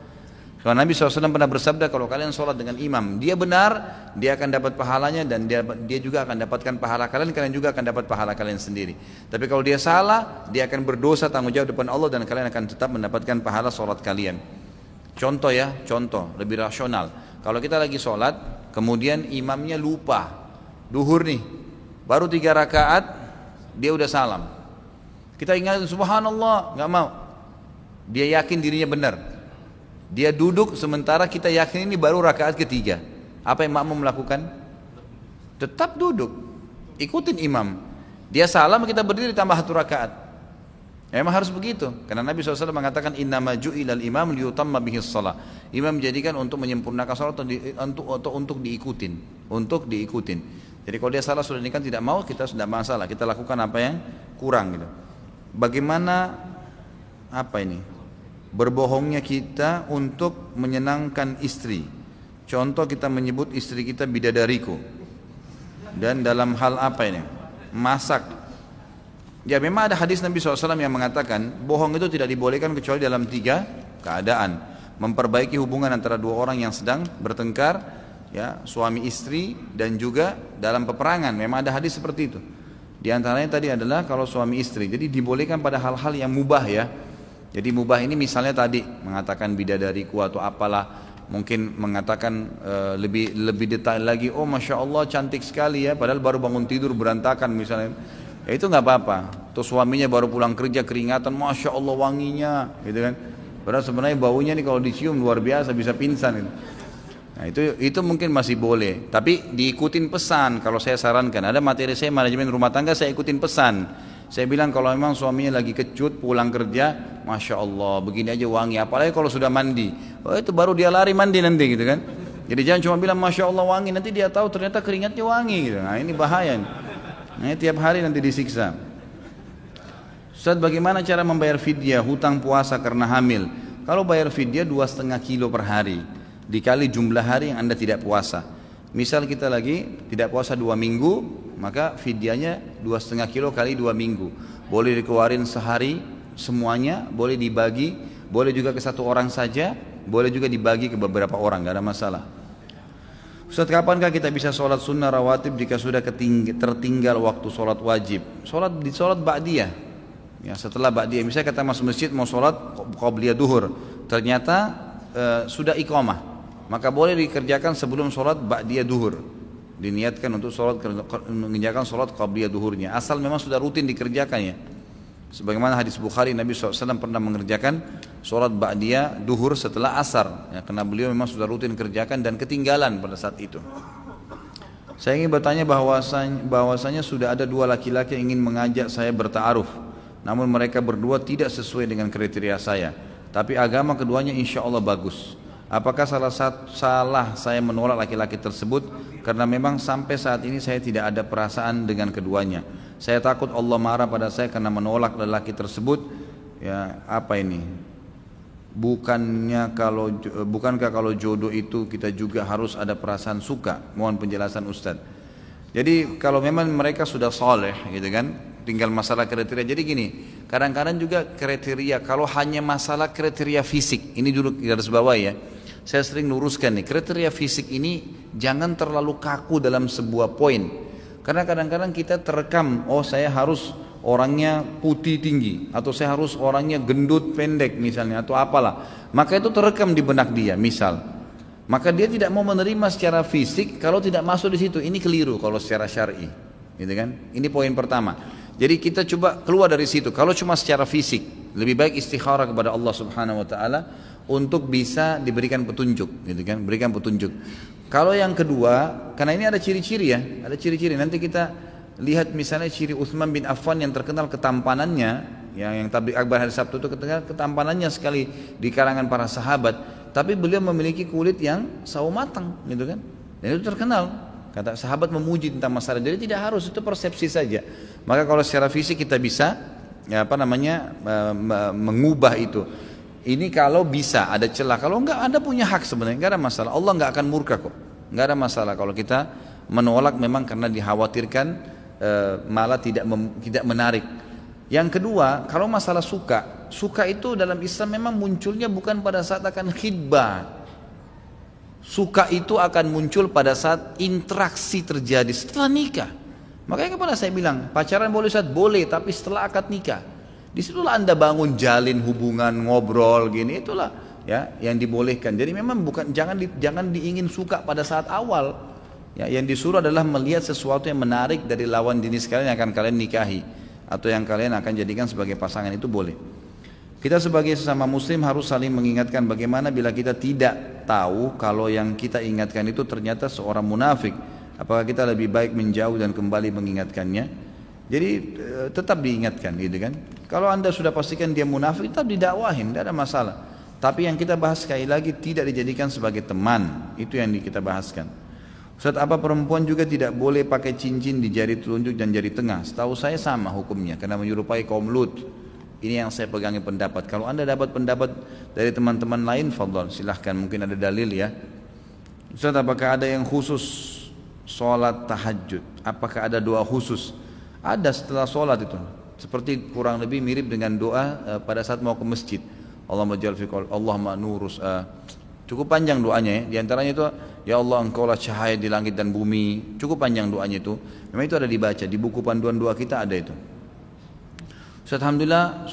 Karena Nabi SAW pernah bersabda, kalau kalian sholat dengan imam, dia benar, dia akan dapat pahalanya, dan dia juga akan dapatkan pahala kalian. Kalian juga akan dapat pahala kalian sendiri. Tapi kalau dia salah, dia akan berdosa, tanggung jawab depan Allah, dan kalian akan tetap mendapatkan pahala sholat kalian. Contoh ya, contoh lebih rasional. Kalau kita lagi sholat, kemudian imamnya lupa, duhur nih. Baru 3 rakaat dia udah salam. Kita ingat subhanallah, nggak mau. Dia yakin dirinya benar. Dia duduk sementara kita yakin ini baru rakaat ketiga. Apa yang makmum melakukan? Tetap duduk, ikutin imam. Dia salam, kita berdiri tambah 1 rakaat. Memang harus begitu. Karena Nabi SAW mengatakan innama ju'ilal imam liyutamma bihis shalah. Imam dijadikan untuk menyempurnakan salat atau untuk diikutin, untuk diikutin. Jadi kalau dia salah sudah nikah tidak mau, kita sudah masalah, kita lakukan apa yang kurang gitu. Bagaimana berbohongnya kita untuk menyenangkan istri. Contoh kita menyebut istri kita bidadariku. Dan dalam hal apa ini? Masak. Ya memang ada hadis Nabi SAW yang mengatakan bohong itu tidak dibolehkan kecuali dalam 3 keadaan. Memperbaiki hubungan antara 2 orang yang sedang bertengkar, ya, suami istri, dan juga dalam peperangan. Memang ada hadis seperti itu. Di antaranya tadi adalah kalau suami istri. Jadi dibolehkan pada hal-hal yang mubah ya. Jadi mubah ini misalnya tadi mengatakan bidadariku atau apalah, mungkin mengatakan lebih detail lagi, oh masya Allah cantik sekali ya, padahal baru bangun tidur berantakan misalnya. Ya itu nggak apa-apa. Terus suaminya baru pulang kerja keringatan, masya Allah wanginya, gitu kan. Padahal sebenarnya baunya nih kalau dicium luar biasa, bisa pingsan. Gitu. Nah itu mungkin masih boleh, tapi diikutin pesan. Kalau saya sarankan, ada materi saya manajemen rumah tangga, saya ikutin pesan. Saya bilang kalau memang suaminya lagi kecut pulang kerja, masya Allah begini aja wangi. Apalagi kalau sudah mandi, oh itu baru dia lari mandi nanti, gitu kan. Jadi jangan cuma bilang masya Allah wangi, nanti dia tahu ternyata keringatnya wangi. Gitu. Nah ini bahaya. Nah tiap hari nanti disiksa. Ustaz, bagaimana cara membayar fidyah hutang puasa karena hamil? Kalau bayar fidyah 2,5 kilo per hari dikali jumlah hari yang Anda tidak puasa. Misal kita lagi tidak puasa 2 minggu, maka fidyahnya 2,5 kilo kali 2 minggu. Boleh dikeluarin sehari semuanya, boleh dibagi, boleh juga ke 1 orang saja, boleh juga dibagi ke beberapa orang, gak ada masalah. Ustaz, kapankah kita bisa sholat sunnah rawatib jika sudah tertinggal waktu sholat wajib? Sholat ba'diyah. Ya, setelah ba'diyah, misalnya kita masuk masjid mau sholat qabliyah duhur, ternyata sudah iqamah, maka boleh dikerjakan sebelum sholat ba'diyah duhur. Diniatkan untuk mengerjakan sholat qabliyah duhurnya, asal memang sudah rutin dikerjakannya. Sebagaimana hadis Bukhari, Nabi SAW pernah mengerjakan sholat ba'diyah duhur setelah asar, ya, karena beliau memang sudah rutin kerjakan dan ketinggalan pada saat itu. Saya ingin bertanya bahwasanya sudah ada dua laki-laki yang ingin mengajak saya berta'aruf, namun mereka berdua tidak sesuai dengan kriteria saya, tapi agama keduanya insya Allah bagus. Apakah salah saya menolak laki-laki tersebut karena memang sampai saat ini saya tidak ada perasaan dengan keduanya. Saya takut Allah marah pada saya karena menolak lelaki tersebut. Ya, apa ini? Bukankah kalau jodoh itu kita juga harus ada perasaan suka? Mohon penjelasan Ustaz. Jadi kalau memang mereka sudah soleh gitu kan, tinggal masalah kriteria. Jadi gini, kadang-kadang juga kriteria, kalau hanya masalah kriteria fisik, ini dulu garis bawah ya, saya sering luruskan nih, kriteria fisik ini jangan terlalu kaku dalam sebuah poin. Karena kadang-kadang kita terekam, oh saya harus orangnya putih tinggi, atau saya harus orangnya gendut pendek misalnya, atau apalah. Maka itu terekam di benak dia misal. Maka dia tidak mau menerima secara fisik kalau tidak masuk di situ. Ini keliru kalau secara syar'i, gitu kan? Ini poin pertama. Jadi kita coba keluar dari situ. Kalau cuma secara fisik, lebih baik istikharah kepada Allah Subhanahu wa taala untuk bisa diberikan petunjuk, gitu kan? Berikan petunjuk. Kalau yang kedua, karena ini ada ciri-ciri ya, ada ciri-ciri. Nanti kita lihat misalnya ciri Utsman bin Affan yang terkenal ketampanannya, yang tabligh akbar hari Sabtu itu terkenal ketampanannya sekali di kalangan para sahabat. Tapi beliau memiliki kulit yang sawo matang, gitu kan? Dan itu terkenal. Kata sahabat memuji tentang masalah. Jadi tidak harus, itu persepsi saja. Maka kalau secara fisik kita bisa, ya mengubah itu. Ini kalau bisa ada celah, kalau enggak Anda punya hak sebenarnya, enggak ada masalah. Allah enggak akan murka kok, enggak ada masalah kalau kita menolak memang karena dikhawatirkan malah tidak menarik. Yang kedua, kalau masalah suka itu dalam Islam memang munculnya bukan pada saat akan khidbah. Suka itu akan muncul pada saat interaksi terjadi setelah nikah. Makanya kepada saya bilang, pacaran boleh Ustaz? Boleh, tapi setelah akad nikah. Disitulah Anda bangun jalin hubungan, ngobrol gini, itulah ya yang dibolehkan. Jadi memang jangan diingin suka pada saat awal. Ya, yang disuruh adalah melihat sesuatu yang menarik dari lawan jenis kalian yang akan kalian nikahi atau yang kalian akan jadikan sebagai pasangan, itu boleh. Kita sebagai sesama muslim harus saling mengingatkan bagaimana bila kita tidak tahu kalau yang kita ingatkan itu ternyata seorang munafik. Apakah kita lebih baik menjauh dan kembali mengingatkannya? Jadi tetap diingatkan gitu kan. Kalau Anda sudah pastikan dia munafik, tetap didakwahin, tidak ada masalah. Tapi yang kita bahas sekali lagi tidak dijadikan sebagai teman. Itu yang kita bahaskan. Ustaz, apa perempuan juga tidak boleh pakai cincin di jari telunjuk dan jari tengah? Setahu saya sama hukumnya, karena menyerupai kaum Lut. Ini yang saya pegangi pendapat. Kalau Anda dapat pendapat dari teman-teman lain, fadhal, silahkan, mungkin ada dalil ya. Ustaz, apakah ada yang khusus sholat tahajud? Apakah ada doa khusus? Ada setelah sholat itu. Seperti kurang lebih mirip dengan doa pada saat mau ke masjid. Allahumma ja'al fi qalbi, Allahumma nurus. Cukup panjang doanya ya. Di antaranya itu, ya Allah engkaulah cahaya di langit dan bumi. Cukup panjang doanya itu. Memang itu ada dibaca di buku panduan doa kita, ada itu. Ustaz, alhamdulillah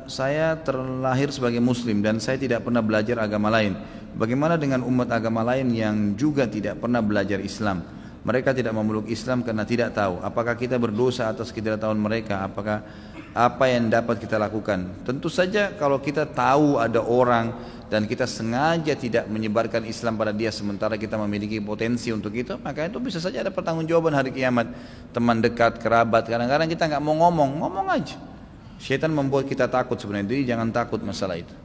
saya terlahir sebagai muslim dan saya tidak pernah belajar agama lain. Bagaimana dengan umat agama lain yang juga tidak pernah belajar Islam? Mereka tidak memeluk Islam karena tidak tahu. Apakah kita berdosa atas ketidaktahuan mereka? Apakah apa yang dapat kita lakukan? Tentu saja kalau kita tahu ada orang dan kita sengaja tidak menyebarkan Islam pada dia sementara kita memiliki potensi untuk itu, maka itu bisa saja ada pertanggungjawaban hari kiamat. Teman dekat, kerabat, kadang-kadang kita nggak mau ngomong aja. Syaitan membuat kita takut sebenarnya. Jadi jangan takut masalah itu.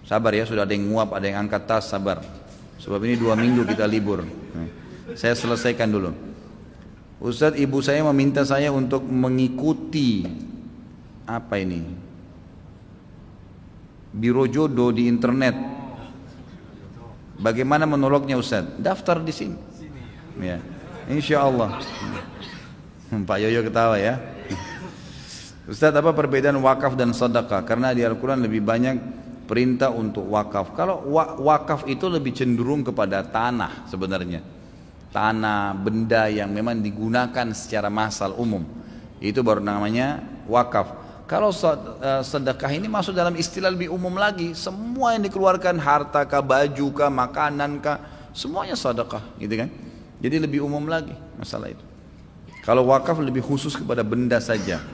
Sabar ya, sudah ada yang nguap, ada yang angkat tas, sabar. Sebab ini 2 minggu kita libur. Saya selesaikan dulu. Ustaz, ibu saya meminta saya untuk mengikuti apa ini? Biro jodoh di internet. Bagaimana menolaknya Ustaz? Daftar di sini. Ya, insya Allah. Pak Yoyo ketawa ya. Ustaz, apa perbedaan wakaf dan sedekah? Karena di Al-Quran lebih banyak perintah untuk wakaf. Kalau wakaf itu lebih cenderung kepada tanah sebenarnya. Tanah, benda yang memang digunakan secara massal umum. Itu baru namanya wakaf. Kalau sedekah ini masuk dalam istilah lebih umum lagi. Semua yang dikeluarkan, harta kah, baju kah, makanan kah, semuanya sedekah, gitu kan. Jadi lebih umum lagi masalah itu. Kalau wakaf lebih khusus kepada benda saja.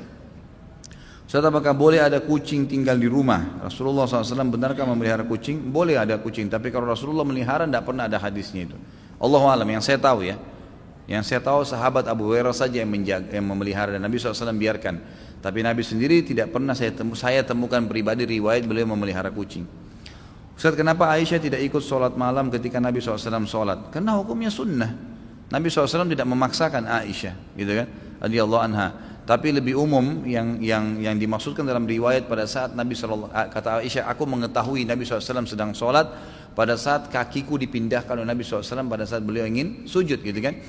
Ustaz, apakah boleh ada kucing tinggal di rumah? Rasulullah SAW benarkah memelihara kucing? Boleh ada kucing, tapi kalau Rasulullah melihara tidak pernah ada hadisnya itu. Allahu a'lam, yang saya tahu ya. Yang saya tahu sahabat Abu Hurairah saja yang memelihara, dan Nabi SAW biarkan. Tapi Nabi sendiri tidak pernah saya temukan pribadi riwayat beliau memelihara kucing. Ustaz, kenapa Aisyah tidak ikut sholat malam ketika Nabi SAW sholat? Karena hukumnya sunnah. Nabi SAW tidak memaksakan Aisyah, gitu kan? Radhiyallahu anha. Tapi lebih umum yang dimaksudkan dalam riwayat pada saat Nabi SAW, kata Aisyah, aku mengetahui Nabi SAW sedang sholat pada saat kakiku dipindahkan oleh Nabi SAW pada saat beliau ingin sujud, gitu kan.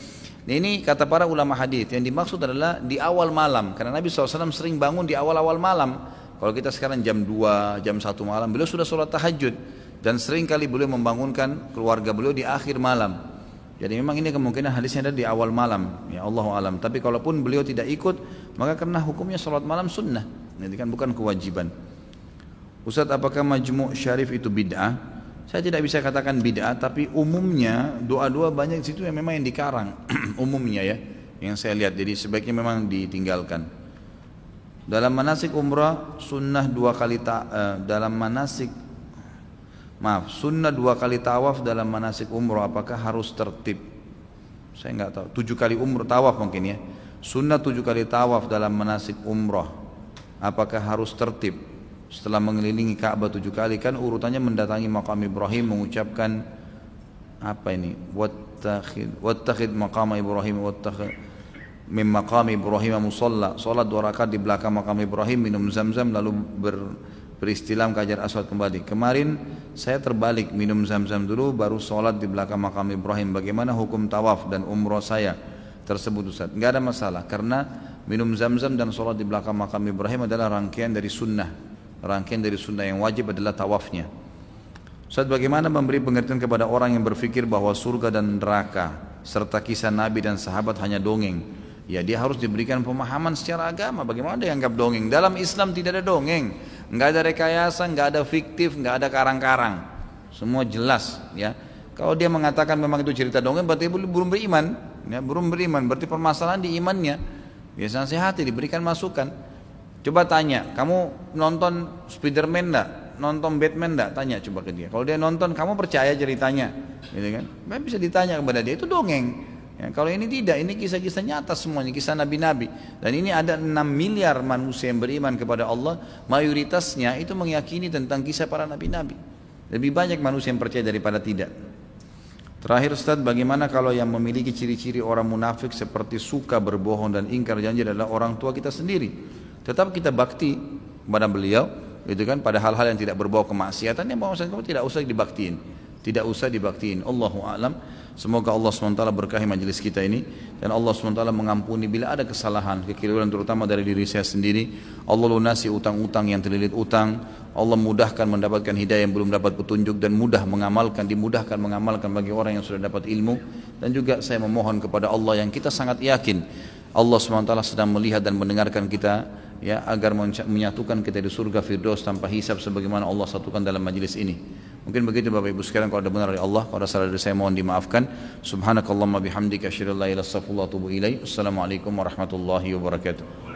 Nah, ini kata para ulama hadis yang dimaksud adalah di awal malam, karena Nabi SAW sering bangun di awal-awal malam. Kalau kita sekarang jam 2, jam 1 malam, beliau sudah sholat tahajud, dan sering kali beliau membangunkan keluarga beliau di akhir malam. Jadi memang ini kemungkinan hadisnya ada di awal malam, ya Allahu alam. Tapi kalaupun beliau tidak ikut, maka karena hukumnya sholat malam sunnah, ini kan bukan kewajiban. Ustaz, apakah majmu' syarif itu bid'ah? Saya tidak bisa katakan bid'ah, tapi umumnya doa-doa banyak di situ yang memang yang dikarang, umumnya ya, yang saya lihat. Jadi sebaiknya memang ditinggalkan. Dalam manasik umrah sunnah sunnah 2 kali tawaf dalam manasik umrah, apakah harus tertib? Saya nggak tahu. 7 kali umrah tawaf mungkin ya. Sunnah 7 kali tawaf dalam manasik umrah, apakah harus tertib? Setelah mengelilingi Ka'bah 7 kali, kan urutannya mendatangi makam Ibrahim, mengucapkan apa ini? Wattakhid maqam Ibrahim min maqam Ibrahim musalla. Salat 2 rakaat di belakang makam Ibrahim, minum zam-zam, lalu beristilam ke Hajar Aswad kembali. Kemarin saya terbalik, minum zam-zam dulu baru sholat di belakang makam Ibrahim. Bagaimana hukum tawaf dan umrah saya tersebut Ustaz? Enggak ada masalah, karena minum zam-zam dan sholat di belakang makam Ibrahim adalah rangkaian dari sunnah. Rangkaian dari sunnah yang wajib adalah tawafnya. Ustaz, bagaimana memberi pengertian kepada orang yang berpikir bahwa surga dan neraka serta kisah Nabi dan sahabat hanya dongeng? Ya, dia harus diberikan pemahaman secara agama. Bagaimana dia anggap dongeng? Dalam Islam tidak ada dongeng, nggak ada rekayasa, nggak ada fiktif, nggak ada karang-karang. Semua jelas, ya. Kalau dia mengatakan memang itu cerita dongeng, berarti belum beriman, ya, belum beriman. Berarti permasalahan di imannya. Biasa nasihati, diberikan masukan. Coba tanya, kamu nonton Spiderman enggak? Nonton Batman enggak? Tanya coba ke dia. Kalau dia nonton, kamu percaya ceritanya, gitu kan? Bisa ditanya kepada dia, itu dongeng. Ya, kalau ini tidak, ini kisah-kisah nyata semuanya, kisah nabi-nabi. Dan ini ada 6 miliar manusia yang beriman kepada Allah, mayoritasnya itu meyakini tentang kisah para nabi-nabi. Lebih banyak manusia yang percaya daripada tidak. Terakhir Ustaz, bagaimana kalau yang memiliki ciri-ciri orang munafik seperti suka berbohong dan ingkar janji adalah orang tua kita sendiri? Tetap kita bakti kepada beliau, gitu kan, pada hal-hal yang tidak berbau kemaksiatan, yang tidak usah dibaktiin. Tidak usah dibaktiin. Allahu a'lam. Semoga Allah SWT berkahi majelis kita ini, dan Allah SWT mengampuni bila ada kesalahan, kekeliruan terutama dari diri saya sendiri. Allah lunasi utang-utang yang terlilit utang. Allah mudahkan mendapatkan hidayah yang belum dapat petunjuk, dan dimudahkan mengamalkan bagi orang yang sudah dapat ilmu. Dan juga saya memohon kepada Allah yang kita sangat yakin Allah SWT sedang melihat dan mendengarkan kita, ya, agar menyatukan kita di surga Firdaus tanpa hisab sebagaimana Allah satukan dalam majelis ini. Mungkin begitu Bapak Ibu sekalian, kalau ada benar dari Allah, kalau ada salah dari saya mohon dimaafkan. Subhanakallahumma bihamdika asyhadu an la ilaha illa anta astaghfiruka wa atubu ilaik. Assalamualaikum warahmatullahi wabarakatuh.